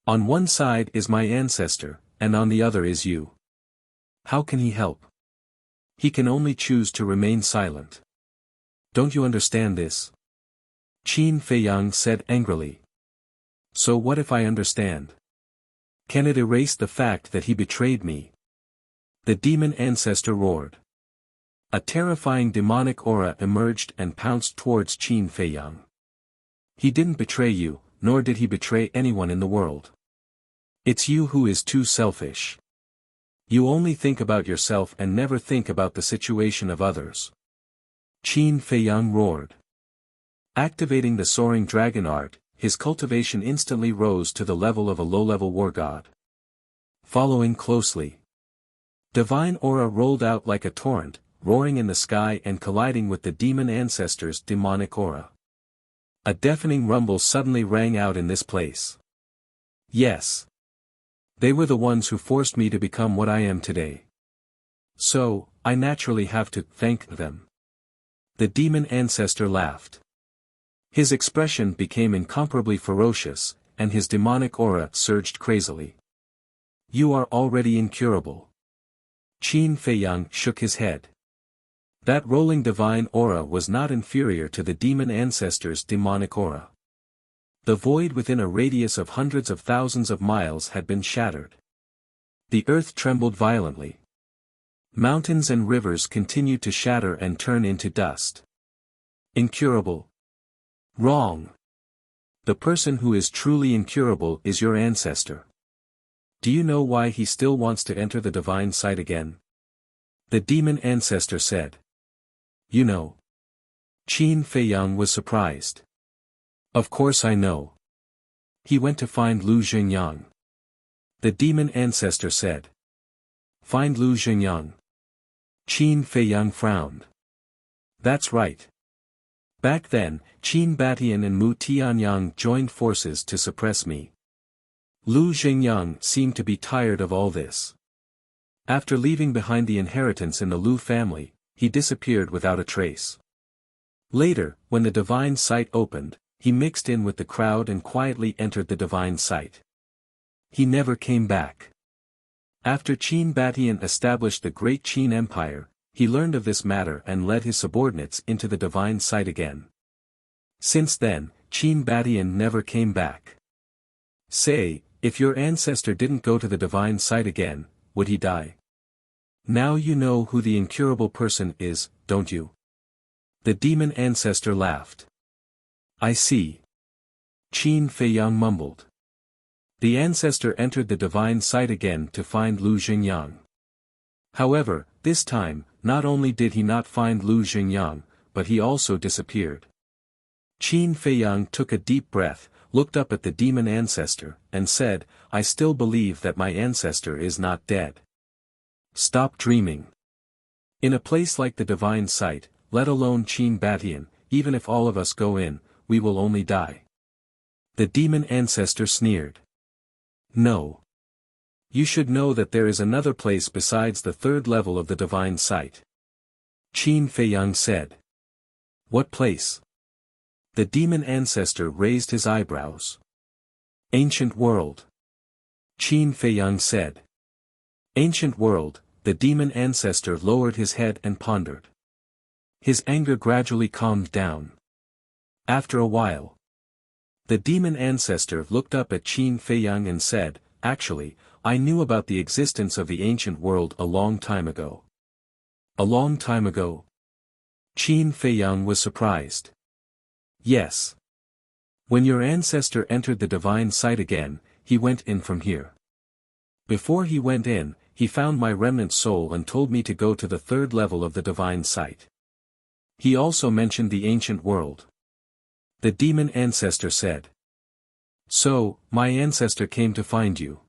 On one side is my ancestor, and on the other is you. How can he help? He can only choose to remain silent. Don't you understand this? Qin Feiyang said angrily. So what if I understand? Can it erase the fact that he betrayed me? The demon ancestor roared. A terrifying demonic aura emerged and pounced towards Qin Feiyang. He didn't betray you, nor did he betray anyone in the world. It's you who is too selfish. You only think about yourself and never think about the situation of others. Qin Feiyang roared. Activating the soaring dragon art, his cultivation instantly rose to the level of a low-level war god. Following closely. Divine aura rolled out like a torrent, roaring in the sky and colliding with the demon ancestors' demonic aura. A deafening rumble suddenly rang out in this place. Yes. They were the ones who forced me to become what I am today. So, I naturally have to thank them. The demon ancestor laughed. His expression became incomparably ferocious, and his demonic aura surged crazily. You are already incurable. Qin Feiyang shook his head. That rolling divine aura was not inferior to the demon ancestor's demonic aura. The void within a radius of hundreds of thousands of miles had been shattered. The earth trembled violently. Mountains and rivers continued to shatter and turn into dust. Incurable. Wrong. The person who is truly incurable is your ancestor. Do you know why he still wants to enter the divine sight again? The demon ancestor said. You know. Qin Feiyang was surprised. Of course I know. He went to find Lu Xingyang. The demon ancestor said. Find Lu Xingyang. Qin Feiyang frowned. That's right. Back then, Qin Batian and Mu Tianyang joined forces to suppress me. Lu Xingyang seemed to be tired of all this. After leaving behind the inheritance in the Lu family, he disappeared without a trace. Later, when the divine sight opened, he mixed in with the crowd and quietly entered the divine sight. He never came back. After Qin Batian established the Great Qin Empire, he learned of this matter and led his subordinates into the divine sight again. Since then, Qin Batian never came back. Say, if your ancestor didn't go to the divine sight again, would he die? Now you know who the incurable person is, don't you? The demon ancestor laughed. I see. Qin Feiyang mumbled. The ancestor entered the divine sight again to find Lu Xingyang. However, this time, not only did he not find Lu Xingyang, but he also disappeared. Qin Feiyang took a deep breath, looked up at the demon ancestor, and said, I still believe that my ancestor is not dead. Stop dreaming. In a place like the divine sight, let alone Qin Batian, even if all of us go in, we will only die. The demon ancestor sneered. No. You should know that there is another place besides the third level of the divine sight. Qin Feiyang said. What place? The demon ancestor raised his eyebrows. Ancient world. Qin Feiyang said. Ancient world, the demon ancestor lowered his head and pondered. His anger gradually calmed down. After a while, the demon ancestor looked up at Qin Feiyang and said, Actually, I knew about the existence of the ancient world a long time ago. A long time ago? Qin Feiyang was surprised. Yes. When your ancestor entered the divine sight again, he went in from here. Before he went in, he found my remnant soul and told me to go to the third level of the divine sight. He also mentioned the ancient world. The demon ancestor said. So, my ancestor came to find you.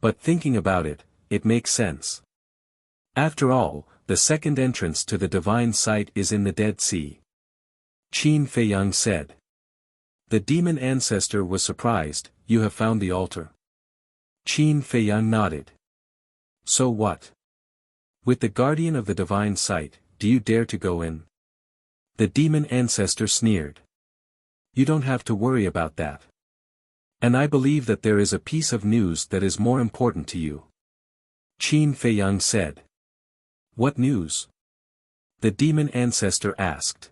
But thinking about it, it makes sense. After all, the second entrance to the divine sight is in the Dead Sea. Qin Feiyang said. The demon ancestor was surprised, you have found the altar. Qin Feiyang nodded. So what? With the guardian of the divine sight, do you dare to go in? The demon ancestor sneered. You don't have to worry about that. And I believe that there is a piece of news that is more important to you. Qin Feiyang said. What news? The demon ancestor asked.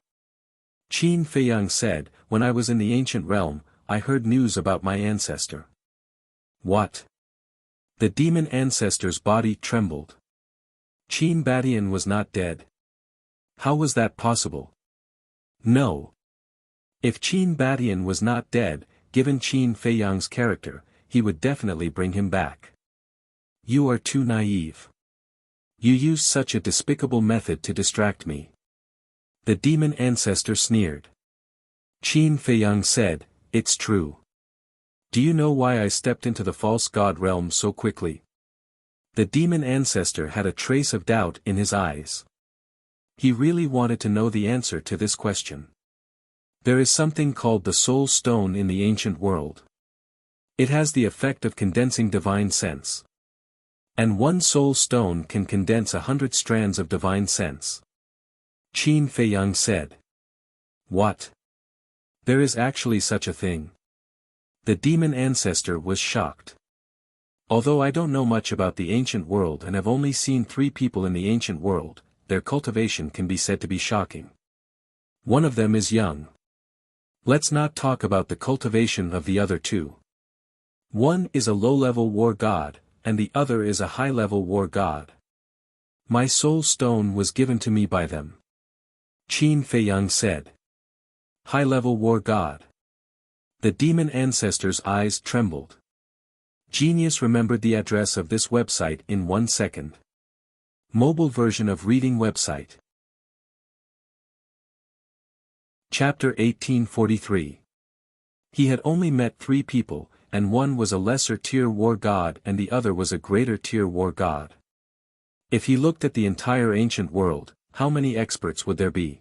Qin Feiyang said, when I was in the ancient realm, I heard news about my ancestor. What? The demon ancestor's body trembled. Qin Batian was not dead. How was that possible? No. If Qin Batian was not dead, given Qin Feiyang's character, he would definitely bring him back. You are too naive. You used such a despicable method to distract me. The demon ancestor sneered. Qin Feiyang said, It's true. Do you know why I stepped into the false god realm so quickly? The demon ancestor had a trace of doubt in his eyes. He really wanted to know the answer to this question. There is something called the soul stone in the ancient world. It has the effect of condensing divine sense. And one soul stone can condense 100 strands of divine sense. Qin Feiyang said. What? There is actually such a thing? The demon ancestor was shocked. Although I don't know much about the ancient world and have only seen 3 people in the ancient world, their cultivation can be said to be shocking. One of them is young. Let's not talk about the cultivation of the other 2. One is a low-level war god, and the other is a high-level war god. My soul stone was given to me by them. Qin Feiyang said. High-level war god. The demon ancestor's eyes trembled. Genius remembered the address of this website in 1 second. Mobile version of reading website. Chapter 1843. He had only met 3 people, and one was a lesser-tier war god and the other was a greater-tier war god. If he looked at the entire ancient world, how many experts would there be?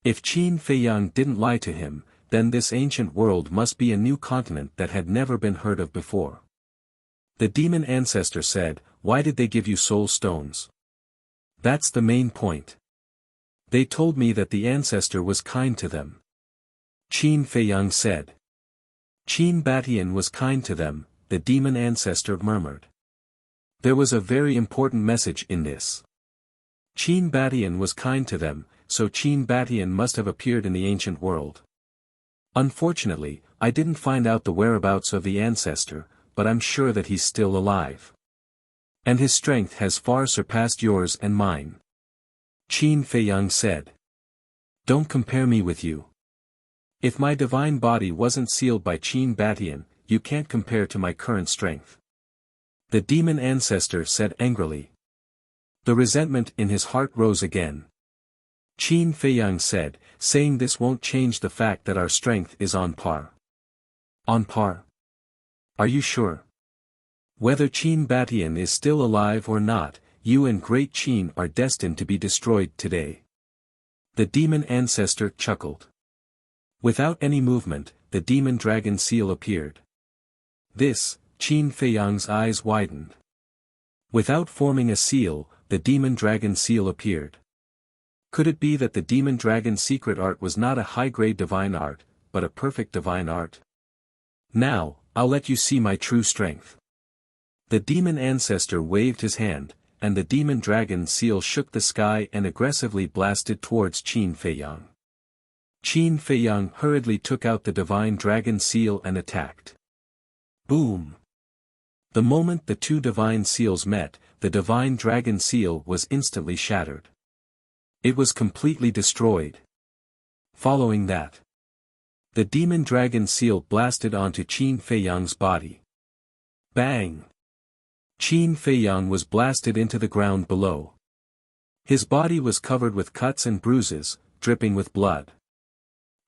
If Qin Feiyang didn't lie to him, then this ancient world must be a new continent that had never been heard of before. The demon ancestor said, why did they give you soul stones? That's the main point. They told me that the ancestor was kind to them. Qin Feiyang said. Qin Batian was kind to them, the demon ancestor murmured. There was a very important message in this. Qin Batian was kind to them, so Qin Batian must have appeared in the ancient world. Unfortunately, I didn't find out the whereabouts of the ancestor, but I'm sure that he's still alive. And his strength has far surpassed yours and mine. Qin Feiyang said. Don't compare me with you. If my divine body wasn't sealed by Qin Batian, you can't compare to my current strength. The demon ancestor said angrily. The resentment in his heart rose again. Qin Feiyang said, saying this won't change the fact that our strength is on par. On par? Are you sure? Whether Qin Batian is still alive or not, you and Great Qin are destined to be destroyed today. The demon ancestor chuckled. Without any movement, the demon dragon seal appeared. This, Qin Feiyang's eyes widened. Without forming a seal, the demon dragon seal appeared. Could it be that the demon dragon's secret art was not a high-grade divine art, but a perfect divine art? Now, I'll let you see my true strength. The demon ancestor waved his hand, and the demon dragon seal shook the sky and aggressively blasted towards Qin Feiyang. Qin Feiyang hurriedly took out the divine dragon seal and attacked. Boom! The moment the 2 divine seals met, the divine dragon seal was instantly shattered. It was completely destroyed. Following that, the demon dragon seal blasted onto Qin Feiyang's body. Bang! Qin Feiyang was blasted into the ground below. His body was covered with cuts and bruises, dripping with blood.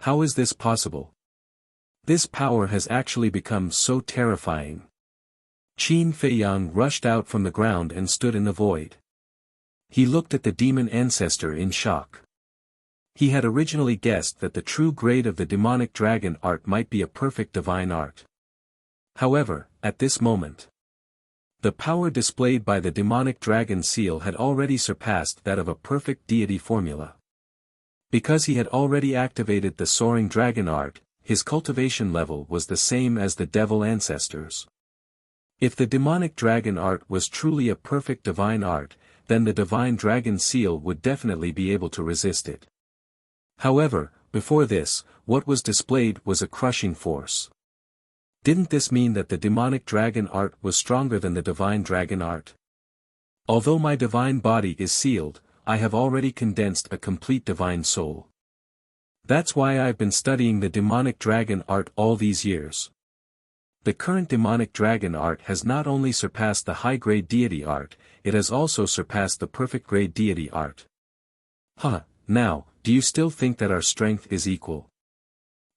How is this possible? This power has actually become so terrifying. Qin Feiyang rushed out from the ground and stood in the void. He looked at the demon ancestor in shock. He had originally guessed that the true grade of the demonic dragon art might be a perfect divine art. However, at this moment, the power displayed by the demonic dragon seal had already surpassed that of a perfect deity formula. Because he had already activated the soaring dragon art, his cultivation level was the same as the devil ancestors. If the demonic dragon art was truly a perfect divine art, then the divine dragon seal would definitely be able to resist it. However, before this, what was displayed was a crushing force. Didn't this mean that the demonic dragon art was stronger than the divine dragon art? Although my divine body is sealed, I have already condensed a complete divine soul. That's why I've been studying the demonic dragon art all these years. The current demonic dragon art has not only surpassed the high-grade deity art, it has also surpassed the perfect-grade deity art. Now, do you still think that our strength is equal?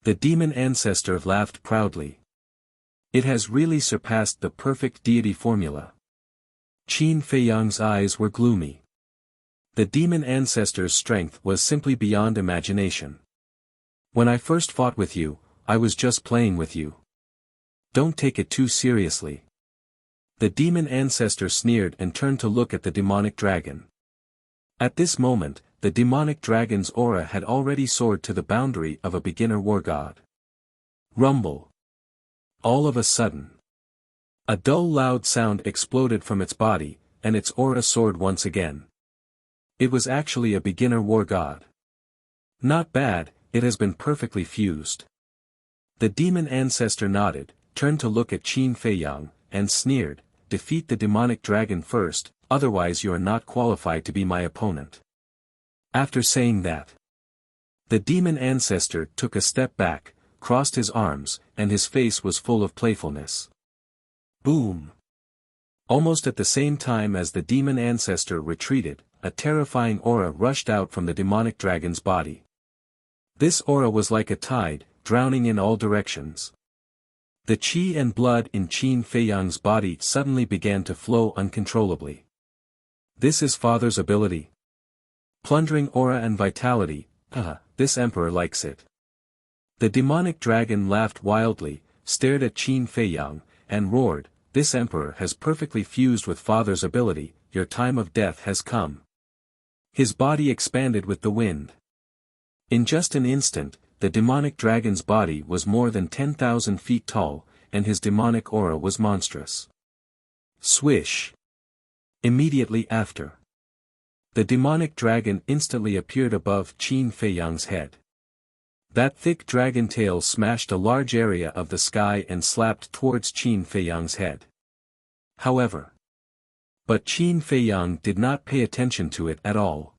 The demon ancestor laughed proudly. It has really surpassed the perfect deity formula. Qin Feiyang's eyes were gloomy. The demon ancestor's strength was simply beyond imagination. When I first fought with you, I was just playing with you. Don't take it too seriously. The demon ancestor sneered and turned to look at the demonic dragon. At this moment, the demonic dragon's aura had already soared to the boundary of a beginner war god. Rumble. All of a sudden, a dull loud sound exploded from its body, and its aura soared once again. It was actually a beginner war god. Not bad, it has been perfectly fused. The demon ancestor nodded, turned to look at Qin Feiyang, and sneered, defeat the demonic dragon first, otherwise you are not qualified to be my opponent. After saying that, the demon ancestor took a step back, crossed his arms, and his face was full of playfulness. Boom! Almost at the same time as the demon ancestor retreated, a terrifying aura rushed out from the demonic dragon's body. This aura was like a tide, drowning in all directions. The qi and blood in Qin Feiyang's body suddenly began to flow uncontrollably. This is father's ability. Plundering aura and vitality, this emperor likes it. The demonic dragon laughed wildly, stared at Qin Feiyang, and roared, this emperor has perfectly fused with father's ability, your time of death has come. His body expanded with the wind. In just an instant, the demonic dragon's body was more than 10,000 feet tall, and his demonic aura was monstrous. Swish! Immediately after, the demonic dragon instantly appeared above Qin Feiyang's head. That thick dragon tail smashed a large area of the sky and slapped towards Qin Feiyang's head. However, Qin Feiyang did not pay attention to it at all.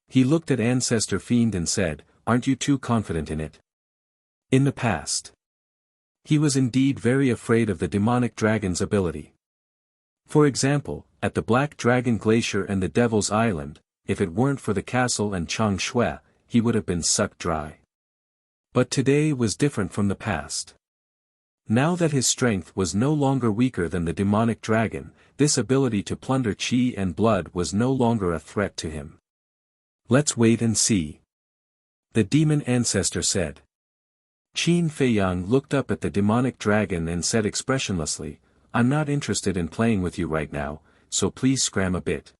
He looked at Ancestor Fiend and said, aren't you too confident in it? In the past, he was indeed very afraid of the demonic dragon's ability. For example, at the Black Dragon Glacier and the Devil's Island, if it weren't for the castle and Chang Shui, he would have been sucked dry. But today was different from the past. Now that his strength was no longer weaker than the demonic dragon, this ability to plunder qi and blood was no longer a threat to him. Let's wait and see, the demon ancestor said. Qin Feiyang looked up at the demonic dragon and said expressionlessly, I'm not interested in playing with you right now, so please scram a bit.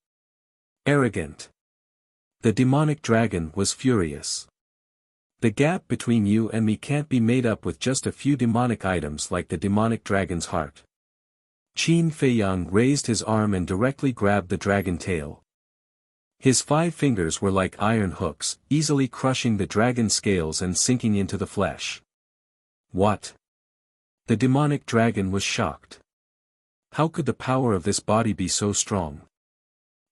Arrogant. The demonic dragon was furious. The gap between you and me can't be made up with just a few demonic items like the demonic dragon's heart. Qin Feiyang raised his arm and directly grabbed the dragon tail. His 5 fingers were like iron hooks, easily crushing the dragon's scales and sinking into the flesh. What? The demonic dragon was shocked. How could the power of this body be so strong?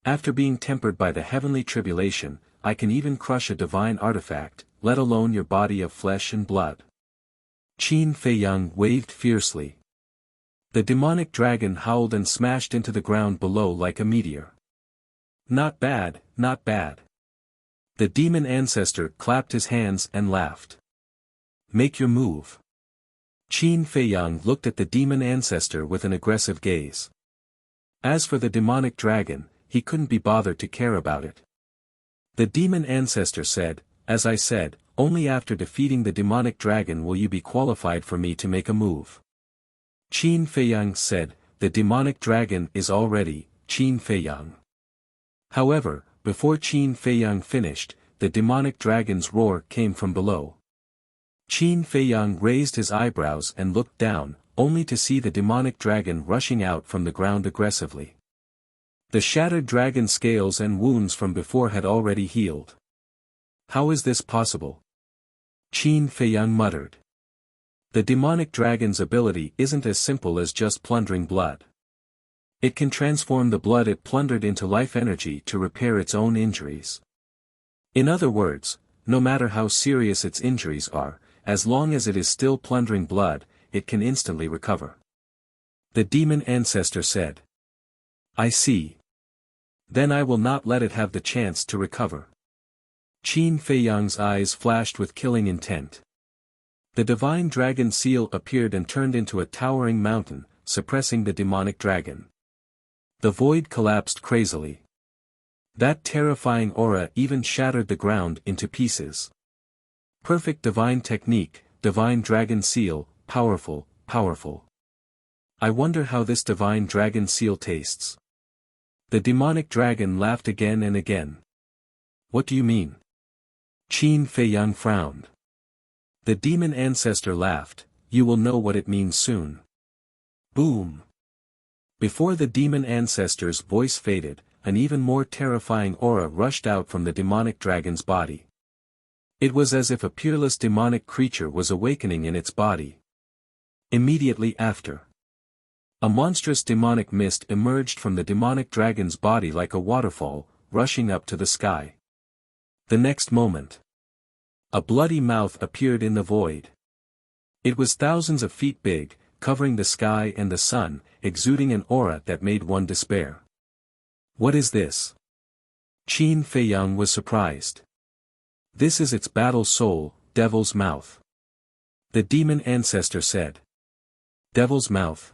After being tempered by the heavenly tribulation, I can even crush a divine artifact, let alone your body of flesh and blood. Qin Feiyang waved fiercely. The demonic dragon howled and smashed into the ground below like a meteor. Not bad, not bad. The demon ancestor clapped his hands and laughed. Make your move. Qin Feiyang looked at the demon ancestor with an aggressive gaze. As for the demonic dragon, he couldn't be bothered to care about it. The demon ancestor said, as I said, only after defeating the demonic dragon will you be qualified for me to make a move. Qin Feiyang said, the demonic dragon is all ready, Qin Feiyang. However, before Qin Feiyang finished, the demonic dragon's roar came from below. Qin Feiyang raised his eyebrows and looked down, only to see the demonic dragon rushing out from the ground aggressively. The shattered dragon scales and wounds from before had already healed. How is this possible? Qin Feiyang muttered. The demonic dragon's ability isn't as simple as just plundering blood. It can transform the blood it plundered into life energy to repair its own injuries. In other words, no matter how serious its injuries are, as long as it is still plundering blood, it can instantly recover. The demon ancestor said. I see. Then I will not let it have the chance to recover. Qin Feiyang's eyes flashed with killing intent. The divine dragon seal appeared and turned into a towering mountain, suppressing the demonic dragon. The void collapsed crazily. That terrifying aura even shattered the ground into pieces. Perfect divine technique, divine dragon seal, powerful, powerful. I wonder how this divine dragon seal tastes. The demonic dragon laughed again and again. What do you mean? Qin Feiyang frowned. The demon ancestor laughed, you will know what it means soon. Boom! Before the demon ancestor's voice faded, an even more terrifying aura rushed out from the demonic dragon's body. It was as if a peerless demonic creature was awakening in its body. Immediately after, a monstrous demonic mist emerged from the demonic dragon's body like a waterfall, rushing up to the sky. The next moment, a bloody mouth appeared in the void. It was thousands of feet big, covering the sky and the sun, exuding an aura that made one despair. What is this? Qin Feiyang was surprised. This is its battle soul, Devil's Mouth. The demon ancestor said. Devil's Mouth?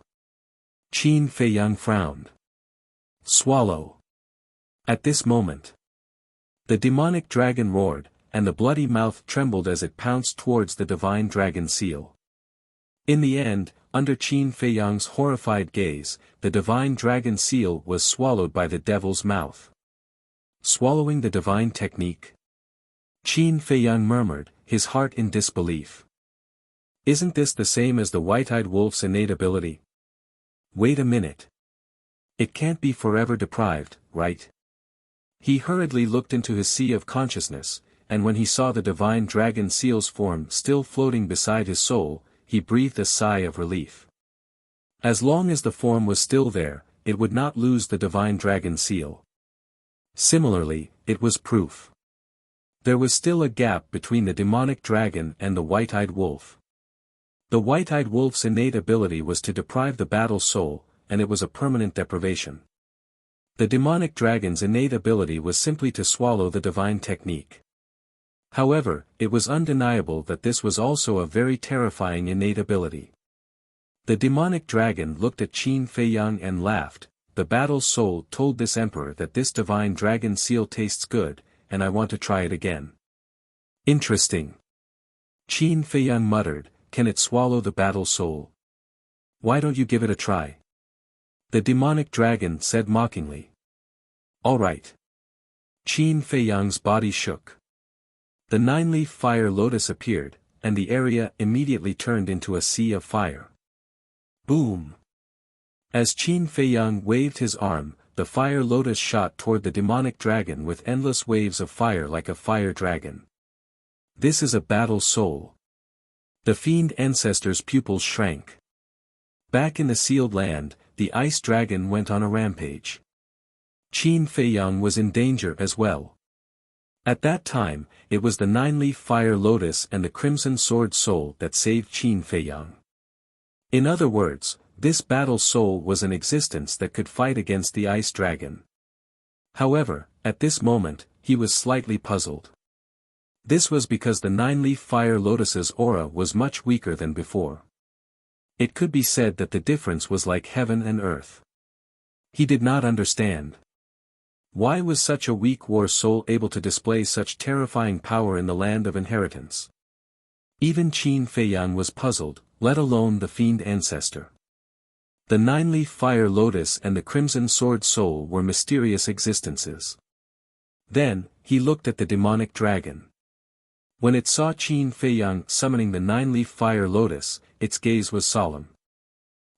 Qin Feiyang frowned. Swallow. At this moment, the demonic dragon roared, and the bloody mouth trembled as it pounced towards the divine dragon seal. In the end, under Qin Feiyang's horrified gaze, the divine dragon seal was swallowed by the devil's mouth. Swallowing the divine technique? Qin Feiyang murmured, his heart in disbelief. Isn't this the same as the white-eyed wolf's innate ability? Wait a minute. It can't be forever deprived, right? He hurriedly looked into his sea of consciousness, and when he saw the divine dragon seal's form still floating beside his soul, he breathed a sigh of relief. As long as the form was still there, it would not lose the divine dragon seal. Similarly, it was proof. There was still a gap between the demonic dragon and the white-eyed wolf. The white-eyed wolf's innate ability was to deprive the battle soul, and it was a permanent deprivation. The demonic dragon's innate ability was simply to swallow the divine technique. However, it was undeniable that this was also a very terrifying innate ability. The demonic dragon looked at Qin Feiyang and laughed. The battle soul told this emperor that this divine dragon seal tastes good, and I want to try it again. Interesting. Qin Feiyang muttered, can it swallow the battle soul? Why don't you give it a try? The demonic dragon said mockingly. All right. Qin Feiyang's body shook. The nine-leaf fire lotus appeared, and the area immediately turned into a sea of fire. Boom! As Qin Feiyang waved his arm, the fire lotus shot toward the demonic dragon with endless waves of fire like a fire dragon. This is a battle soul. The fiend ancestor's pupils shrank. Back in the sealed land, the ice dragon went on a rampage. Qin Feiyang was in danger as well. At that time, it was the nine-leaf fire lotus and the crimson sword soul that saved Qin Feiyang. In other words, this battle soul was an existence that could fight against the ice dragon. However, at this moment, he was slightly puzzled. This was because the nine-leaf fire lotus's aura was much weaker than before. It could be said that the difference was like heaven and earth. He did not understand. Why was such a weak war soul able to display such terrifying power in the land of inheritance? Even Qin Feiyang was puzzled, let alone the fiend ancestor. The nine-leaf fire lotus and the crimson sword soul were mysterious existences. Then, he looked at the demonic dragon. When it saw Qin Feiyang summoning the nine-leaf fire lotus, its gaze was solemn.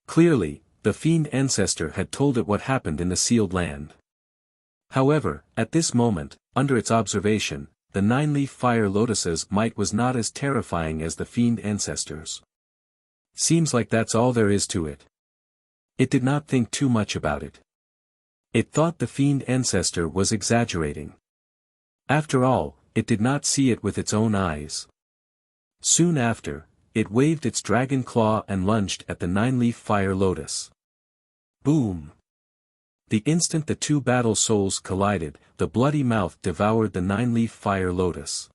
Clearly, the fiend ancestor had told it what happened in the sealed land. However, at this moment, under its observation, the nine-leaf fire lotus's might was not as terrifying as the fiend ancestor's. Seems like that's all there is to it. It did not think too much about it. It thought the fiend ancestor was exaggerating. After all, it did not see it with its own eyes. Soon after, it waved its dragon claw and lunged at the nine-leaf fire lotus. Boom! The instant the two battle souls collided, the bloody mouth devoured the nine-leaf fire lotus.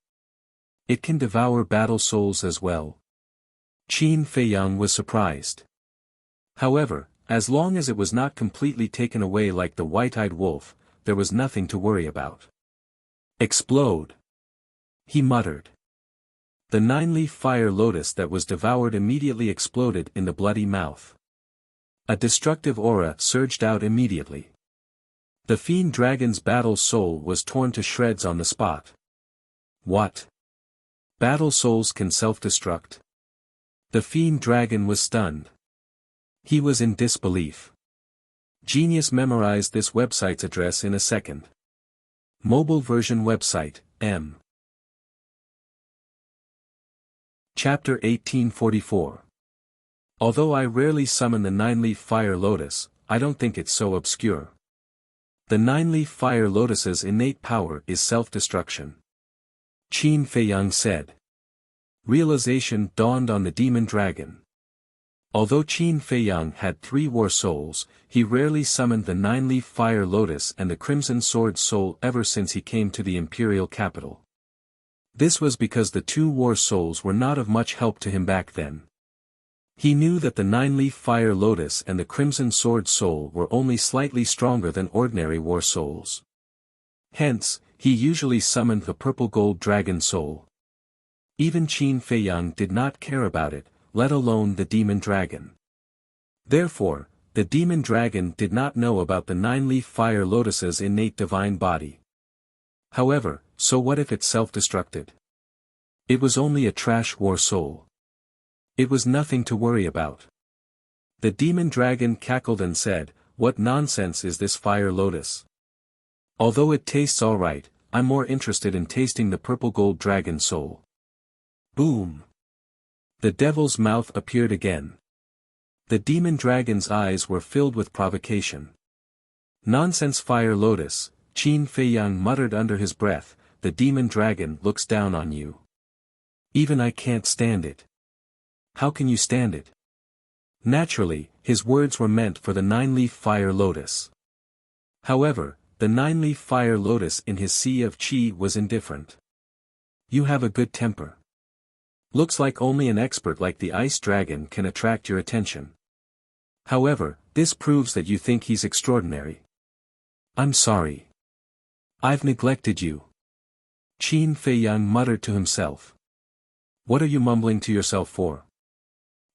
It can devour battle souls as well. Qin Feiyang was surprised. However, as long as it was not completely taken away like the white-eyed wolf, there was nothing to worry about. Explode! He muttered. The nine-leaf fire lotus that was devoured immediately exploded in the bloody mouth. A destructive aura surged out immediately. The fiend dragon's battle soul was torn to shreds on the spot. What? Battle souls can self-destruct? The fiend dragon was stunned. He was in disbelief. Genius memorized this website's address in a second. Mobile version website, M. Chapter 1844. Although I rarely summon the nine-leaf fire lotus, I don't think it's so obscure. The nine-leaf fire lotus's innate power is self-destruction. Qin Feiyang said. Realization dawned on the demon dragon. Although Qin Feiyang had 3 war souls, he rarely summoned the nine-leaf fire lotus and the crimson sword soul ever since he came to the imperial capital. This was because the 2 war souls were not of much help to him back then. He knew that the nine-leaf fire lotus and the crimson sword soul were only slightly stronger than ordinary war souls. Hence, he usually summoned the purple gold dragon soul. Even Qin Feiyang did not care about it, let alone the demon dragon. Therefore, the demon dragon did not know about the nine-leaf fire lotus's innate divine body. However, so what if it self-destructed? It was only a trash war soul. It was nothing to worry about. The demon dragon cackled and said, "What nonsense is this fire lotus? Although it tastes alright, I'm more interested in tasting the purple gold dragon soul." Boom! The devil's mouth appeared again. The demon dragon's eyes were filled with provocation. "Nonsense fire lotus," Qin Feiyang muttered under his breath, "the demon dragon looks down on you. Even I can't stand it." "How can you stand it?" Naturally, his words were meant for the nine-leaf fire lotus. However, the nine-leaf fire lotus in his sea of qi was indifferent. "You have a good temper. Looks like only an expert like the ice dragon can attract your attention. However, this proves that you think he's extraordinary." "I'm sorry. I've neglected you." Qin Feiyang muttered to himself. "What are you mumbling to yourself for?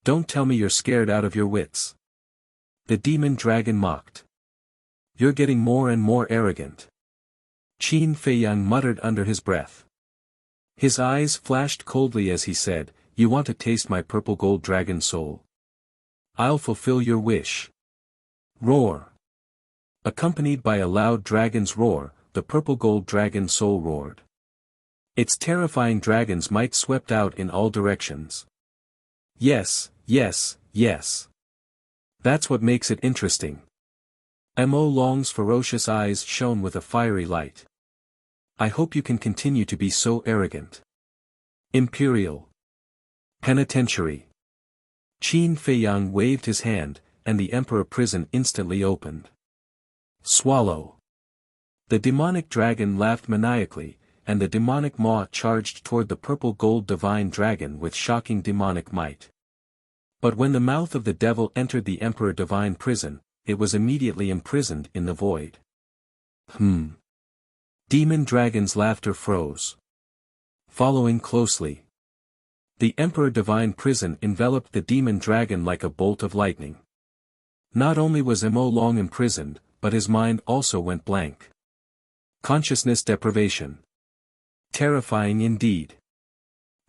Don't tell me you're scared out of your wits." The demon dragon mocked. "You're getting more and more arrogant." Qin Feiyang muttered under his breath. His eyes flashed coldly as he said, "You want to taste my purple gold dragon soul? I'll fulfill your wish." Roar! Accompanied by a loud dragon's roar, the purple gold dragon soul roared. Its terrifying dragon's might swept out in all directions. Yes, yes, yes. That's what makes it interesting. Mo Long's ferocious eyes shone with a fiery light. "I hope you can continue to be so arrogant." Imperial Penitentiary. Qin Feiyang waved his hand, and the emperor prison instantly opened. Swallow. The demonic dragon laughed maniacally, and the demonic maw charged toward the purple gold divine dragon with shocking demonic might. But when the mouth of the devil entered the emperor divine prison, it was immediately imprisoned in the void. Demon dragon's laughter froze. Following closely. The emperor divine prison enveloped the demon dragon like a bolt of lightning. Not only was Mo Long imprisoned, but his mind also went blank. Consciousness deprivation. Terrifying indeed.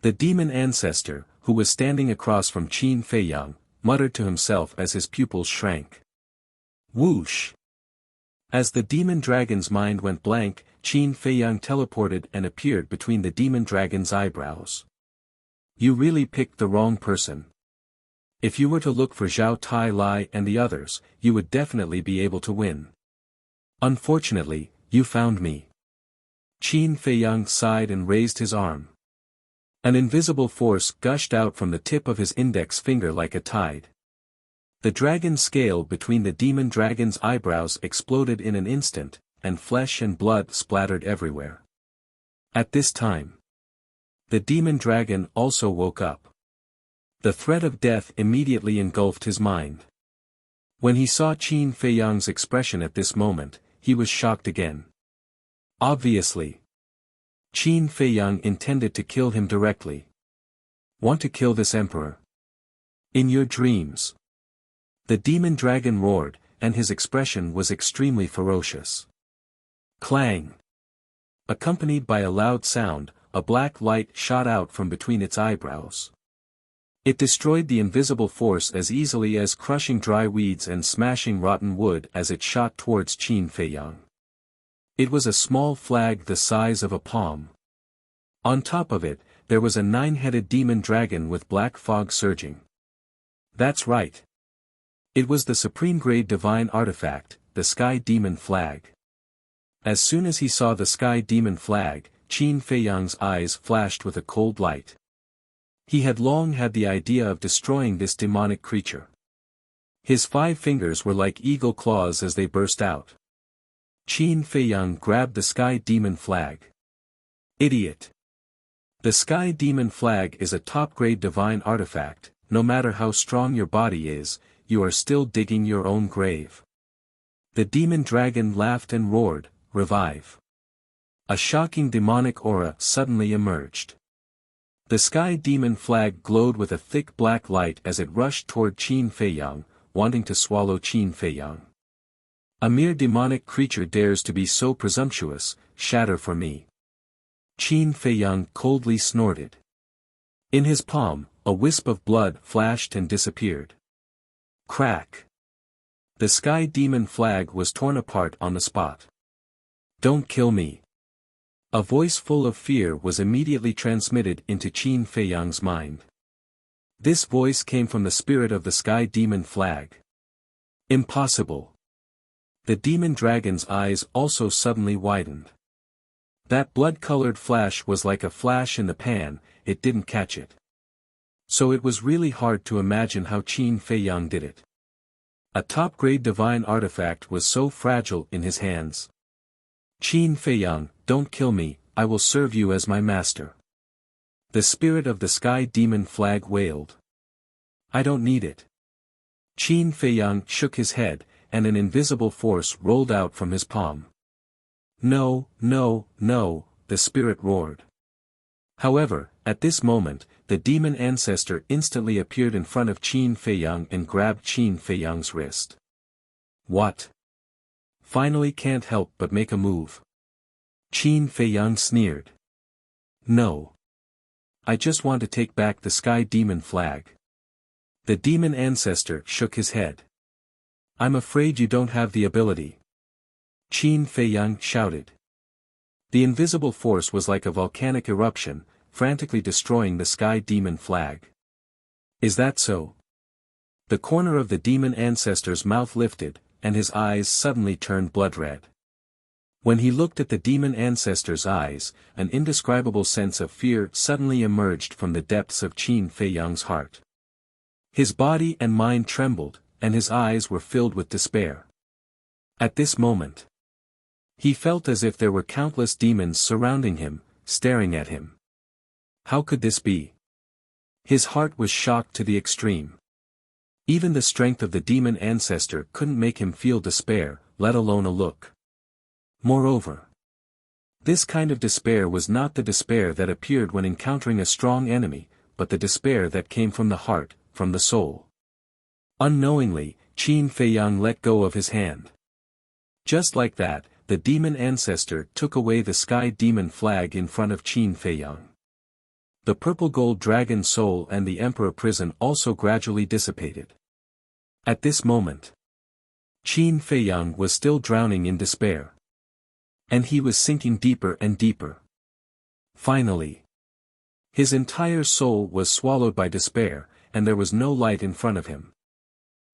The demon ancestor, who was standing across from Qin Feiyang, muttered to himself as his pupils shrank. Whoosh! As the demon dragon's mind went blank, Qin Feiyang teleported and appeared between the demon dragon's eyebrows. "You really picked the wrong person. If you were to look for Zhao Tai Lai and the others, you would definitely be able to win. Unfortunately, you found me." Qin Feiyang sighed and raised his arm. An invisible force gushed out from the tip of his index finger like a tide. The dragon scale between the demon dragon's eyebrows exploded in an instant, and flesh and blood splattered everywhere. At this time, the demon dragon also woke up. The threat of death immediately engulfed his mind. When he saw Qin Feiyang's expression at this moment, he was shocked again. Obviously, Qin Feiyang intended to kill him directly. Want to kill this emperor? In your dreams. The demon dragon roared, and his expression was extremely ferocious. Clang! Accompanied by a loud sound, a black light shot out from between its eyebrows. It destroyed the invisible force as easily as crushing dry weeds and smashing rotten wood as it shot towards Qin Feiyang. It was a small flag the size of a palm. On top of it, there was a 9-headed demon dragon with black fog surging. That's right. It was the supreme-grade divine artifact, the Sky Demon Flag. As soon as he saw the Sky Demon Flag, Qin Feiyang's eyes flashed with a cold light. He had long had the idea of destroying this demonic creature. His 5 fingers were like eagle claws as they burst out. Qin Feiyang grabbed the Sky Demon Flag. Idiot! The Sky Demon Flag is a top-grade divine artifact. No matter how strong your body is, you are still digging your own grave. The demon dragon laughed and roared, "Revive!" A shocking demonic aura suddenly emerged. The Sky Demon Flag glowed with a thick black light as it rushed toward Qin Feiyang, wanting to swallow Qin Feiyang. A mere demonic creature dares to be so presumptuous, shatter for me. Qin Feiyang coldly snorted. In his palm, a wisp of blood flashed and disappeared. Crack! The Sky Demon Flag was torn apart on the spot. Don't kill me. A voice full of fear was immediately transmitted into Qin Feiyang's mind. This voice came from the spirit of the Sky Demon Flag. Impossible. The demon dragon's eyes also suddenly widened. That blood-colored flash was like a flash in the pan, it didn't catch it. So it was really hard to imagine how Qin Feiyang did it. A top-grade divine artifact was so fragile in his hands. Qin Feiyang, don't kill me, I will serve you as my master. The spirit of the Sky Demon Flag wailed. I don't need it. Qin Feiyang shook his head, and an invisible force rolled out from his palm. No, no, no, the spirit roared. However, at this moment, the demon ancestor instantly appeared in front of Qin Feiyang and grabbed Qin Feiyang's wrist. What? Finally can't help but make a move. Qin Feiyang sneered. No. I just want to take back the Sky Demon Flag. The demon ancestor shook his head. I'm afraid you don't have the ability. Qin Feiyang shouted. The invisible force was like a volcanic eruption, frantically destroying the Sky Demon Flag. Is that so? The corner of the demon ancestor's mouth lifted, and his eyes suddenly turned blood-red. When he looked at the demon ancestor's eyes, an indescribable sense of fear suddenly emerged from the depths of Qin Feiyang's heart. His body and mind trembled, and his eyes were filled with despair. At this moment, he felt as if there were countless demons surrounding him, staring at him. How could this be? His heart was shocked to the extreme. Even the strength of the demon ancestor couldn't make him feel despair, let alone a look. Moreover, this kind of despair was not the despair that appeared when encountering a strong enemy, but the despair that came from the heart, from the soul. Unknowingly, Qin Feiyang let go of his hand. Just like that, the demon ancestor took away the Sky Demon Flag in front of Qin Feiyang. The purple gold dragon soul and the emperor prison also gradually dissipated. At this moment, Qin Feiyang was still drowning in despair. And he was sinking deeper and deeper. Finally, his entire soul was swallowed by despair, and there was no light in front of him.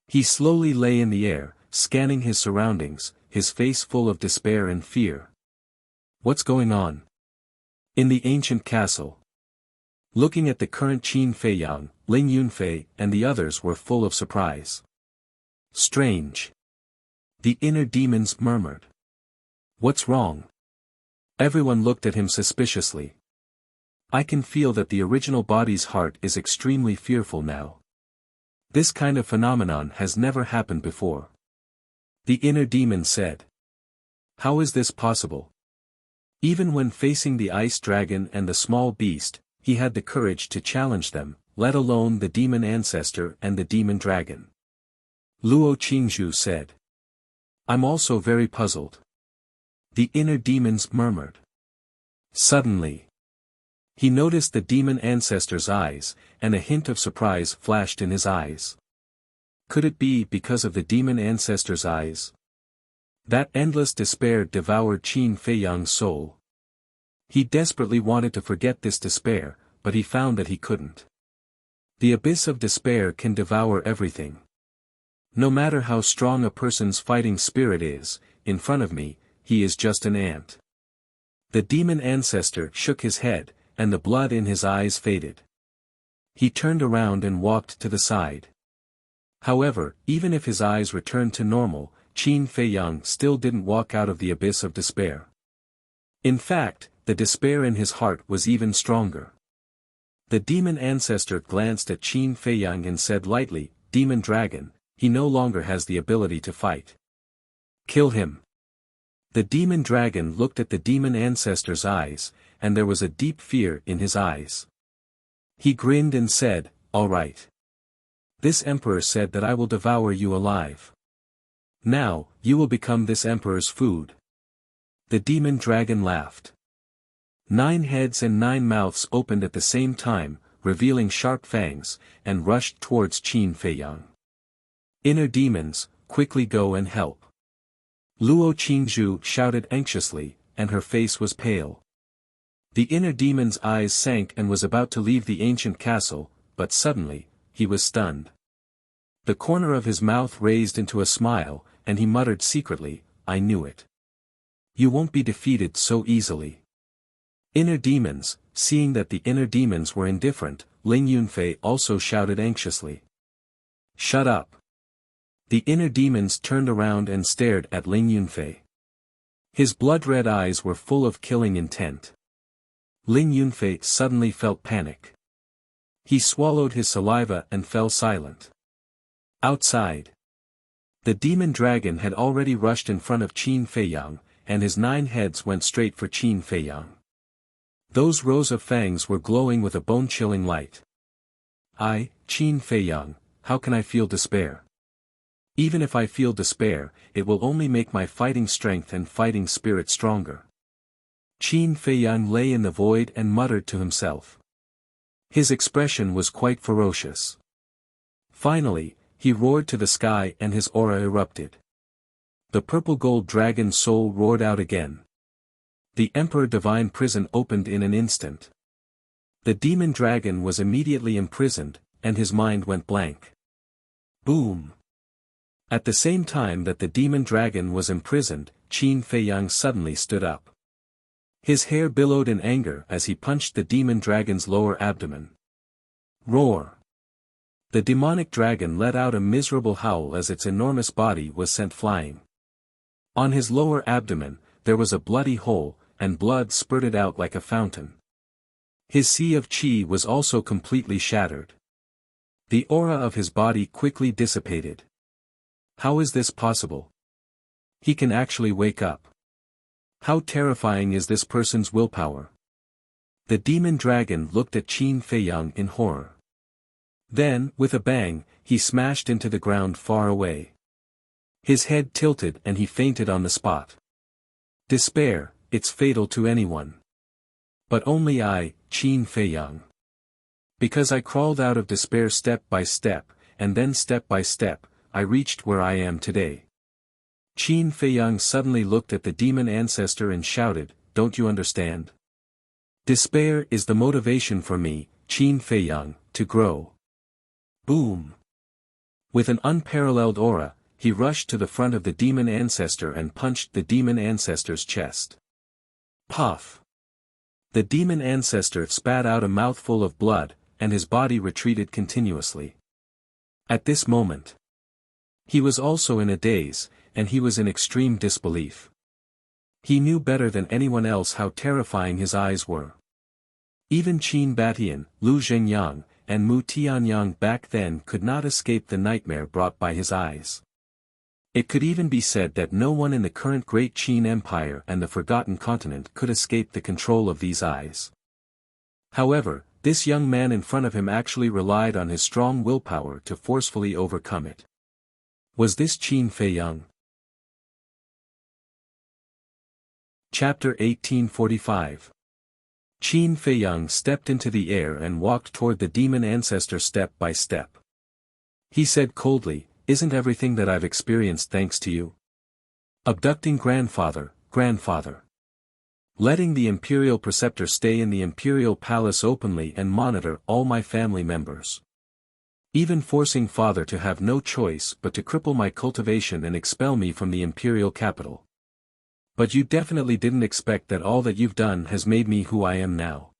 He slowly lay in the air, scanning his surroundings, his face full of despair and fear. What's going on? In the ancient castle. Looking at the current Qin Feiyang, Ling Yunfei and the others were full of surprise. Strange. The inner demons murmured. What's wrong? Everyone looked at him suspiciously. I can feel that the original body's heart is extremely fearful now. This kind of phenomenon has never happened before. The inner demon said. How is this possible? Even when facing the ice dragon and the small beast, he had the courage to challenge them, let alone the demon ancestor and the demon dragon. Luo Qingzhu said. I'm also very puzzled. The inner demons murmured. Suddenly, he noticed the demon ancestor's eyes, and a hint of surprise flashed in his eyes. Could it be because of the demon ancestor's eyes? That endless despair devoured Qin Feiyang's soul. He desperately wanted to forget this despair, but he found that he couldn't. The abyss of despair can devour everything. No matter how strong a person's fighting spirit is, in front of me, he is just an ant. The demon ancestor shook his head, and the blood in his eyes faded. He turned around and walked to the side. However, even if his eyes returned to normal, Qin Feiyang still didn't walk out of the abyss of despair. In fact, the despair in his heart was even stronger. The demon ancestor glanced at Qin Feiyang and said lightly, Demon Dragon, he no longer has the ability to fight. Kill him. The demon dragon looked at the demon ancestor's eyes, and there was a deep fear in his eyes. He grinned and said, All right. This emperor said that I will devour you alive. Now, you will become this emperor's food. The demon dragon laughed. 9 heads and 9 mouths opened at the same time, revealing sharp fangs, and rushed towards Qin Feiyang. Inner demons, quickly go and help. Luo Qingzhu shouted anxiously, and her face was pale. The inner demon's eyes sank and was about to leave the ancient castle, but suddenly, he was stunned. The corner of his mouth raised into a smile, and he muttered secretly, I knew it. You won't be defeated so easily. Inner demons, seeing that the inner demons were indifferent, Ling Yunfei also shouted anxiously. Shut up. The inner demons turned around and stared at Ling Yunfei. His blood-red eyes were full of killing intent. Ling Yunfei suddenly felt panic. He swallowed his saliva and fell silent. Outside, the demon dragon had already rushed in front of Qin Feiyang, and his 9 heads went straight for Qin Feiyang. Those rows of fangs were glowing with a bone-chilling light. Qin Feiyang, how can I feel despair? Even if I feel despair, it will only make my fighting strength and fighting spirit stronger. Qin Feiyang lay in the void and muttered to himself. His expression was quite ferocious. Finally, he roared to the sky and his aura erupted. The purple-gold dragon's soul roared out again. The Emperor Divine Prison opened in an instant. The demon dragon was immediately imprisoned, and his mind went blank. Boom! At the same time that the demon dragon was imprisoned, Qin Feiyang suddenly stood up. His hair billowed in anger as he punched the demon dragon's lower abdomen. Roar! The demonic dragon let out a miserable howl as its enormous body was sent flying. On his lower abdomen, there was a bloody hole, and blood spurted out like a fountain. His sea of qi was also completely shattered. The aura of his body quickly dissipated. How is this possible? He can actually wake up. How terrifying is this person's willpower? The demon dragon looked at Qin Feiyang in horror. Then, with a bang, he smashed into the ground far away. His head tilted and he fainted on the spot. Despair, it's fatal to anyone. But only I, Qin Feiyang. Because I crawled out of despair step by step, and then step by step, I reached where I am today. Qin Feiyang suddenly looked at the demon ancestor and shouted, Don't you understand? Despair is the motivation for me, Qin Feiyang, to grow. Boom! With an unparalleled aura, he rushed to the front of the demon ancestor and punched the demon ancestor's chest. Puff! The demon ancestor spat out a mouthful of blood, and his body retreated continuously. At this moment, he was also in a daze, and he was in extreme disbelief. He knew better than anyone else how terrifying his eyes were. Even Qin Batian, Lu Zhengyang, and Mu Tianyang back then could not escape the nightmare brought by his eyes. It could even be said that no one in the current Great Qin Empire and the Forgotten Continent could escape the control of these eyes. However, this young man in front of him actually relied on his strong willpower to forcefully overcome it. Was this Qin Feiyang? Chapter 1845. Qin Feiyang stepped into the air and walked toward the demon ancestor step by step. He said coldly, "Isn't everything that I've experienced thanks to you? Abducting grandfather. Letting the imperial preceptor stay in the imperial palace openly and monitor all my family members. Even forcing father to have no choice but to cripple my cultivation and expel me from the imperial capital. But you definitely didn't expect that all that you've done has made me who I am now.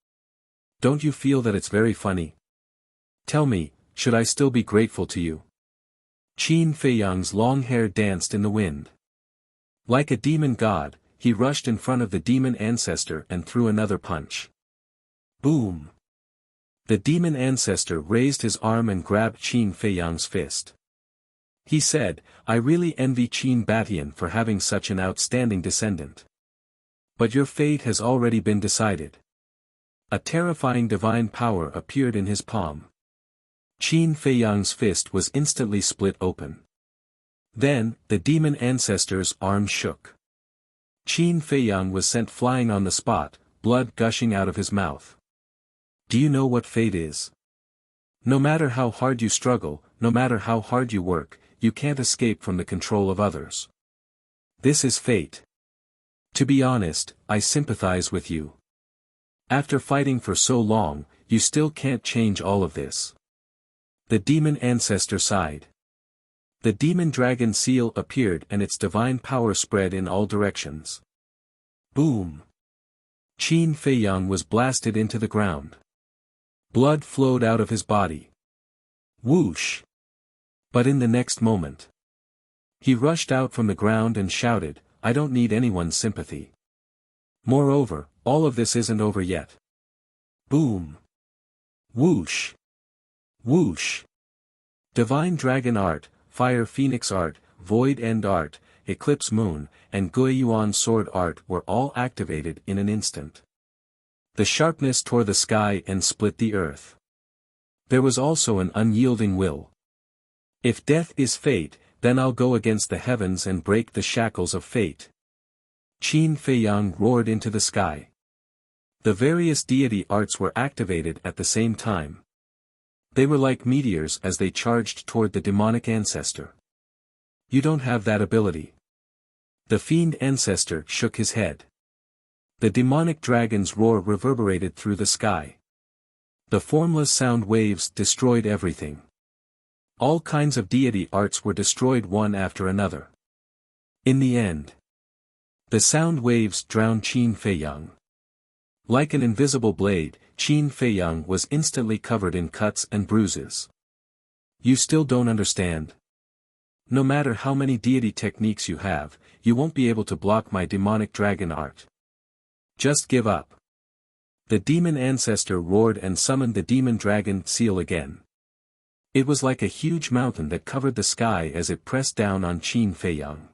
Don't you feel that it's very funny? Tell me, should I still be grateful to you?" Qin Feiyang's long hair danced in the wind. Like a demon god, he rushed in front of the demon ancestor and threw another punch. Boom! The demon ancestor raised his arm and grabbed Qin Feiyang's fist. He said, "I really envy Qin Batian for having such an outstanding descendant. But your fate has already been decided." A terrifying divine power appeared in his palm. Qin Feiyang's fist was instantly split open. Then, the demon ancestor's arm shook. Qin Feiyang was sent flying on the spot, blood gushing out of his mouth. Do you know what fate is? No matter how hard you struggle, no matter how hard you work, you can't escape from the control of others. This is fate. To be honest, I sympathize with you. After fighting for so long, you still can't change all of this. The demon ancestor sighed. The demon dragon seal appeared and its divine power spread in all directions. Boom! Qin Feiyang was blasted into the ground. Blood flowed out of his body. Whoosh! But in the next moment, he rushed out from the ground and shouted, "I don't need anyone's sympathy. Moreover, all of this isn't over yet." Boom! Whoosh! Whoosh! Divine Dragon Art, Fire Phoenix Art, Void End Art, Eclipse Moon, and Guiyuan Sword Art were all activated in an instant. The sharpness tore the sky and split the earth. There was also an unyielding will. If death is fate, then I'll go against the heavens and break the shackles of fate. Qin Feiyang roared into the sky. The various deity arts were activated at the same time. They were like meteors as they charged toward the demonic ancestor. You don't have that ability. The fiend ancestor shook his head. The demonic dragon's roar reverberated through the sky. The formless sound waves destroyed everything. All kinds of deity arts were destroyed one after another. In the end, the sound waves drowned Qin Feiyang. Like an invisible blade, Qin Feiyang was instantly covered in cuts and bruises. You still don't understand? No matter how many deity techniques you have, you won't be able to block my demonic dragon art. Just give up. The demon ancestor roared and summoned the demon dragon seal again. It was like a huge mountain that covered the sky as it pressed down on Qin Feiyang.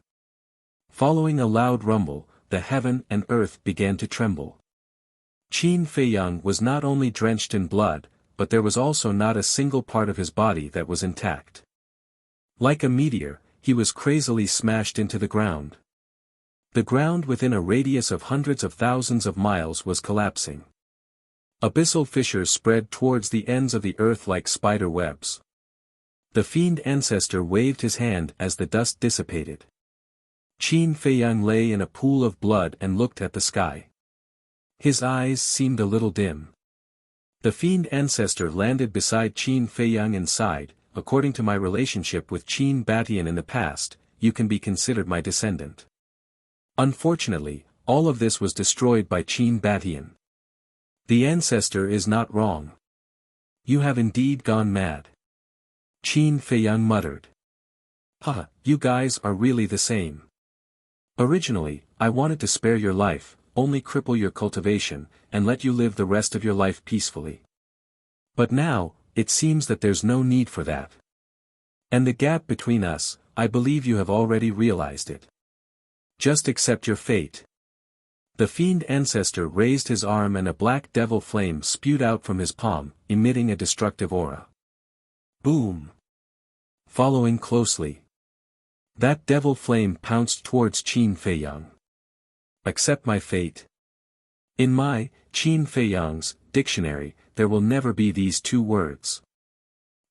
Following a loud rumble, the heaven and earth began to tremble. Qin Feiyang was not only drenched in blood, but there was also not a single part of his body that was intact. Like a meteor, he was crazily smashed into the ground. The ground within a radius of hundreds of thousands of miles was collapsing. Abyssal fissures spread towards the ends of the earth like spider webs. The fiend ancestor waved his hand as the dust dissipated. Qin Feiyang lay in a pool of blood and looked at the sky. His eyes seemed a little dim. The fiend ancestor landed beside Qin Feiyang and sighed, "According to my relationship with Qin Batian in the past, you can be considered my descendant." Unfortunately, all of this was destroyed by Qin Batian. The ancestor is not wrong. You have indeed gone mad. Qin Feiyang muttered. You guys are really the same. Originally, I wanted to spare your life, only cripple your cultivation, and let you live the rest of your life peacefully. But now, it seems that there's no need for that. And the gap between us, I believe you have already realized it. Just accept your fate. The fiend ancestor raised his arm and a black devil flame spewed out from his palm, emitting a destructive aura. Boom! Following closely. That devil flame pounced towards Qin Feiyang. Accept my fate. In my, Qin Feiyang's, dictionary, there will never be these two words.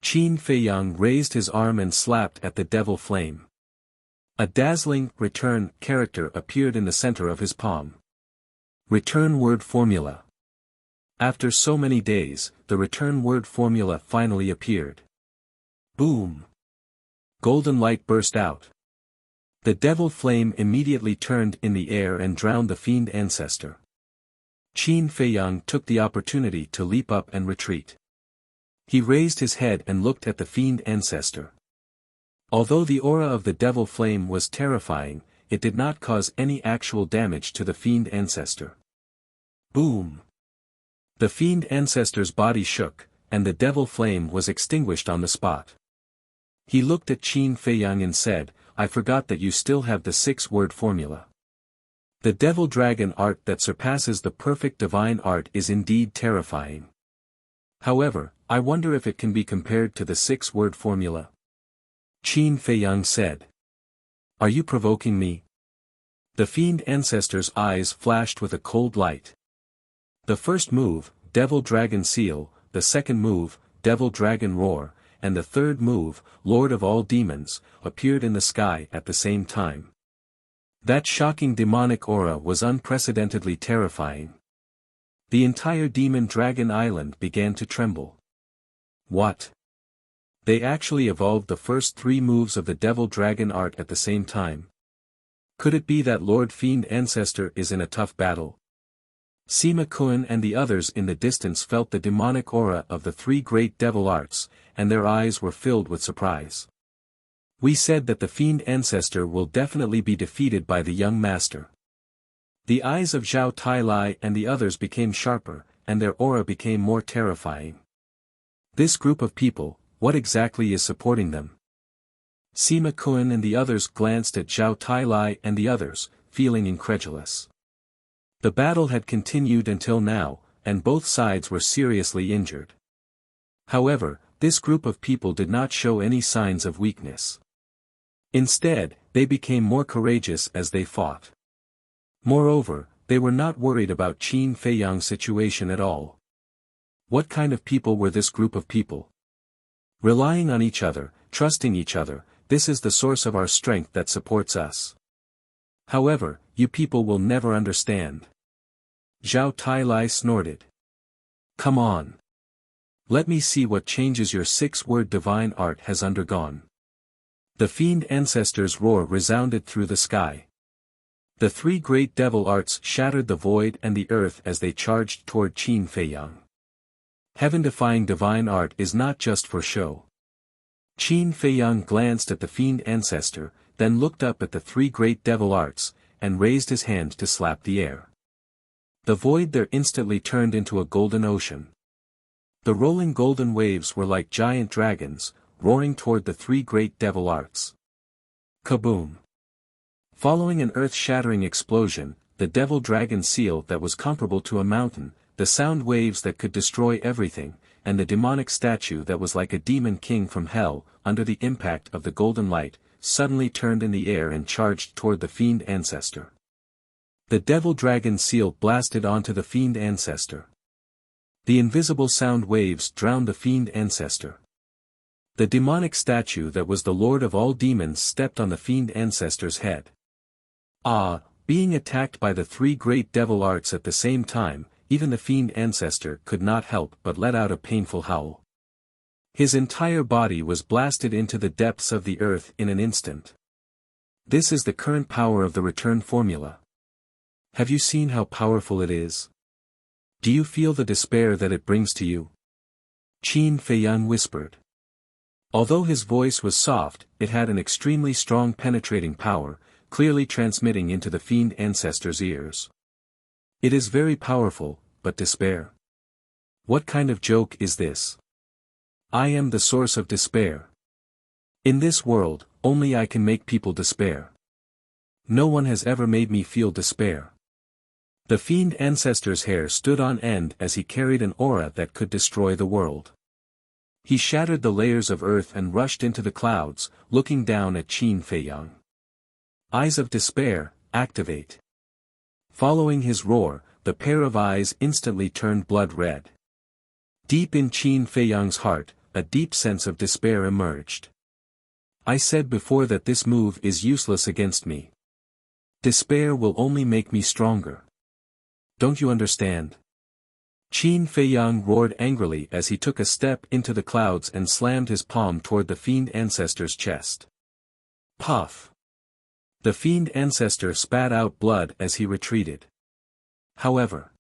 Qin Feiyang raised his arm and slapped at the devil flame. A dazzling, return, character appeared in the center of his palm. Return word formula. After so many days, the return word formula finally appeared. Boom! Golden light burst out. The devil flame immediately turned in the air and drowned the fiend ancestor. Qin Feiyang took the opportunity to leap up and retreat. He raised his head and looked at the fiend ancestor. Although the aura of the devil flame was terrifying, it did not cause any actual damage to the fiend ancestor. Boom! The fiend ancestor's body shook, and the devil flame was extinguished on the spot. He looked at Qin Feiyang and said, I forgot that you still have the 6-word formula. The devil dragon art that surpasses the perfect divine art is indeed terrifying. However, I wonder if it can be compared to the 6-word formula. Qin Feiyang said. Are you provoking me? The fiend ancestor's eyes flashed with a cold light. The first move, Devil Dragon Seal, the second move, Devil Dragon Roar, and the third move, Lord of all Demons, appeared in the sky at the same time. That shocking demonic aura was unprecedentedly terrifying. The entire Demon Dragon Island began to tremble. What? They actually evolved the first 3 moves of the Devil Dragon art at the same time. Could it be that Lord Fiend Ancestor is in a tough battle? Sima Kun and the others in the distance felt the demonic aura of the 3 great devil arts, and their eyes were filled with surprise. We said that the Fiend Ancestor will definitely be defeated by the young master. The eyes of Zhao Tailai and the others became sharper, and their aura became more terrifying. This group of people, what exactly is supporting them? Sima Kun and the others glanced at Zhao Tailai and the others, feeling incredulous. The battle had continued until now, and both sides were seriously injured. However, this group of people did not show any signs of weakness. Instead, they became more courageous as they fought. Moreover, they were not worried about Qin Feiyang's situation at all. What kind of people were this group of people? Relying on each other, trusting each other, this is the source of our strength that supports us. However, you people will never understand. Zhao Tailai snorted. Come on. Let me see what changes your 6-word divine art has undergone. The Fiend Ancestor's roar resounded through the sky. The 3 great devil arts shattered the void and the earth as they charged toward Qin Feiyang. Heaven-defying divine art is not just for show. Qin Feiyang glanced at the Fiend Ancestor, then looked up at the 3 great devil arts, and raised his hand to slap the air. The void there instantly turned into a golden ocean. The rolling golden waves were like giant dragons, roaring toward the 3 great devil arts. Kaboom! Following an earth-shattering explosion, the devil dragon seal that was comparable to a mountain, the sound waves that could destroy everything, and the demonic statue that was like a demon king from hell, under the impact of the golden light, suddenly turned in the air and charged toward the Fiend Ancestor. The devil dragon seal blasted onto the Fiend Ancestor. The invisible sound waves drowned the Fiend Ancestor. The demonic statue that was the Lord of all demons stepped on the Fiend Ancestor's head. Being attacked by the 3 great devil arts at the same time, even the Fiend Ancestor could not help but let out a painful howl. His entire body was blasted into the depths of the earth in an instant. This is the current power of the return formula. Have you seen how powerful it is? Do you feel the despair that it brings to you? Qin Feiyang whispered. Although his voice was soft, it had an extremely strong penetrating power, clearly transmitting into the Fiend Ancestor's ears. It is very powerful, but despair. What kind of joke is this? I am the source of despair. In this world, only I can make people despair. No one has ever made me feel despair. The fiend ancestor's hair stood on end as he carried an aura that could destroy the world. He shattered the layers of earth and rushed into the clouds, looking down at Qin Feiyang. Eyes of despair, activate. Following his roar, the pair of eyes instantly turned blood red. Deep in Qin Feiyang's heart, a deep sense of despair emerged. I said before that this move is useless against me. Despair will only make me stronger. Don't you understand? Qin Feiyang roared angrily as he took a step into the clouds and slammed his palm toward the fiend ancestor's chest. Puff! The fiend ancestor spat out blood as he retreated. However,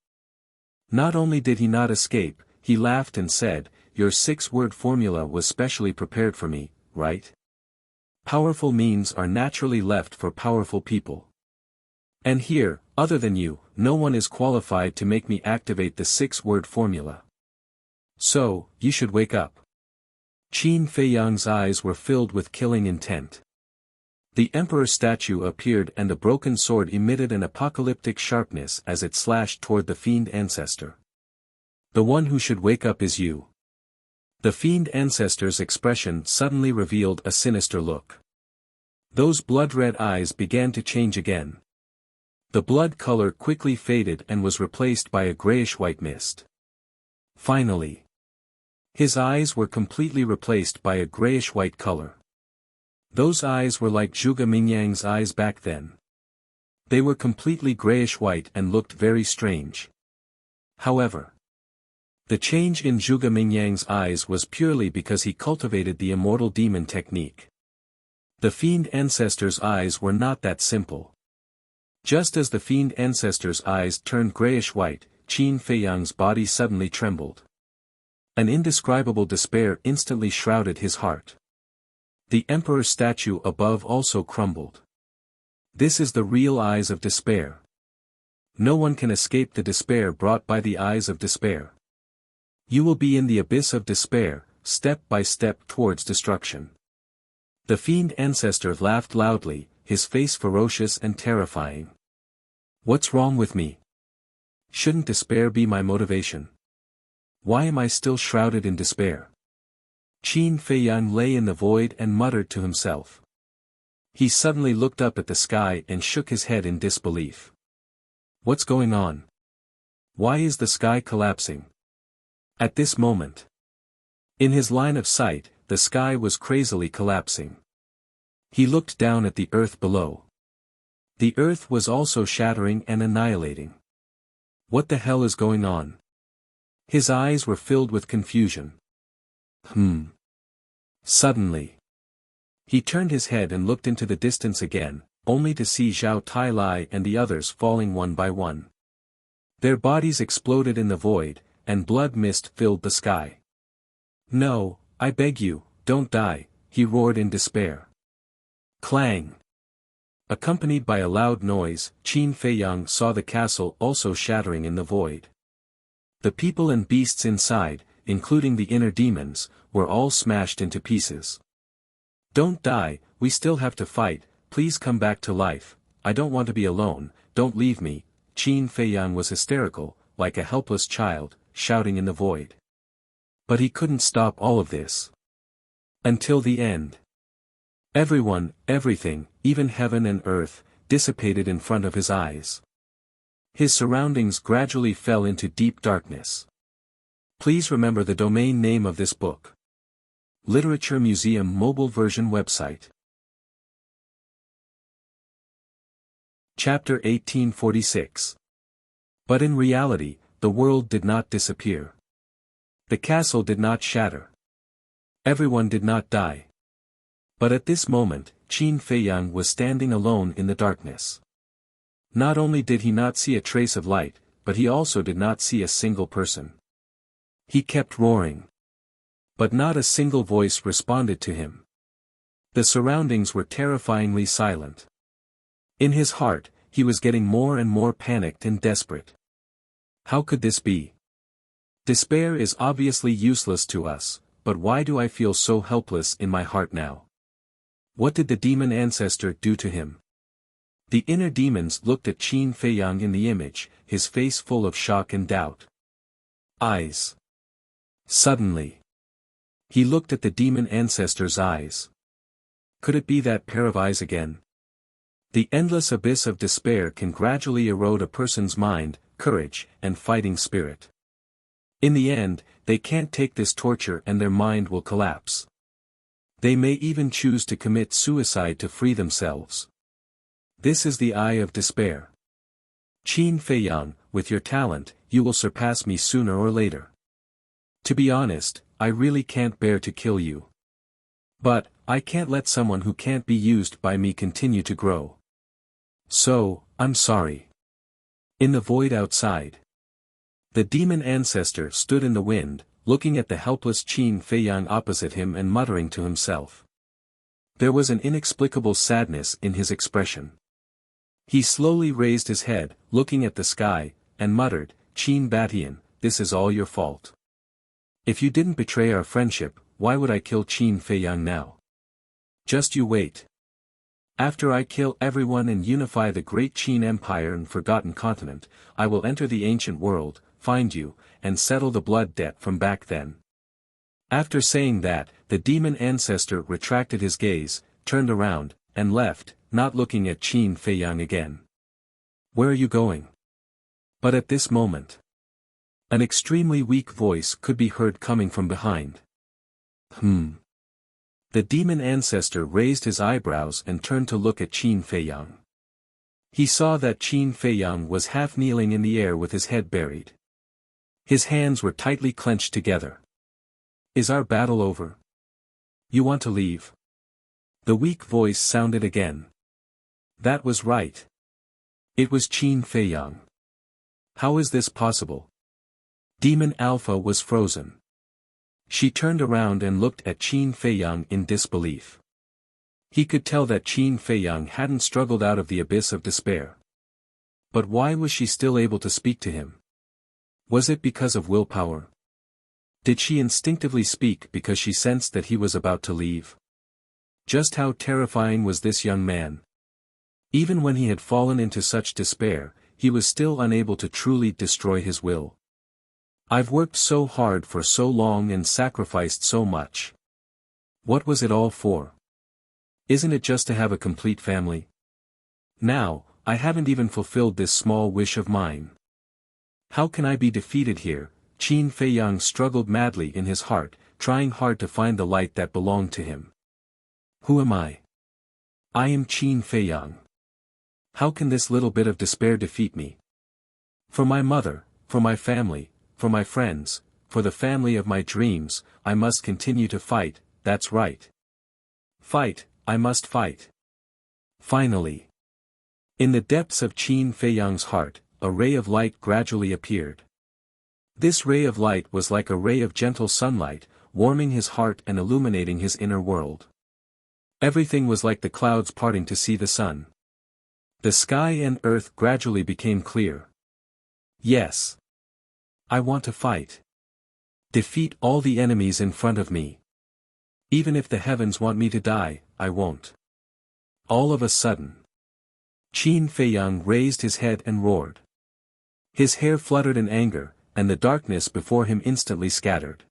not only did he not escape, he laughed and said, "Your 6-word formula was specially prepared for me, right? Powerful means are naturally left for powerful people. And here, other than you, no one is qualified to make me activate the 6-word formula. So, you should wake up." Qin Feiyang's eyes were filled with killing intent. The emperor's statue appeared and a broken sword emitted an apocalyptic sharpness as it slashed toward the fiend ancestor. The one who should wake up is you. The fiend ancestor's expression suddenly revealed a sinister look. Those blood-red eyes began to change again. The blood color quickly faded and was replaced by a grayish-white mist. Finally, his eyes were completely replaced by a grayish-white color. Those eyes were like Zhuge Mingyang's eyes back then. They were completely grayish-white and looked very strange. However, the change in Zhuge Mingyang's eyes was purely because he cultivated the immortal demon technique. The fiend ancestor's eyes were not that simple. Just as the fiend ancestor's eyes turned grayish-white, Qin Feiyang's body suddenly trembled. An indescribable despair instantly shrouded his heart. The emperor's statue above also crumbled. This is the real eyes of despair. No one can escape the despair brought by the eyes of despair. You will be in the abyss of despair, step by step towards destruction. The fiend ancestor laughed loudly, his face ferocious and terrifying. What's wrong with me? Shouldn't despair be my motivation? Why am I still shrouded in despair? Qin Feiyang lay in the void and muttered to himself. He suddenly looked up at the sky and shook his head in disbelief. What's going on? Why is the sky collapsing? At this moment, in his line of sight, the sky was crazily collapsing. He looked down at the earth below. The earth was also shattering and annihilating. What the hell is going on? His eyes were filled with confusion. Suddenly, he turned his head and looked into the distance again, only to see Zhao Tailai and the others falling one by one. Their bodies exploded in the void, and blood mist filled the sky. "No, I beg you, don't die," he roared in despair. Clang! Accompanied by a loud noise, Qin Feiyang saw the castle also shattering in the void. The people and beasts inside, including the inner demons, were all smashed into pieces. "Don't die, we still have to fight, please come back to life, I don't want to be alone, don't leave me." Qin Feiyang was hysterical, like a helpless child, shouting in the void. But he couldn't stop all of this. Until the end. Everyone, everything, even heaven and earth, dissipated in front of his eyes. His surroundings gradually fell into deep darkness. Please remember the domain name of this book. Literature Museum mobile version website. Chapter 1846. But in reality, the world did not disappear. The castle did not shatter. Everyone did not die. But at this moment, Qin Feiyang was standing alone in the darkness. Not only did he not see a trace of light, but he also did not see a single person. He kept roaring. But not a single voice responded to him. The surroundings were terrifyingly silent. In his heart, he was getting more and more panicked and desperate. How could this be? Despair is obviously useless to us, but why do I feel so helpless in my heart now? What did the demon ancestor do to him? The inner demons looked at Qin Feiyang in the image, his face full of shock and doubt. Eyes. Suddenly, he looked at the demon ancestor's eyes. Could it be that pair of eyes again? The endless abyss of despair can gradually erode a person's mind, courage, and fighting spirit. In the end, they can't take this torture and their mind will collapse. They may even choose to commit suicide to free themselves. This is the eye of despair. Qin Feiyang, with your talent, you will surpass me sooner or later. To be honest, I really can't bear to kill you. But, I can't let someone who can't be used by me continue to grow. So, I'm sorry. In the void outside. The demon ancestor stood in the wind, looking at the helpless Qin Feiyang opposite him and muttering to himself. There was an inexplicable sadness in his expression. He slowly raised his head, looking at the sky, and muttered, Qin Batian, this is all your fault. If you didn't betray our friendship, why would I kill Qin Feiyang now? Just you wait. After I kill everyone and unify the great Qin Empire and Forgotten Continent, I will enter the ancient world, find you, and settle the blood debt from back then. After saying that, the demon ancestor retracted his gaze, turned around, and left, not looking at Qin Feiyang again. Where are you going? But at this moment, an extremely weak voice could be heard coming from behind. The demon ancestor raised his eyebrows and turned to look at Qin Feiyang. He saw that Qin Feiyang was half kneeling in the air with his head buried. His hands were tightly clenched together. Is our battle over? You want to leave? The weak voice sounded again. That was right. It was Qin Feiyang. How is this possible? Demon Alpha was frozen. She turned around and looked at Qin Feiyang in disbelief. He could tell that Qin Feiyang hadn't struggled out of the abyss of despair. But why was she still able to speak to him? Was it because of willpower? Did she instinctively speak because she sensed that he was about to leave? Just how terrifying was this young man? Even when he had fallen into such despair, he was still unable to truly destroy his will. I've worked so hard for so long and sacrificed so much. What was it all for? Isn't it just to have a complete family? Now, I haven't even fulfilled this small wish of mine. How can I be defeated here? Qin Feiyang struggled madly in his heart, trying hard to find the light that belonged to him. Who am I? I am Qin Feiyang. How can this little bit of despair defeat me? For my mother, for my family, for my friends, for the family of my dreams, I must continue to fight, that's right. Fight, I must fight. Finally. In the depths of Qin Feiyang's heart, a ray of light gradually appeared. This ray of light was like a ray of gentle sunlight, warming his heart and illuminating his inner world. Everything was like the clouds parting to see the sun. The sky and earth gradually became clear. Yes. I want to fight. Defeat all the enemies in front of me. Even if the heavens want me to die, I won't. All of a sudden, Qin Feiyang raised his head and roared. His hair fluttered in anger, and the darkness before him instantly scattered.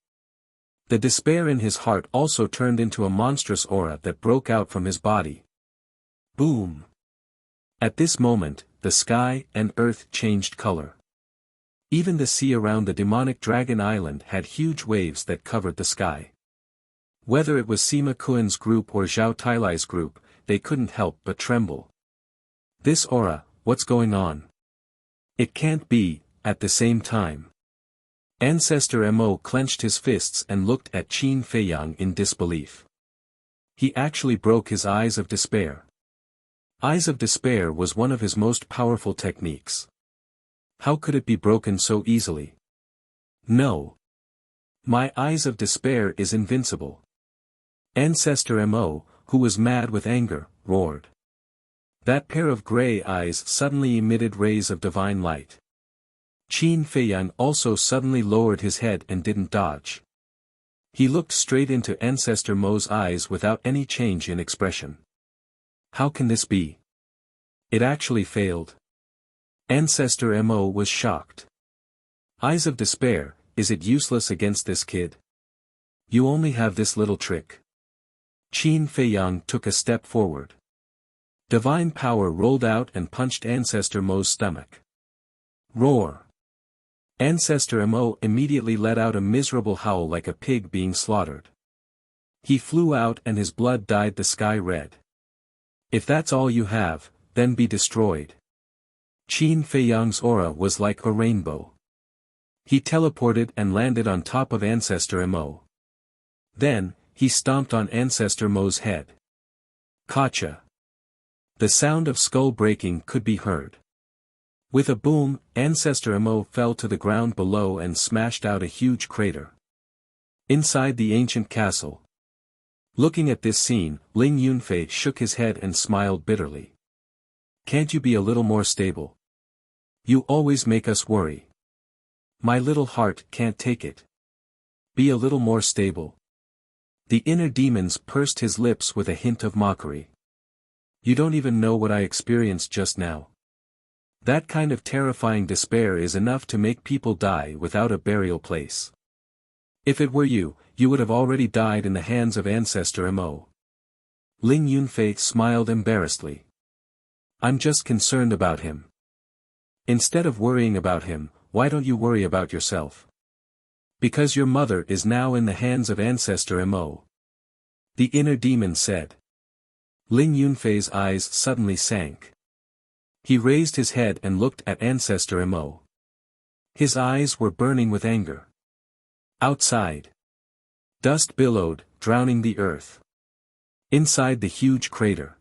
The despair in his heart also turned into a monstrous aura that broke out from his body. Boom! At this moment, the sky and earth changed color. Even the sea around the demonic dragon island had huge waves that covered the sky. Whether it was Sima Kuan's group or Zhao Tailai's group, they couldn't help but tremble. This aura, what's going on? It can't be, at the same time. Ancestor Mo clenched his fists and looked at Qin Feiyang in disbelief. He actually broke his eyes of despair. Eyes of despair was one of his most powerful techniques. How could it be broken so easily? No. My eyes of despair is invincible. Ancestor Mo, who was mad with anger, roared. That pair of grey eyes suddenly emitted rays of divine light. Qin Feiyang also suddenly lowered his head and didn't dodge. He looked straight into Ancestor Mo's eyes without any change in expression. How can this be? It actually failed. Ancestor Mo was shocked. Eyes of despair, is it useless against this kid? You only have this little trick. Qin Feiyang took a step forward. Divine power rolled out and punched Ancestor Mo's stomach. Roar! Ancestor Mo immediately let out a miserable howl like a pig being slaughtered. He flew out and his blood dyed the sky red. If that's all you have, then be destroyed. Qin Feiyang's aura was like a rainbow. He teleported and landed on top of Ancestor Mo. Then, he stomped on Ancestor Mo's head. Gotcha! The sound of skull breaking could be heard. With a boom, Ancestor Mo fell to the ground below and smashed out a huge crater. Inside the ancient castle. Looking at this scene, Ling Yunfei shook his head and smiled bitterly. Can't you be a little more stable? You always make us worry. My little heart can't take it. Be a little more stable. The inner demons pursed his lips with a hint of mockery. You don't even know what I experienced just now. That kind of terrifying despair is enough to make people die without a burial place. If it were you, you would have already died in the hands of Ancestor Mo. Ling Yunfei smiled embarrassedly. I'm just concerned about him. Instead of worrying about him, why don't you worry about yourself? Because your mother is now in the hands of Ancestor Mo. The inner demon said. Ling Yunfei's eyes suddenly sank. He raised his head and looked at Ancestor Mo. His eyes were burning with anger. Outside. Dust billowed, drowning the earth. Inside the huge crater.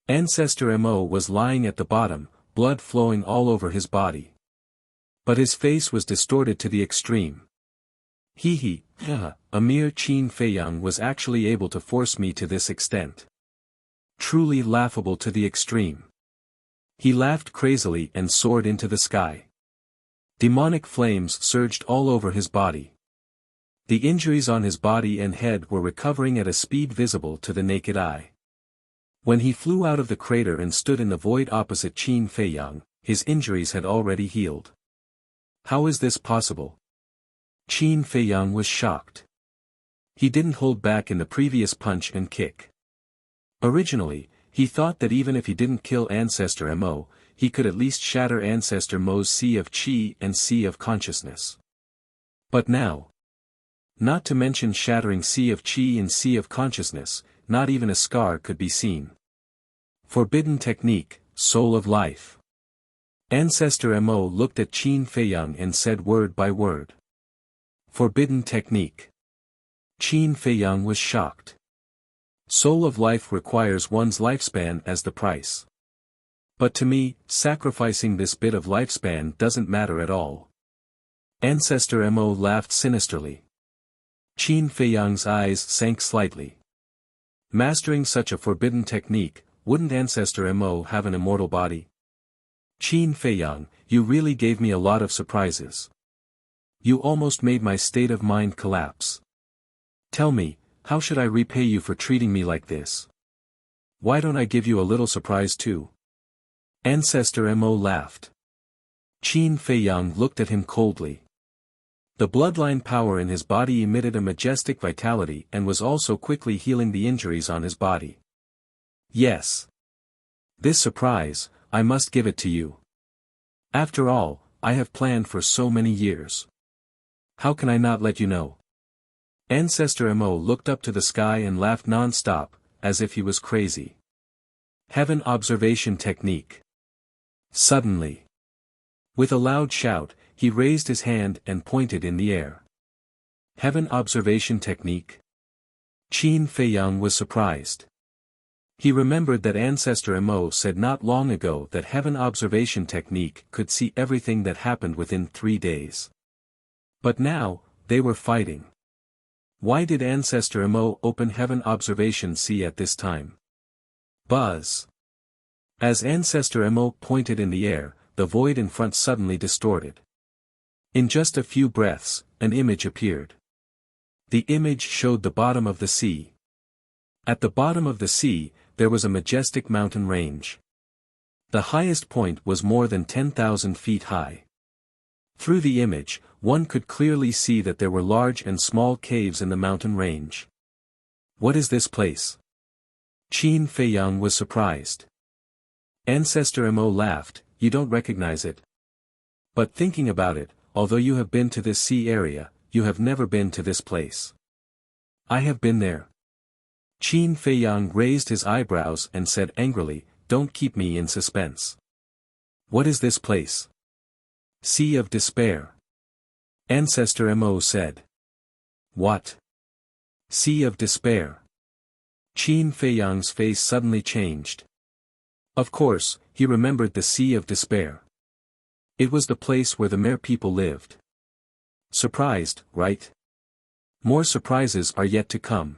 Ancestor Mo was lying at the bottom, blood flowing all over his body. But his face was distorted to the extreme. A mere Qin Feiyang was actually able to force me to this extent. Truly laughable to the extreme. He laughed crazily and soared into the sky. Demonic flames surged all over his body. The injuries on his body and head were recovering at a speed visible to the naked eye. When he flew out of the crater and stood in the void opposite Qin Feiyang, his injuries had already healed. How is this possible? Qin Feiyang was shocked. He didn't hold back in the previous punch and kick. Originally, he thought that even if he didn't kill Ancestor Mo, he could at least shatter Ancestor Mo's sea of qi and sea of consciousness. But now, not to mention shattering sea of qi and sea of consciousness, not even a scar could be seen. Forbidden technique, soul of life. Ancestor Mo looked at Qin Feiyang and said word by word. Forbidden technique. Qin Feiyang was shocked. Soul of life requires one's lifespan as the price. But to me, sacrificing this bit of lifespan doesn't matter at all. Ancestor Mo laughed sinisterly. Qin Feiyang's eyes sank slightly. Mastering such a forbidden technique, wouldn't Ancestor Mo have an immortal body? Qin Feiyang, you really gave me a lot of surprises. You almost made my state of mind collapse. Tell me, how should I repay you for treating me like this? Why don't I give you a little surprise too? Ancestor Mo laughed. Qin Feiyang looked at him coldly. The bloodline power in his body emitted a majestic vitality and was also quickly healing the injuries on his body. Yes. This surprise, I must give it to you. After all, I have planned for so many years. How can I not let you know? Ancestor Mo looked up to the sky and laughed non-stop, as if he was crazy. Heaven observation technique. Suddenly. With a loud shout, he raised his hand and pointed in the air. Heaven observation technique? Qin Feiyang was surprised. He remembered that Ancestor Mo said not long ago that heaven observation technique could see everything that happened within 3 days. But now, they were fighting. Why did Ancestor Mo open heaven observation see at this time? Buzz. As Ancestor Mo pointed in the air, the void in front suddenly distorted. In just a few breaths, an image appeared. The image showed the bottom of the sea. At the bottom of the sea, there was a majestic mountain range. The highest point was more than 10,000 feet high. Through the image, one could clearly see that there were large and small caves in the mountain range. What is this place? Qin Feiyang was surprised. Ancestor Mo laughed, you don't recognize it. But thinking about it, although you have been to this sea area, you have never been to this place. I have been there. Qin Feiyang raised his eyebrows and said angrily, don't keep me in suspense. What is this place? Sea of Despair. Ancestor Mo said. What? Sea of Despair. Qin Feiyang's face suddenly changed. Of course, he remembered the Sea of Despair. It was the place where the Mer people lived. Surprised, right? More surprises are yet to come.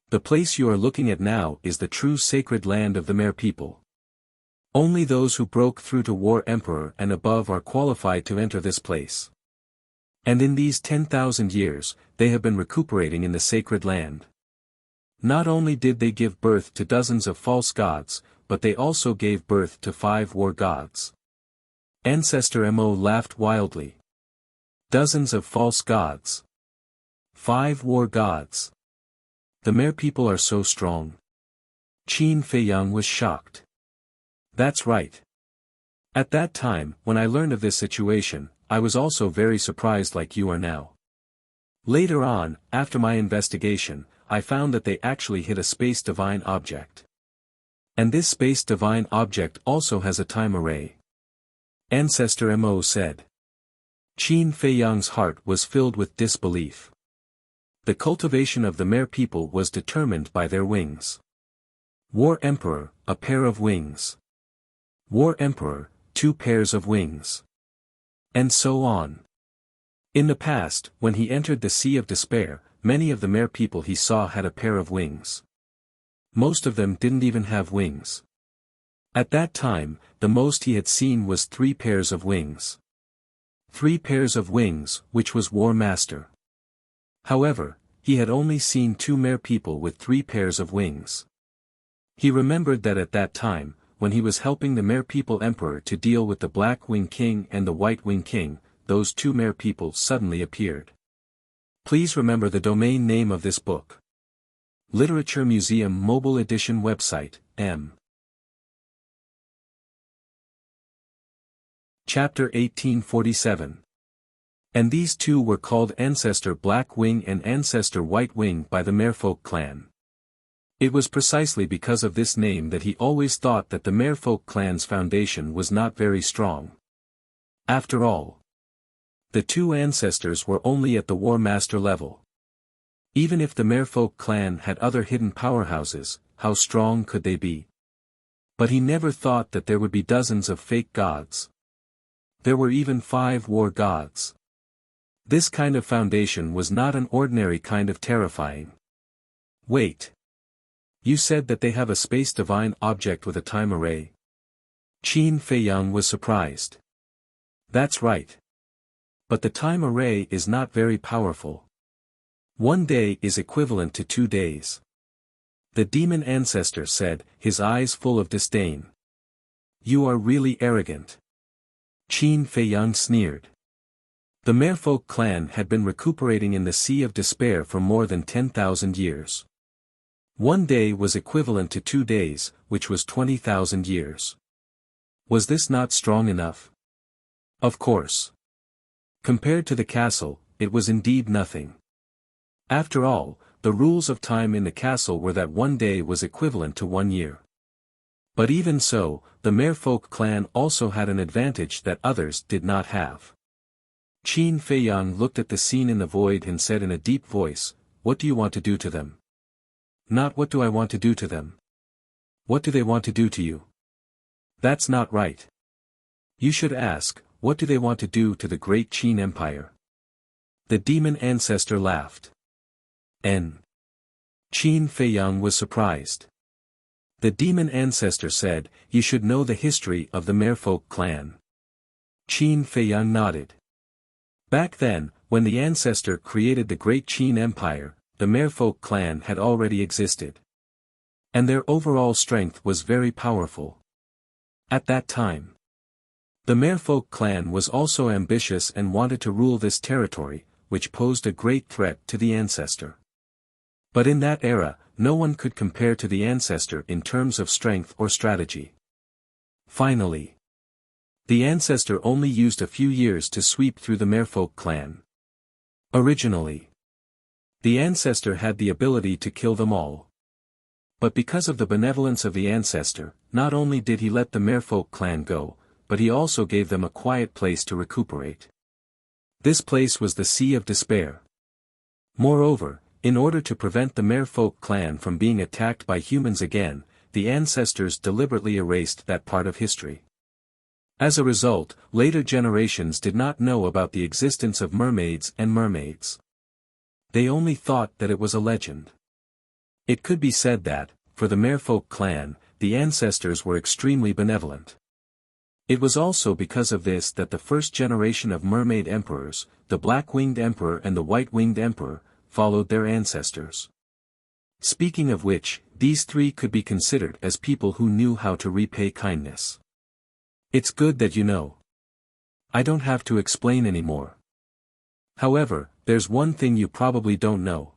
The place you are looking at now is the true sacred land of the Mer people. Only those who broke through to War Emperor and above are qualified to enter this place. And in these 10,000 years, they have been recuperating in the sacred land. Not only did they give birth to dozens of false gods, but they also gave birth to 5 war gods. Ancestor Mo laughed wildly. Dozens of false gods. 5 war gods. The Mer people are so strong. Qin Feiyang was shocked. That's right. At that time, when I learned of this situation, I was also very surprised like you are now. Later on, after my investigation, I found that they actually hit a space divine object. And this space divine object also has a time array. Ancestor Mo said. Qin Feiyang's heart was filled with disbelief. The cultivation of the Mer people was determined by their wings. War Emperor, a pair of wings. War Emperor, 2 pairs of wings. And so on. In the past, when he entered the Sea of Despair, many of the Mer people he saw had a pair of wings. Most of them didn't even have wings. At that time, the most he had seen was 3 pairs of wings. 3 pairs of wings, which was War Master. However, he had only seen 2 Mer people with 3 pairs of wings. He remembered that at that time, when he was helping the Mer people Emperor to deal with the Black Wing King and the White Wing King, those 2 Mer people suddenly appeared. Please remember the domain name of this book. Literature Museum Mobile Edition Website, M. Chapter 1847. And these 2 were called Ancestor Black Wing and Ancestor White Wing by the Merfolk clan. It was precisely because of this name that he always thought that the Merfolk clan's foundation was not very strong. After all, the 2 ancestors were only at the War Master level. Even if the Merfolk clan had other hidden powerhouses, how strong could they be? But he never thought that there would be dozens of fake gods. There were even 5 war gods. This kind of foundation was not an ordinary kind of terrifying. Wait. You said that they have a space divine object with a time array. Qin Feiyang was surprised. That's right. But the time array is not very powerful. 1 day is equivalent to 2 days. The demon ancestor said, his eyes full of disdain. You are really arrogant. Qin Feiyang sneered. The Merfolk clan had been recuperating in the Sea of Despair for more than 10,000 years. 1 day was equivalent to 2 days, which was 20,000 years. Was this not strong enough? Of course. Compared to the castle, it was indeed nothing. After all, the rules of time in the castle were that 1 day was equivalent to 1 year. But even so, the Merfolk clan also had an advantage that others did not have. Qin Feiyang looked at the scene in the void and said in a deep voice, what do you want to do to them? Not what do I want to do to them. What do they want to do to you? That's not right. You should ask, what do they want to do to the great Qin Empire? The demon ancestor laughed. Qin Feiyang was surprised. The demon ancestor said, you should know the history of the Merfolk clan. Qin Feiyang nodded. Back then, when the ancestor created the Great Qin Empire, the Merfolk clan had already existed. And their overall strength was very powerful. At that time, the Merfolk clan was also ambitious and wanted to rule this territory, which posed a great threat to the ancestor. But in that era, no one could compare to the ancestor in terms of strength or strategy. Finally, the ancestor only used a few years to sweep through the Merfolk clan. Originally, the ancestor had the ability to kill them all. But because of the benevolence of the ancestor, not only did he let the Merfolk clan go, but he also gave them a quiet place to recuperate. This place was the Sea of Despair. Moreover, in order to prevent the Merfolk clan from being attacked by humans again, the ancestors deliberately erased that part of history. As a result, later generations did not know about the existence of mermaids and mermaids. They only thought that it was a legend. It could be said that, for the Merfolk clan, the ancestors were extremely benevolent. It was also because of this that the first generation of mermaid emperors, the Black-Winged Emperor and the White-Winged Emperor, followed their ancestors. Speaking of which, these three could be considered as people who knew how to repay kindness. It's good that you know. I don't have to explain anymore. However, there's one thing you probably don't know.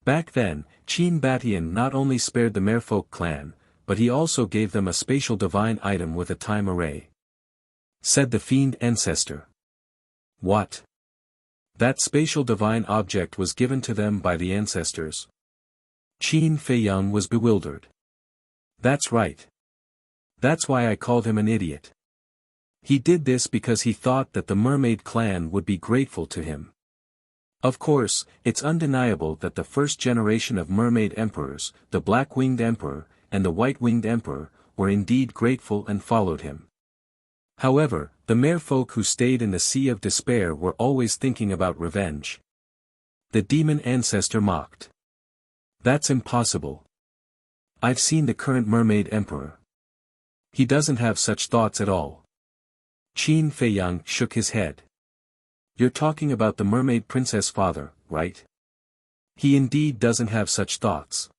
Back then, Qin Batian not only spared the Merfolk clan, but he also gave them a spatial divine item with a time array. Said the fiend ancestor. What? That spatial divine object was given to them by the ancestors. Qin Feiyang was bewildered. That's right. That's why I called him an idiot. He did this because he thought that the mermaid clan would be grateful to him. Of course, it's undeniable that the first generation of mermaid emperors, the Black-Winged Emperor, and the White-Winged Emperor, were indeed grateful and followed him. However, the merfolk who stayed in the Sea of Despair were always thinking about revenge. The demon ancestor mocked. That's impossible. I've seen the current mermaid emperor. He doesn't have such thoughts at all. Qin Feiyang shook his head. You're talking about the mermaid princess father, right? He indeed doesn't have such thoughts.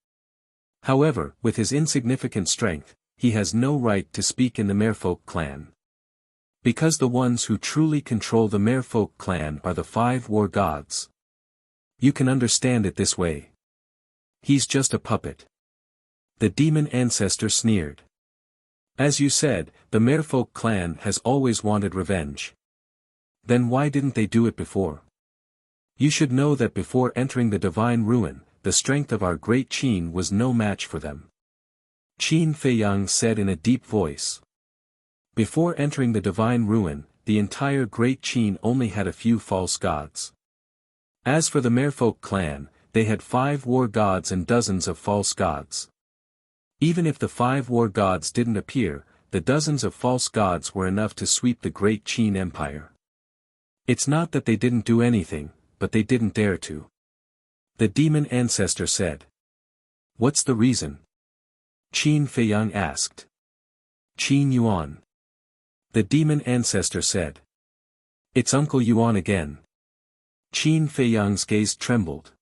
However, with his insignificant strength, he has no right to speak in the Merfolk clan. Because the ones who truly control the Merfolk clan are the 5 war gods. You can understand it this way. He's just a puppet. The demon ancestor sneered. As you said, the Merfolk clan has always wanted revenge. Then why didn't they do it before? You should know that before entering the divine ruin, the strength of our great Qin was no match for them. Qin Feiyang said in a deep voice. Before entering the divine ruin, the entire great Qin only had a few false gods. As for the Merfolk clan, they had 5 war gods and dozens of false gods. Even if the 5 war gods didn't appear, the dozens of false gods were enough to sweep the great Qin Empire. It's not that they didn't do anything, but they didn't dare to. The demon ancestor said. What's the reason? Qin Feiyang asked. Qin Yuan. The demon ancestor said. It's Uncle Yuan again. Qin Feiyang's gaze trembled.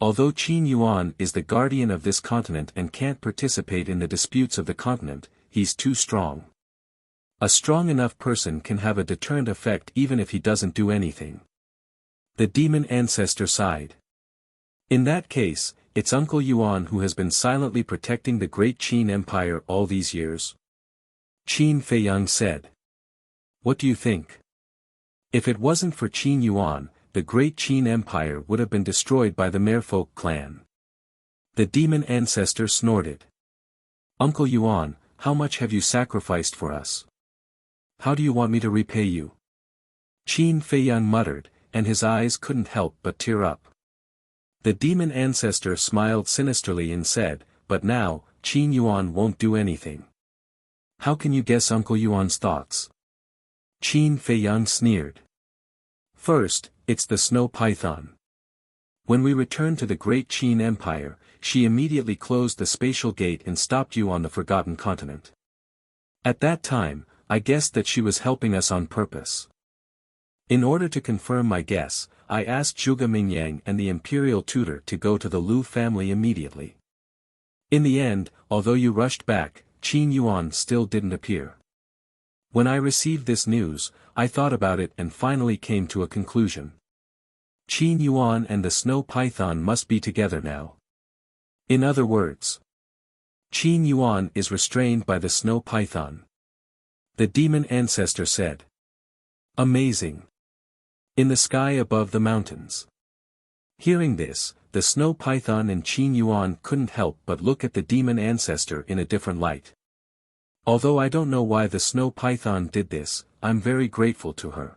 Although Qin Yuan is the guardian of this continent and can't participate in the disputes of the continent, he's too strong. A strong enough person can have a deterrent effect even if he doesn't do anything. The demon ancestor sighed. In that case, it's Uncle Yuan who has been silently protecting the great Qin Empire all these years. Qin Feiyang said. What do you think? If it wasn't for Qin Yuan, the great Qin Empire would have been destroyed by the Merfolk clan. The demon ancestor snorted. Uncle Yuan, how much have you sacrificed for us? How do you want me to repay you? Qin Feiyang muttered, and his eyes couldn't help but tear up. The demon ancestor smiled sinisterly and said, but now, Qin Yuan won't do anything. How can you guess Uncle Yuan's thoughts? Qin Feiyang sneered. First, it's the snow python. When we returned to the great Qin Empire, she immediately closed the spatial gate and stopped you on the Forgotten Continent. At that time, I guessed that she was helping us on purpose. In order to confirm my guess, I asked Zhuge Mingyang and the imperial tutor to go to the Lu family immediately. In the end, although you rushed back, Qin Yuan still didn't appear. When I received this news, I thought about it and finally came to a conclusion. Qin Yuan and the snow python must be together now. In other words, Qin Yuan is restrained by the snow python. The demon ancestor said. Amazing. In the sky above the mountains. Hearing this, the snow python and Qin Yuan couldn't help but look at the demon ancestor in a different light. Although I don't know why the snow python did this, I'm very grateful to her.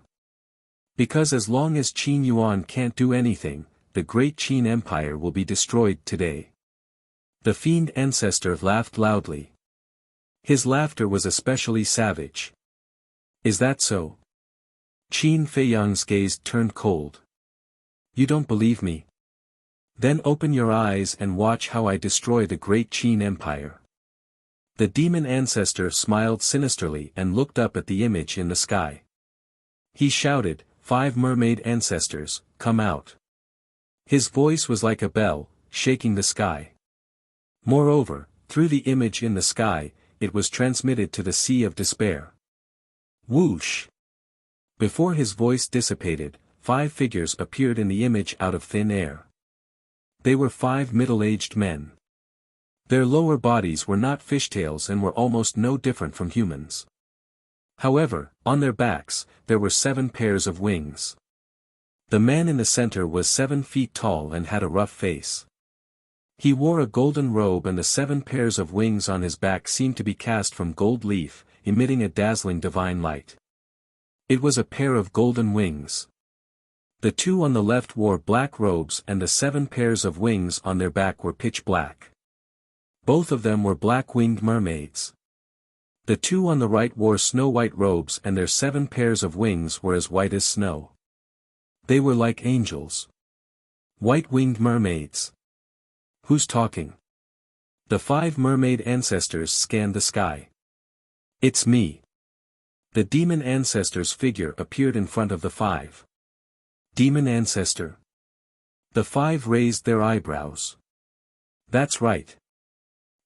Because as long as Qin Yuan can't do anything, the great Qin Empire will be destroyed today. The fiend ancestor laughed loudly. His laughter was especially savage. Is that so? Qin Feiyang's gaze turned cold. You don't believe me? Then open your eyes and watch how I destroy the great Qin Empire. The demon ancestor smiled sinisterly and looked up at the image in the sky. He shouted, 5 mermaid ancestors, come out. His voice was like a bell, shaking the sky. Moreover, through the image in the sky, it was transmitted to the Sea of Despair. Whoosh! Before his voice dissipated, 5 figures appeared in the image out of thin air. They were 5 middle-aged men. Their lower bodies were not fishtails and were almost no different from humans. However, on their backs, there were 7 pairs of wings. The man in the center was 7 feet tall and had a rough face. He wore a golden robe and the 7 pairs of wings on his back seemed to be cast from gold leaf, emitting a dazzling divine light. It was a pair of golden wings. The 2 on the left wore black robes and the 7 pairs of wings on their back were pitch black. Both of them were black-winged mermaids. The 2 on the right wore snow-white robes and their 7 pairs of wings were as white as snow. They were like angels. White-winged mermaids. Who's talking? The 5 mermaid ancestors scanned the sky. It's me. The demon ancestor's figure appeared in front of the 5. Demon ancestor. The 5 raised their eyebrows. That's right.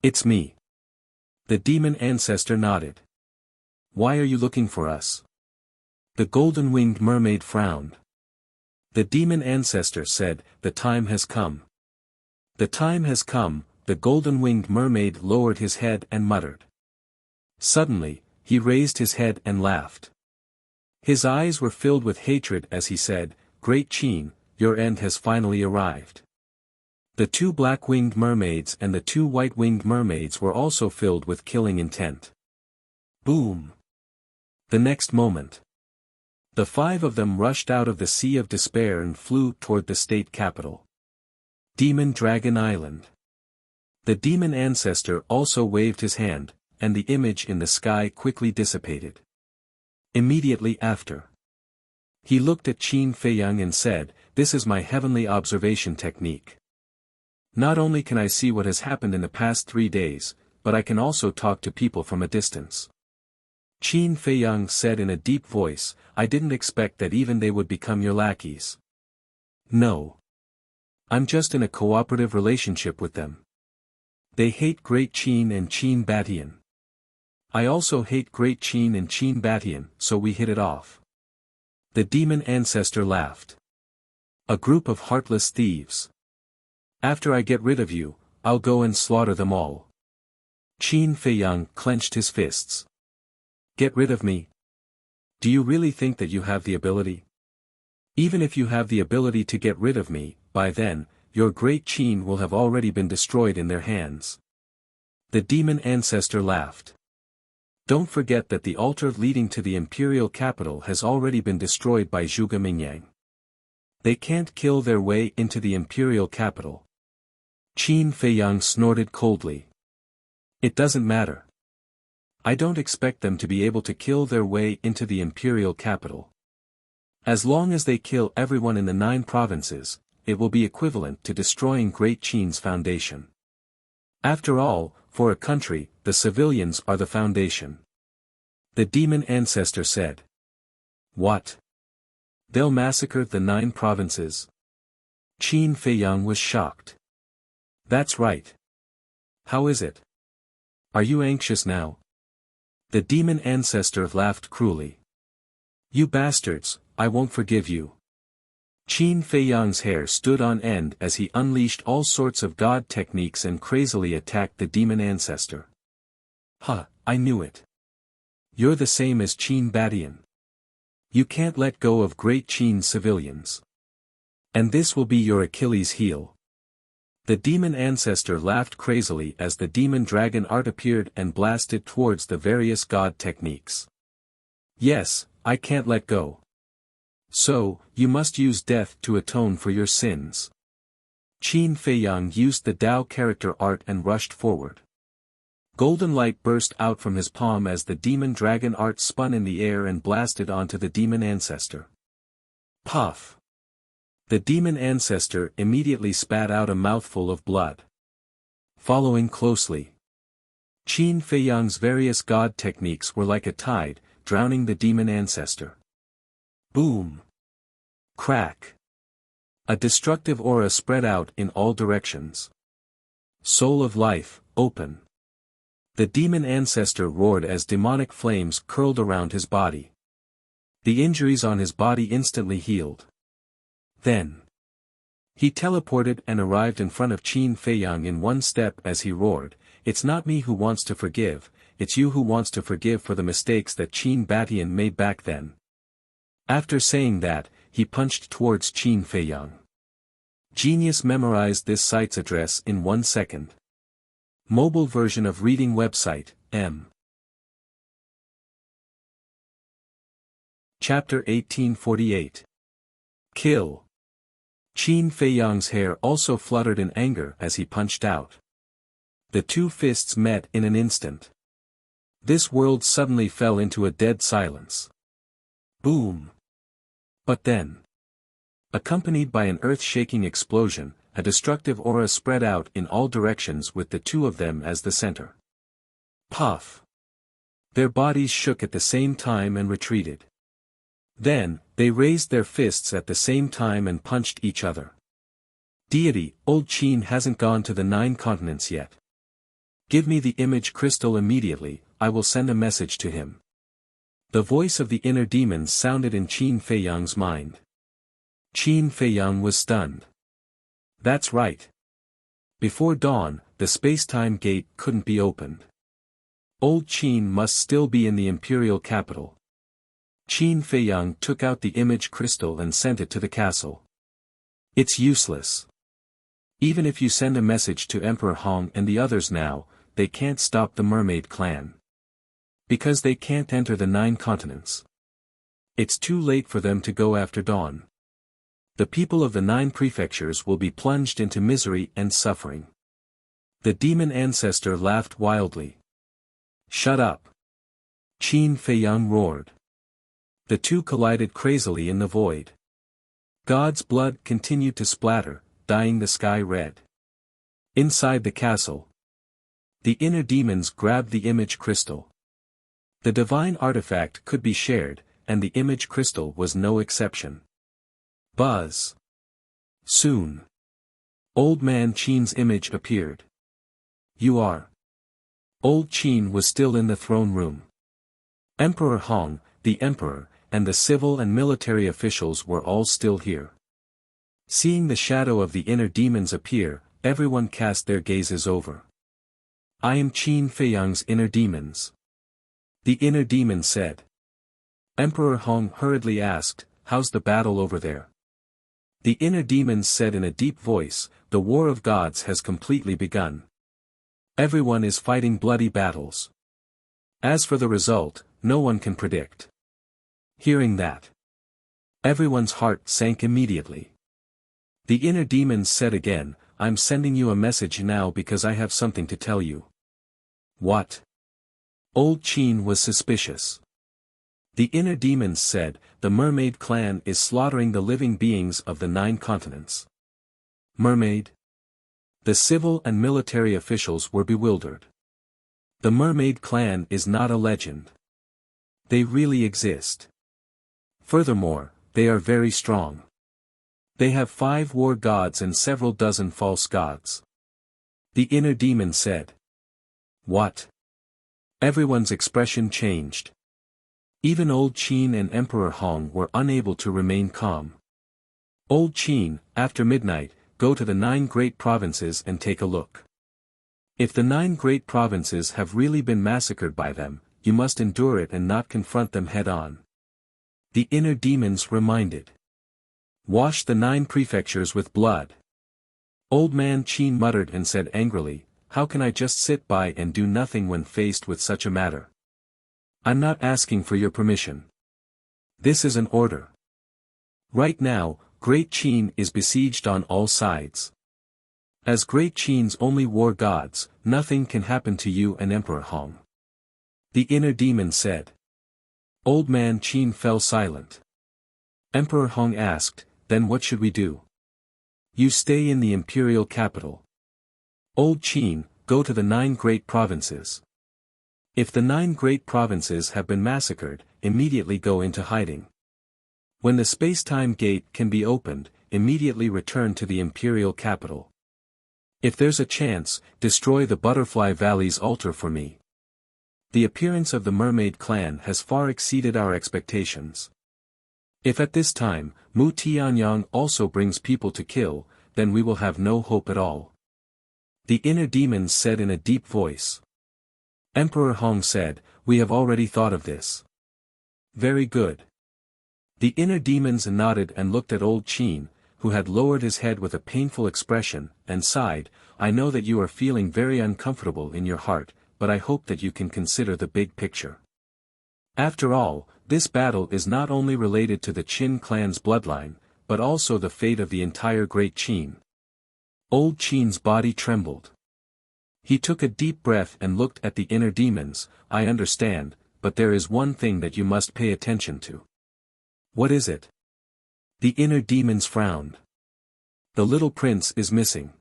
It's me. The demon ancestor nodded. Why are you looking for us? The golden-winged mermaid frowned. The demon ancestor said, the time has come. The time has come, the golden-winged mermaid lowered his head and muttered. Suddenly, he raised his head and laughed. His eyes were filled with hatred as he said, Great Qin, your end has finally arrived. The 2 black-winged mermaids and the 2 white-winged mermaids were also filled with killing intent. Boom! The next moment, the 5 of them rushed out of the Sea of Despair and flew toward the state capital. Demon Dragon Island. The demon ancestor also waved his hand, and the image in the sky quickly dissipated. Immediately after, he looked at Qin Feiyang and said, this is my heavenly observation technique. Not only can I see what has happened in the past 3 days, but I can also talk to people from a distance. Qin Feiyang said in a deep voice, I didn't expect that even they would become your lackeys. No. I'm just in a cooperative relationship with them. They hate Great Qin and Qin Batian. I also hate Great Qin and Qin Batian, so we hit it off. The demon ancestor laughed. A group of heartless thieves. After I get rid of you, I'll go and slaughter them all. Qin Feiyang clenched his fists. Get rid of me? Do you really think that you have the ability? Even if you have the ability to get rid of me, by then, your great Qin will have already been destroyed in their hands. The demon ancestor laughed. Don't forget that the altar leading to the imperial capital has already been destroyed by Zhuge Mingyang. They can't kill their way into the imperial capital. Qin Feiyang snorted coldly. It doesn't matter. I don't expect them to be able to kill their way into the imperial capital. As long as they kill everyone in the 9 provinces, it will be equivalent to destroying Great Qin's foundation. After all, for a country, the civilians are the foundation. The demon ancestor said. What? They'll massacre the 9 provinces. Qin Feiyang was shocked. That's right. How is it? Are you anxious now? The demon ancestor laughed cruelly. You bastards, I won't forgive you. Qin Feiyang's hair stood on end as he unleashed all sorts of god techniques and crazily attacked the demon ancestor. Huh, I knew it. You're the same as Qin Badian. You can't let go of great Qin civilians. And this will be your Achilles heel. The demon ancestor laughed crazily as the demon dragon art appeared and blasted towards the various god techniques. Yes, I can't let go. So, you must use death to atone for your sins. Qin Feiyang used the Dao character art and rushed forward. Golden light burst out from his palm as the demon dragon art spun in the air and blasted onto the demon ancestor. Puff! The demon ancestor immediately spat out a mouthful of blood. Following closely, Qin Feiyang's various god techniques were like a tide, drowning the demon ancestor. Boom! Crack! A destructive aura spread out in all directions. Soul of life, open! The demon ancestor roared as demonic flames curled around his body. The injuries on his body instantly healed. Then, he teleported and arrived in front of Qin Feiyang in one step as he roared, "It's not me who wants to forgive, it's you who wants to forgive for the mistakes that Qin Badian made back then." After saying that, he punched towards Qin Feiyang. Genius memorized this site's address in 1 second. Mobile version of reading website, M. Chapter 1848. Kill. Qin Feiyang's hair also fluttered in anger as he punched out. The two fists met in an instant. This world suddenly fell into a dead silence. Boom! But then, accompanied by an earth-shaking explosion, a destructive aura spread out in all directions with the two of them as the center. Puff! Their bodies shook at the same time and retreated. Then, they raised their fists at the same time and punched each other. Deity, old Qin hasn't gone to the 9 continents yet. Give me the image crystal immediately, I will send a message to him. The voice of the inner demons sounded in Qin Feiyang's mind. Qin Feiyang was stunned. That's right. Before dawn, the space-time gate couldn't be opened. Old Qin must still be in the imperial capital. Qin Feiyang took out the image crystal and sent it to the castle. It's useless. Even if you send a message to Emperor Hong and the others now, they can't stop the mermaid clan. Because they can't enter the 9 continents. It's too late for them to go after dawn. The people of the 9 prefectures will be plunged into misery and suffering. The demon ancestor laughed wildly. Shut up! Qin Feiyang roared. The two collided crazily in the void. God's blood continued to splatter, dyeing the sky red. Inside the castle, the inner demons grabbed the image crystal. The divine artifact could be shared, and the image crystal was no exception. Buzz! Soon, Old Man Qin's image appeared. You are. Old Qin was still in the throne room. Emperor Hong, the emperor, and the civil and military officials were all still here. Seeing the shadow of the inner demons appear, everyone cast their gazes over. I am Qin Feiyang's inner demons. The inner demon said. Emperor Hong hurriedly asked, how's the battle over there? The inner demons said in a deep voice, the war of gods has completely begun. Everyone is fighting bloody battles. As for the result, no one can predict. Hearing that, everyone's heart sank immediately. The inner demons said again, I'm sending you a message now because I have something to tell you. What? Old Qin was suspicious. The inner demons said, the mermaid clan is slaughtering the living beings of the 9 continents. Mermaid? The civil and military officials were bewildered. The mermaid clan is not a legend. They really exist. Furthermore, they are very strong. They have 5 war gods and several dozen false gods. The inner demon said. What? Everyone's expression changed. Even Old Qin and Emperor Hong were unable to remain calm. Old Qin, after midnight, go to the 9 great provinces and take a look. If the 9 great provinces have really been massacred by them, you must endure it and not confront them head-on. The inner demons reminded. Wash the 9 prefectures with blood. Old man Qin muttered and said angrily, how can I just sit by and do nothing when faced with such a matter? I'm not asking for your permission. This is an order. Right now, Great Qin is besieged on all sides. As Great Qin's only war gods, nothing can happen to you and Emperor Hong. The inner demon said. Old man Qin fell silent. Emperor Hong asked, then what should we do? You stay in the imperial capital. Old Qin, go to the 9 great provinces. If the 9 great provinces have been massacred, immediately go into hiding. When the space-time gate can be opened, immediately return to the imperial capital. If there's a chance, destroy the Butterfly Valley's altar for me. The appearance of the mermaid clan has far exceeded our expectations. If at this time, Mu Tianyang also brings people to kill, then we will have no hope at all. The inner demons said in a deep voice. Emperor Hong said, we have already thought of this. Very good. The inner demons nodded and looked at Old Qin, who had lowered his head with a painful expression, and sighed, I know that you are feeling very uncomfortable in your heart, but I hope that you can consider the big picture. After all, this battle is not only related to the Qin clan's bloodline, but also the fate of the entire Great Qin. Old Qin's body trembled. He took a deep breath and looked at the inner demons. I understand, but there is one thing that you must pay attention to. What is it? The inner demons frowned. The little prince is missing.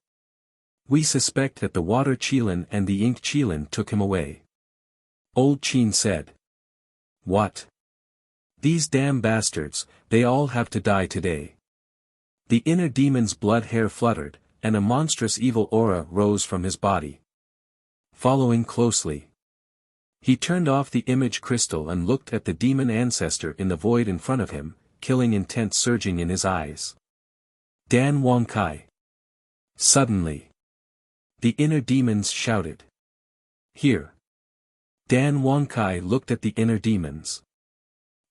We suspect that the water Qilin and the ink Qilin took him away. Old Qin said. What? These damn bastards, they all have to die today. The inner demon's blood hair fluttered, and a monstrous evil aura rose from his body. Following closely. He turned off the image crystal and looked at the demon ancestor in the void in front of him, killing intent surging in his eyes. Dan Wangkai. Suddenly. The inner demons shouted. Here. Dan Wangkai looked at the inner demons.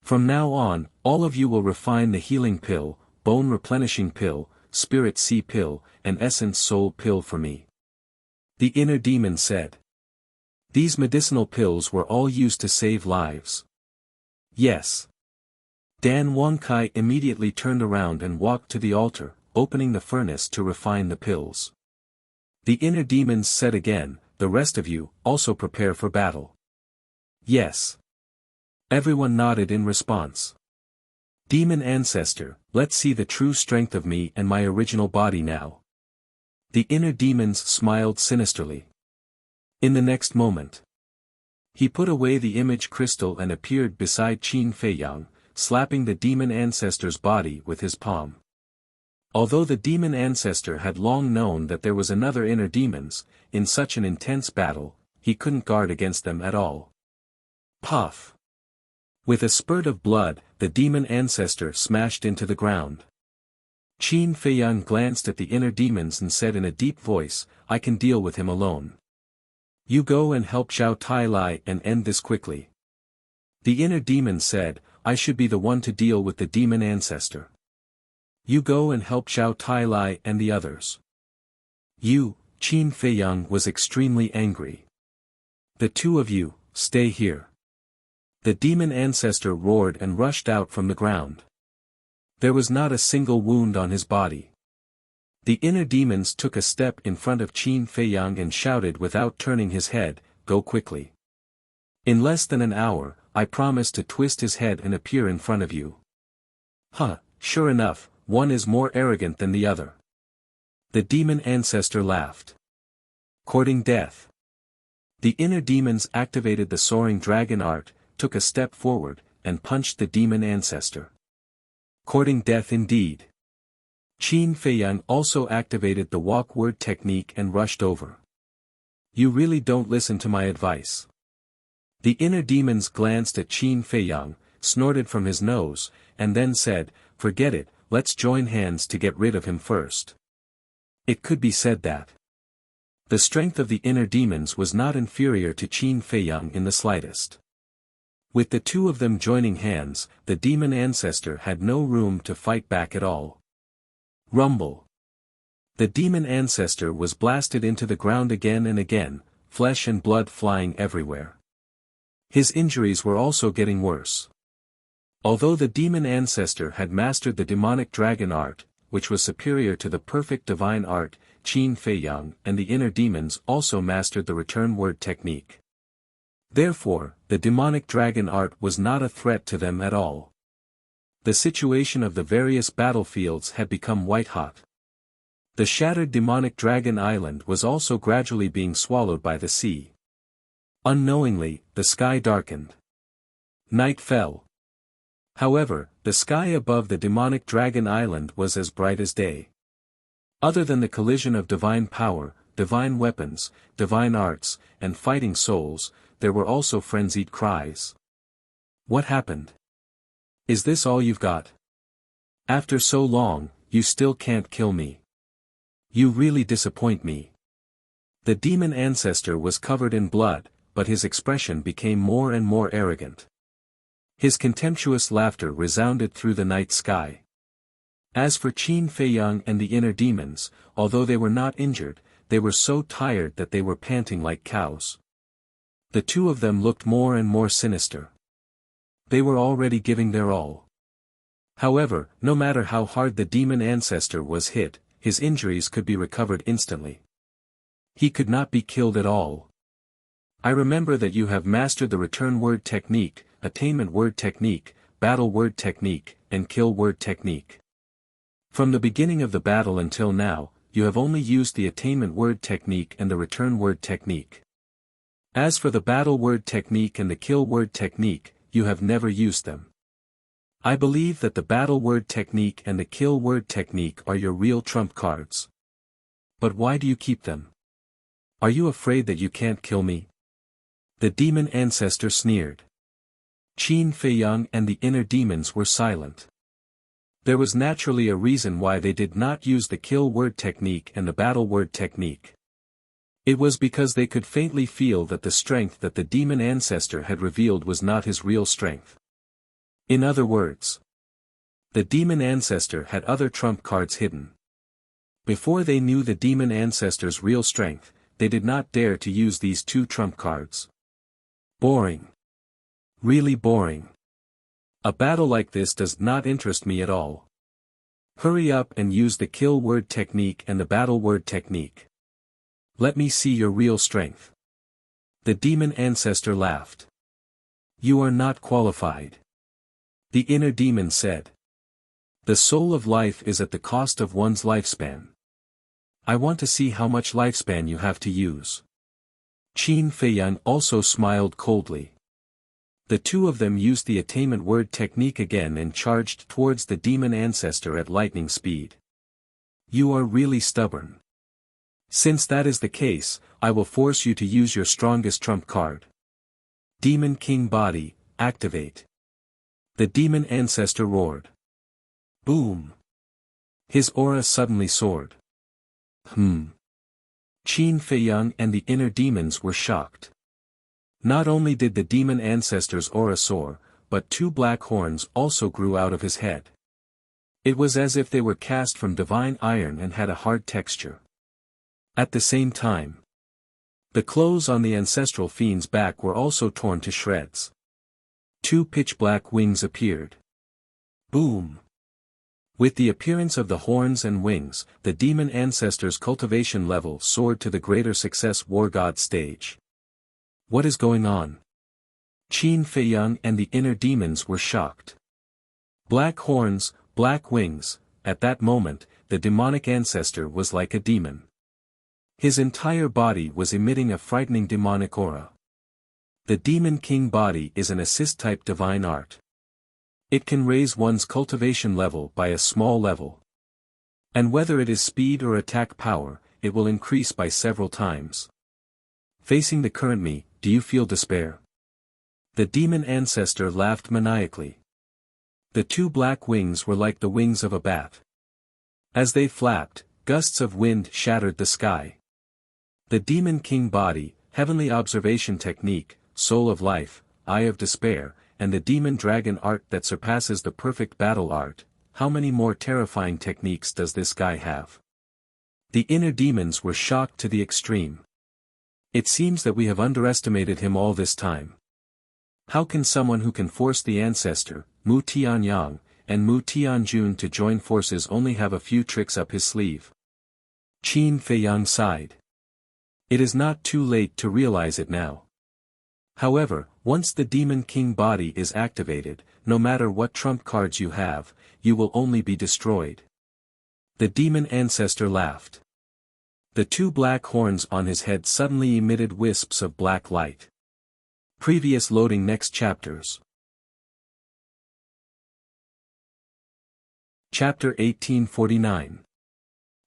From now on, all of you will refine the healing pill, bone replenishing pill, spirit sea pill, and essence soul pill for me. The inner demon said. These medicinal pills were all used to save lives. Yes. Dan Wangkai immediately turned around and walked to the altar, opening the furnace to refine the pills. The inner demons said again, the rest of you, also prepare for battle. Yes. Everyone nodded in response. Demon ancestor, let's see the true strength of me and my original body now. The inner demons smiled sinisterly. In the next moment, he put away the image crystal and appeared beside Qin Feiyang, slapping the demon ancestor's body with his palm. Although the demon ancestor had long known that there was another inner demons, in such an intense battle, he couldn't guard against them at all. Puff! With a spurt of blood, the demon ancestor smashed into the ground. Qin Feiyang glanced at the inner demons and said in a deep voice, I can deal with him alone. You go and help Zhao Tai and end this quickly. The inner demon said, I should be the one to deal with the demon ancestor. You go and help Zhao Tai and the others. You, Qin Feiyang was extremely angry. The two of you, stay here. The demon ancestor roared and rushed out from the ground. There was not a single wound on his body. The inner demons took a step in front of Qin Feiyang and shouted without turning his head, go quickly. In less than an hour, I promise to twist his head and appear in front of you. Huh, sure enough, one is more arrogant than the other. The demon ancestor laughed. Courting death. The inner demons activated the soaring dragon art, took a step forward, and punched the demon ancestor. Courting death indeed. Qin Feiyang also activated the walk word technique and rushed over. You really don't listen to my advice. The inner demons glanced at Qin Feiyang, snorted from his nose, and then said, forget it, let's join hands to get rid of him first. It could be said that the strength of the inner demons was not inferior to Qin Feiyang in the slightest. With the two of them joining hands, the demon ancestor had no room to fight back at all. Rumble. The demon ancestor was blasted into the ground again and again, flesh and blood flying everywhere. His injuries were also getting worse. Although the demon ancestor had mastered the demonic dragon art, which was superior to the perfect divine art, Qin Feiyang and the inner demons also mastered the return word technique. Therefore, the demonic dragon art was not a threat to them at all. The situation of the various battlefields had become white-hot. The shattered demonic dragon island was also gradually being swallowed by the sea. Unknowingly, the sky darkened. Night fell. However, the sky above the demonic dragon island was as bright as day. Other than the collision of divine power, divine weapons, divine arts, and fighting souls, there were also frenzied cries. What happened? Is this all you've got? After so long, you still can't kill me. You really disappoint me. The demon ancestor was covered in blood, but his expression became more and more arrogant. His contemptuous laughter resounded through the night sky. As for Qin Feiyang and the inner demons, although they were not injured, they were so tired that they were panting like cows. The two of them looked more and more sinister. They were already giving their all. However, no matter how hard the demon ancestor was hit, his injuries could be recovered instantly. He could not be killed at all. I remember that you have mastered the return word technique, attainment word technique, battle word technique, and kill word technique. From the beginning of the battle until now, you have only used the attainment word technique and the return word technique. As for the battle word technique and the kill word technique, you have never used them. I believe that the battle word technique and the kill word technique are your real trump cards. But why do you keep them? Are you afraid that you can't kill me? The demon ancestor sneered. Qin Feiyang and the inner demons were silent. There was naturally a reason why they did not use the kill word technique and the battle word technique. It was because they could faintly feel that the strength that the demon ancestor had revealed was not his real strength. In other words, the demon ancestor had other trump cards hidden. Before they knew the demon ancestor's real strength, they did not dare to use these two trump cards. Boring. Really boring. A battle like this does not interest me at all. Hurry up and use the kill word technique and the battle word technique. Let me see your real strength. The demon ancestor laughed. You are not qualified. The inner demon said. The soul of life is at the cost of one's lifespan. I want to see how much lifespan you have to use. Qin Feiyang also smiled coldly. The two of them used the attainment word technique again and charged towards the demon ancestor at lightning speed. You are really stubborn. Since that is the case, I will force you to use your strongest trump card. Demon King Body, activate. The demon ancestor roared. Boom. His aura suddenly soared. Qin Feiyang and the inner demons were shocked. Not only did the demon ancestor's aura soar, but two black horns also grew out of his head. It was as if they were cast from divine iron and had a hard texture. At the same time, the clothes on the ancestral fiend's back were also torn to shreds. Two pitch-black wings appeared. Boom! With the appearance of the horns and wings, the demon ancestor's cultivation level soared to the greater success war god stage. What is going on? Qin Feiyang and the inner demons were shocked. Black horns, black wings, at that moment, the demonic ancestor was like a demon. His entire body was emitting a frightening demonic aura. The Demon King Body is an assist-type divine art. It can raise one's cultivation level by a small level. And whether it is speed or attack power, it will increase by several times. Facing the current me, do you feel despair? The demon ancestor laughed maniacally. The two black wings were like the wings of a bat. As they flapped, gusts of wind shattered the sky. The demon king body, heavenly observation technique, soul of life, eye of despair, and the demon dragon art that surpasses the perfect battle art. How many more terrifying techniques does this guy have? The inner demons were shocked to the extreme. It seems that we have underestimated him all this time. How can someone who can force the ancestor, Mu Tianyang, and Mu Tianjun to join forces only have a few tricks up his sleeve? Qin Feiyang sighed. It is not too late to realize it now. However, once the demon king body is activated, no matter what trump cards you have, you will only be destroyed. The demon ancestor laughed. The two black horns on his head suddenly emitted wisps of black light. Previous loading next chapters. Chapter 1849.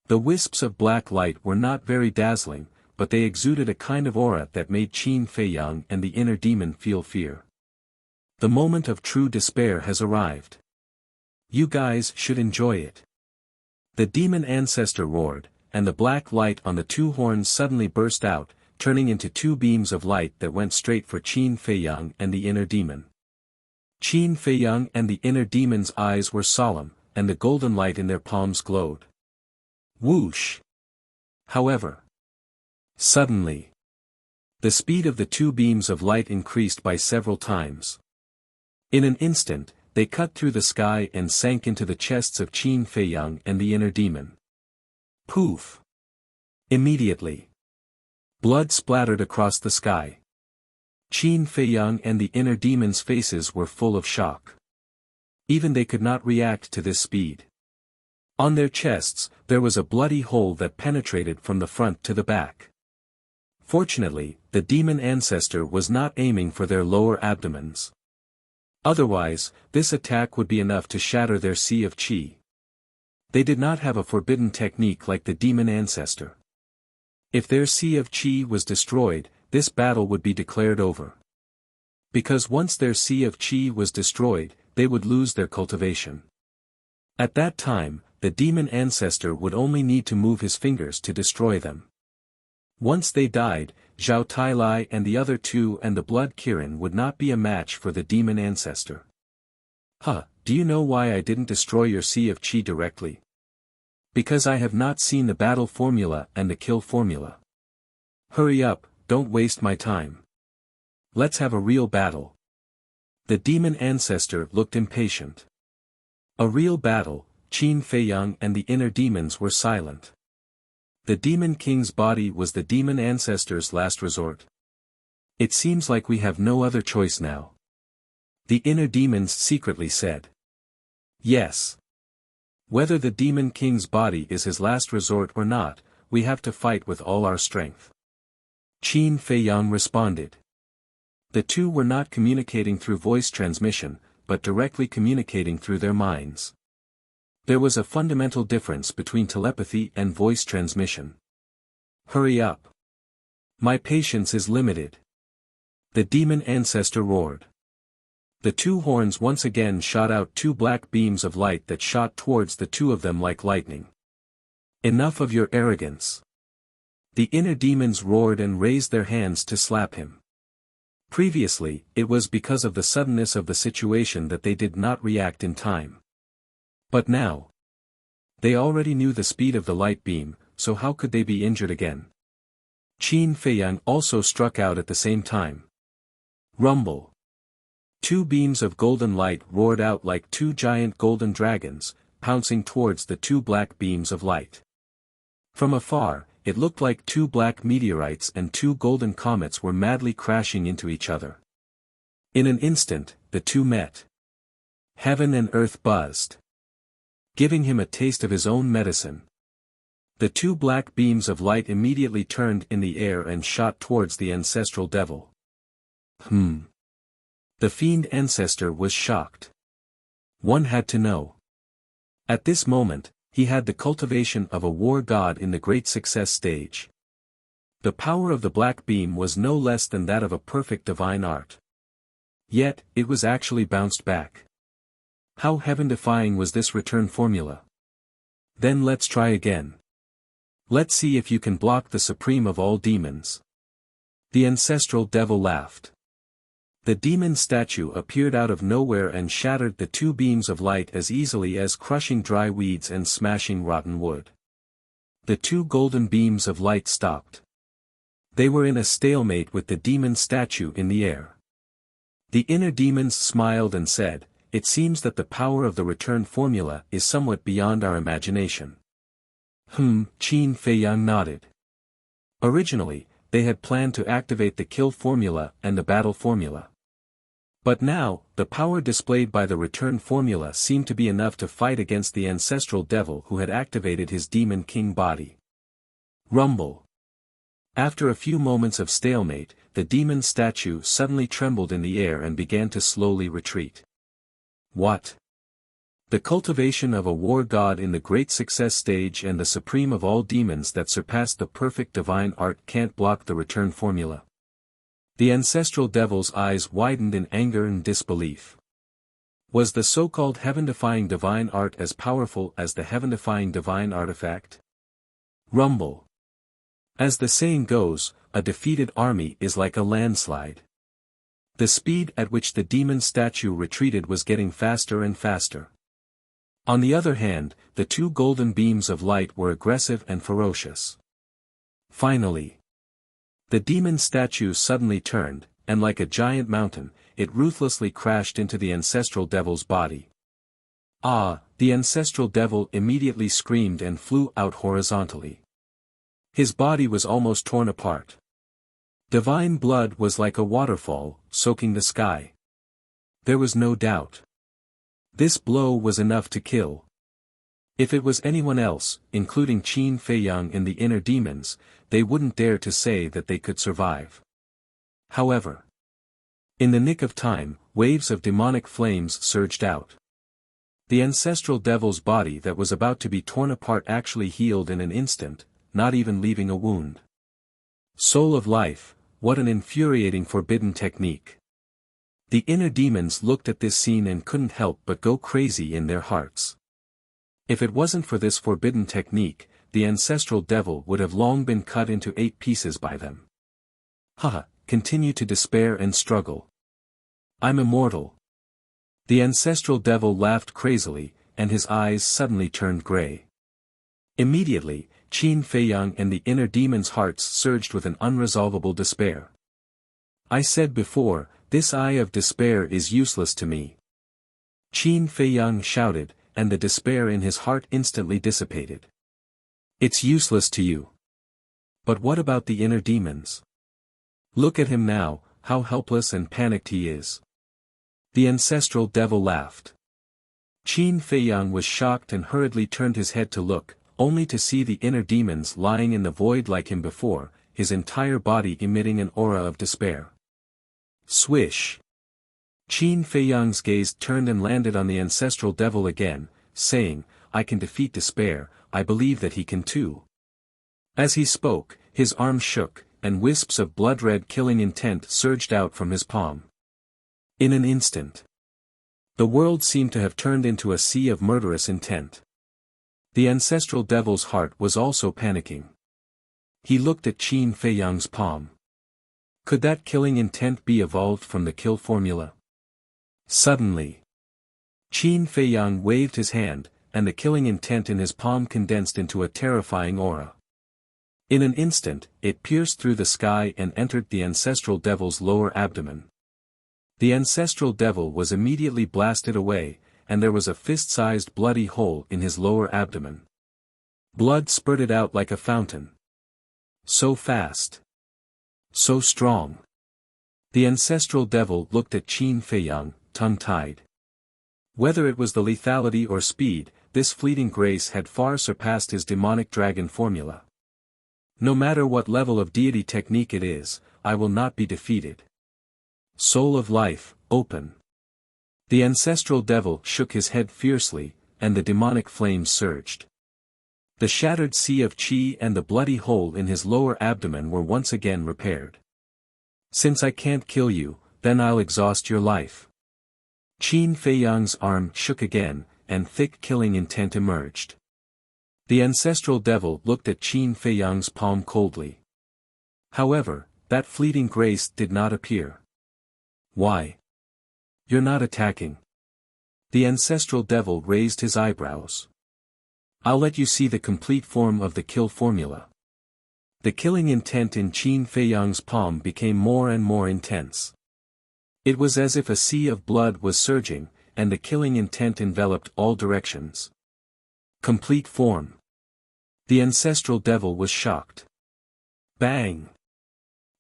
The wisps of black light were not very dazzling, but they exuded a kind of aura that made Qin Feiyang and the inner demon feel fear. The moment of true despair has arrived. You guys should enjoy it. The demon ancestor roared, and the black light on the two horns suddenly burst out, turning into two beams of light that went straight for Qin Feiyang and the inner demon. Qin Feiyang and the inner demon's eyes were solemn, and the golden light in their palms glowed. Whoosh! However, suddenly, the speed of the two beams of light increased by several times. In an instant, they cut through the sky and sank into the chests of Qin Feiyang and the inner demon. Poof! Immediately, blood splattered across the sky. Qin Feiyang and the inner demon's faces were full of shock. Even they could not react to this speed. On their chests, there was a bloody hole that penetrated from the front to the back. Fortunately, the demon ancestor was not aiming for their lower abdomens. Otherwise, this attack would be enough to shatter their sea of qi. They did not have a forbidden technique like the demon ancestor. If their sea of qi was destroyed, this battle would be declared over. Because once their sea of qi was destroyed, they would lose their cultivation. At that time, the demon ancestor would only need to move his fingers to destroy them. Once they died, Zhao Tailai and the other two and the blood Kirin would not be a match for the demon ancestor. Do you know why I didn't destroy your sea of qi directly? Because I have not seen the battle formula and the kill formula. Hurry up, don't waste my time. Let's have a real battle. The demon ancestor looked impatient. A real battle. Qin Feiyang and the inner demons were silent. The demon king's body was the demon ancestor's last resort. It seems like we have no other choice now. The inner demons secretly said. Yes. Whether the demon king's body is his last resort or not, we have to fight with all our strength. Qin Feiyang responded. The two were not communicating through voice transmission, but directly communicating through their minds. There was a fundamental difference between telepathy and voice transmission. Hurry up. My patience is limited. The demon ancestor roared. The two horns once again shot out two black beams of light that shot towards the two of them like lightning. Enough of your arrogance. The inner demons roared and raised their hands to slap him. Previously, it was because of the suddenness of the situation that they did not react in time. But now, they already knew the speed of the light beam, so how could they be injured again? Qin Feiyang also struck out at the same time. Rumble. Two beams of golden light roared out like two giant golden dragons, pouncing towards the two black beams of light. From afar, it looked like two black meteorites and two golden comets were madly crashing into each other. In an instant, the two met. Heaven and earth buzzed, giving him a taste of his own medicine. The two black beams of light immediately turned in the air and shot towards the ancestral devil. The fiend ancestor was shocked. One had to know. At this moment, he had the cultivation of a war god in the great success stage. The power of the black beam was no less than that of a perfect divine art. Yet, it was actually bounced back. How heaven-defying was this return formula? Then let's try again. Let's see if you can block the supreme of all demons. The ancestral devil laughed. The demon statue appeared out of nowhere and shattered the two beams of light as easily as crushing dry weeds and smashing rotten wood. The two golden beams of light stopped. They were in a stalemate with the demon statue in the air. The inner demons smiled and said, "It seems that the power of the return formula is somewhat beyond our imagination." Qin Feiyang nodded. Originally, they had planned to activate the kill formula and the battle formula. But now, the power displayed by the return formula seemed to be enough to fight against the ancestral devil who had activated his demon king body. Rumble. After a few moments of stalemate, the demon statue suddenly trembled in the air and began to slowly retreat. What? The cultivation of a war god in the great success stage and the supreme of all demons that surpassed the perfect divine art can't block the return formula. The ancestral devil's eyes widened in anger and disbelief. Was the so-called heaven-defying divine art as powerful as the heaven-defying divine artifact? Rumble. As the saying goes, a defeated army is like a landslide. The speed at which the demon statue retreated was getting faster and faster. On the other hand, the two golden beams of light were aggressive and ferocious. Finally, the demon statue suddenly turned, and like a giant mountain, it ruthlessly crashed into the ancestral devil's body. Ah! The ancestral devil immediately screamed and flew out horizontally. His body was almost torn apart. Divine blood was like a waterfall, soaking the sky. There was no doubt. This blow was enough to kill. If it was anyone else, including Qin Feiyang and the inner demons, they wouldn't dare to say that they could survive. However, in the nick of time, waves of demonic flames surged out. The ancestral devil's body that was about to be torn apart actually healed in an instant, not even leaving a wound. Soul of life, what an infuriating forbidden technique. The inner demons looked at this scene and couldn't help but go crazy in their hearts. If it wasn't for this forbidden technique, the ancestral devil would have long been cut into 8 pieces by them. Haha, continue to despair and struggle. I'm immortal. The ancestral devil laughed crazily, and his eyes suddenly turned gray. Immediately, Qin Feiyang and the inner demon's hearts surged with an unresolvable despair. I said before, this eye of despair is useless to me. Qin Feiyang shouted, and the despair in his heart instantly dissipated. It's useless to you. But what about the inner demons? Look at him now, how helpless and panicked he is. The ancestral devil laughed. Qin Feiyang was shocked and hurriedly turned his head to look, only to see the inner demons lying in the void like him before, his entire body emitting an aura of despair. Swish! Qin Feiyang's gaze turned and landed on the ancestral devil again, saying, I can defeat despair, I believe that he can too. As he spoke, his arm shook, and wisps of blood-red killing intent surged out from his palm. In an instant, the world seemed to have turned into a sea of murderous intent. The ancestral devil's heart was also panicking. He looked at Qin Feiyang's palm. Could that killing intent be evolved from the kill formula? Suddenly, Qin Feiyang waved his hand, and the killing intent in his palm condensed into a terrifying aura. In an instant, it pierced through the sky and entered the ancestral devil's lower abdomen. The ancestral devil was immediately blasted away, and there was a fist-sized bloody hole in his lower abdomen. Blood spurted out like a fountain. So fast. So strong. The ancestral devil looked at Qin Feiyang, tongue-tied. Whether it was the lethality or speed, this fleeting grace had far surpassed his demonic dragon formula. No matter what level of deity technique it is, I will not be defeated. Soul of life, open. The ancestral devil shook his head fiercely, and the demonic flames surged. The shattered sea of qi and the bloody hole in his lower abdomen were once again repaired. Since I can't kill you, then I'll exhaust your life. Qin Feiyang's arm shook again, and thick killing intent emerged. The ancestral devil looked at Qin Feiyang's palm coldly. However, that fleeting grace did not appear. Why? You're not attacking. The ancestral devil raised his eyebrows. I'll let you see the complete form of the kill formula. The killing intent in Qin Feiyang's palm became more and more intense. It was as if a sea of blood was surging, and the killing intent enveloped all directions. Complete form. The ancestral devil was shocked. Bang!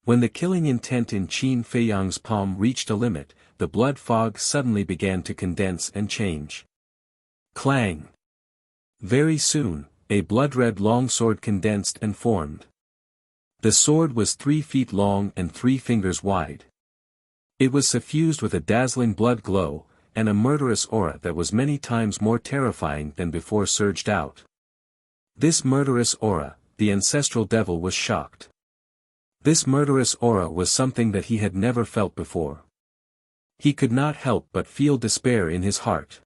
When the killing intent in Qin Feiyang's palm reached a limit, the blood fog suddenly began to condense and change. Clang! Very soon, a blood-red longsword condensed and formed. The sword was 3 feet long and 3 fingers wide. It was suffused with a dazzling blood glow, and a murderous aura that was many times more terrifying than before surged out. This murderous aura, the ancestral devil was shocked. This murderous aura was something that he had never felt before. He could not help but feel despair in his heart.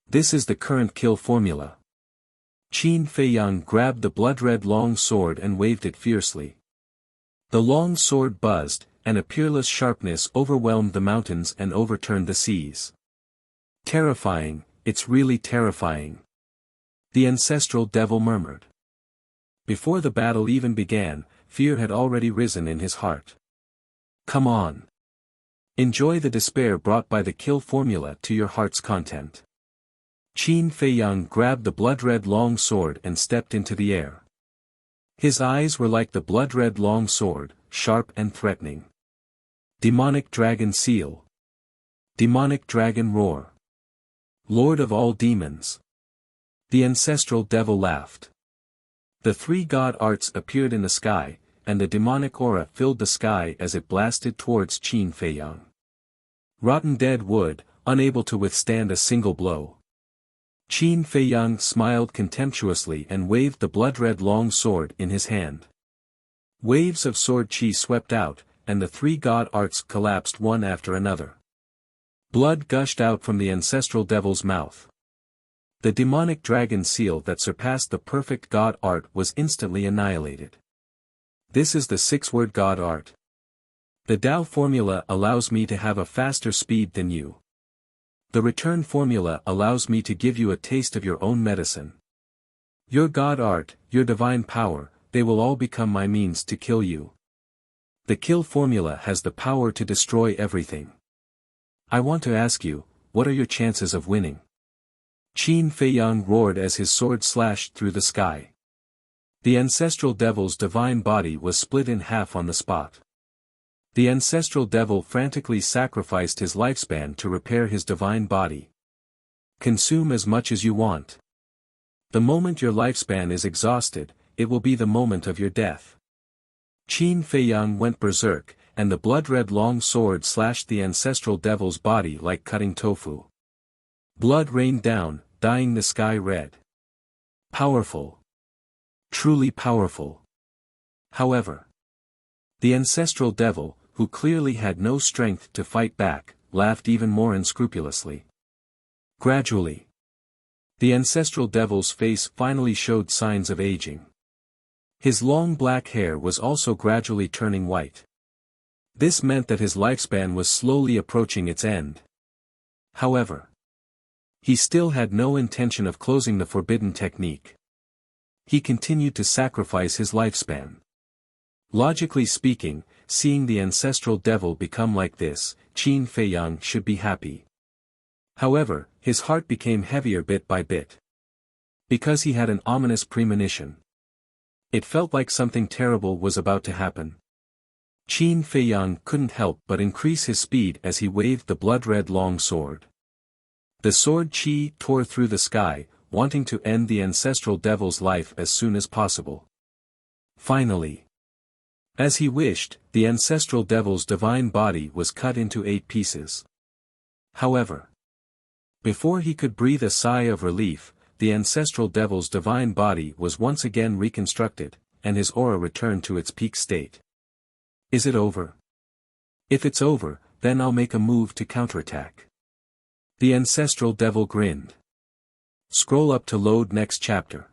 This is the current kill formula. Qin Feiyang grabbed the blood-red long sword and waved it fiercely. The long sword buzzed, and a peerless sharpness overwhelmed the mountains and overturned the seas. Terrifying, it's really terrifying. The ancestral devil murmured. Before the battle even began, fear had already risen in his heart. Come on. Enjoy the despair brought by the kill formula to your heart's content. Qin Feiyang grabbed the blood-red long sword and stepped into the air. His eyes were like the blood-red long sword, sharp and threatening. Demonic dragon seal. Demonic dragon roar. Lord of all demons. The ancestral devil laughed. The 3 god arts appeared in the sky, and the demonic aura filled the sky as it blasted towards Qin Feiyang. Rotten dead wood, unable to withstand a single blow. Qin Feiyang smiled contemptuously and waved the blood-red long sword in his hand. Waves of sword qi swept out, and the 3 god arts collapsed one after another. Blood gushed out from the ancestral devil's mouth. The demonic dragon seal that surpassed the perfect god art was instantly annihilated. This is the 6-word god art. The Tao formula allows me to have a faster speed than you. The return formula allows me to give you a taste of your own medicine. Your god art, your divine power, they will all become my means to kill you. The kill formula has the power to destroy everything. I want to ask you, what are your chances of winning? Qin Feiyang roared as his sword slashed through the sky. The ancestral devil's divine body was split in half on the spot. The ancestral devil frantically sacrificed his lifespan to repair his divine body. Consume as much as you want. The moment your lifespan is exhausted, it will be the moment of your death. Qin Feiyang went berserk, and the blood-red long sword slashed the ancestral devil's body like cutting tofu. Blood rained down, dyeing the sky red. Powerful. Truly powerful. However, the ancestral devil, who clearly had no strength to fight back, laughed even more unscrupulously. Gradually, the ancestral devil's face finally showed signs of aging. His long black hair was also gradually turning white. This meant that his lifespan was slowly approaching its end. However, he still had no intention of closing the forbidden technique. He continued to sacrifice his lifespan. Logically speaking, seeing the ancestral devil become like this, Qin Feiyang should be happy. However, his heart became heavier bit by bit. Because he had an ominous premonition. It felt like something terrible was about to happen. Qin Feiyang couldn't help but increase his speed as he waved the blood-red long sword. The sword qi tore through the sky, wanting to end the ancestral devil's life as soon as possible. Finally, as he wished, the ancestral devil's divine body was cut into 8 pieces. However, Before he could breathe a sigh of relief, the ancestral devil's divine body was once again reconstructed, and his aura returned to its peak state. Is it over? If it's over, then I'll make a move to counterattack. The ancestral devil grinned. Scroll up to load next chapter.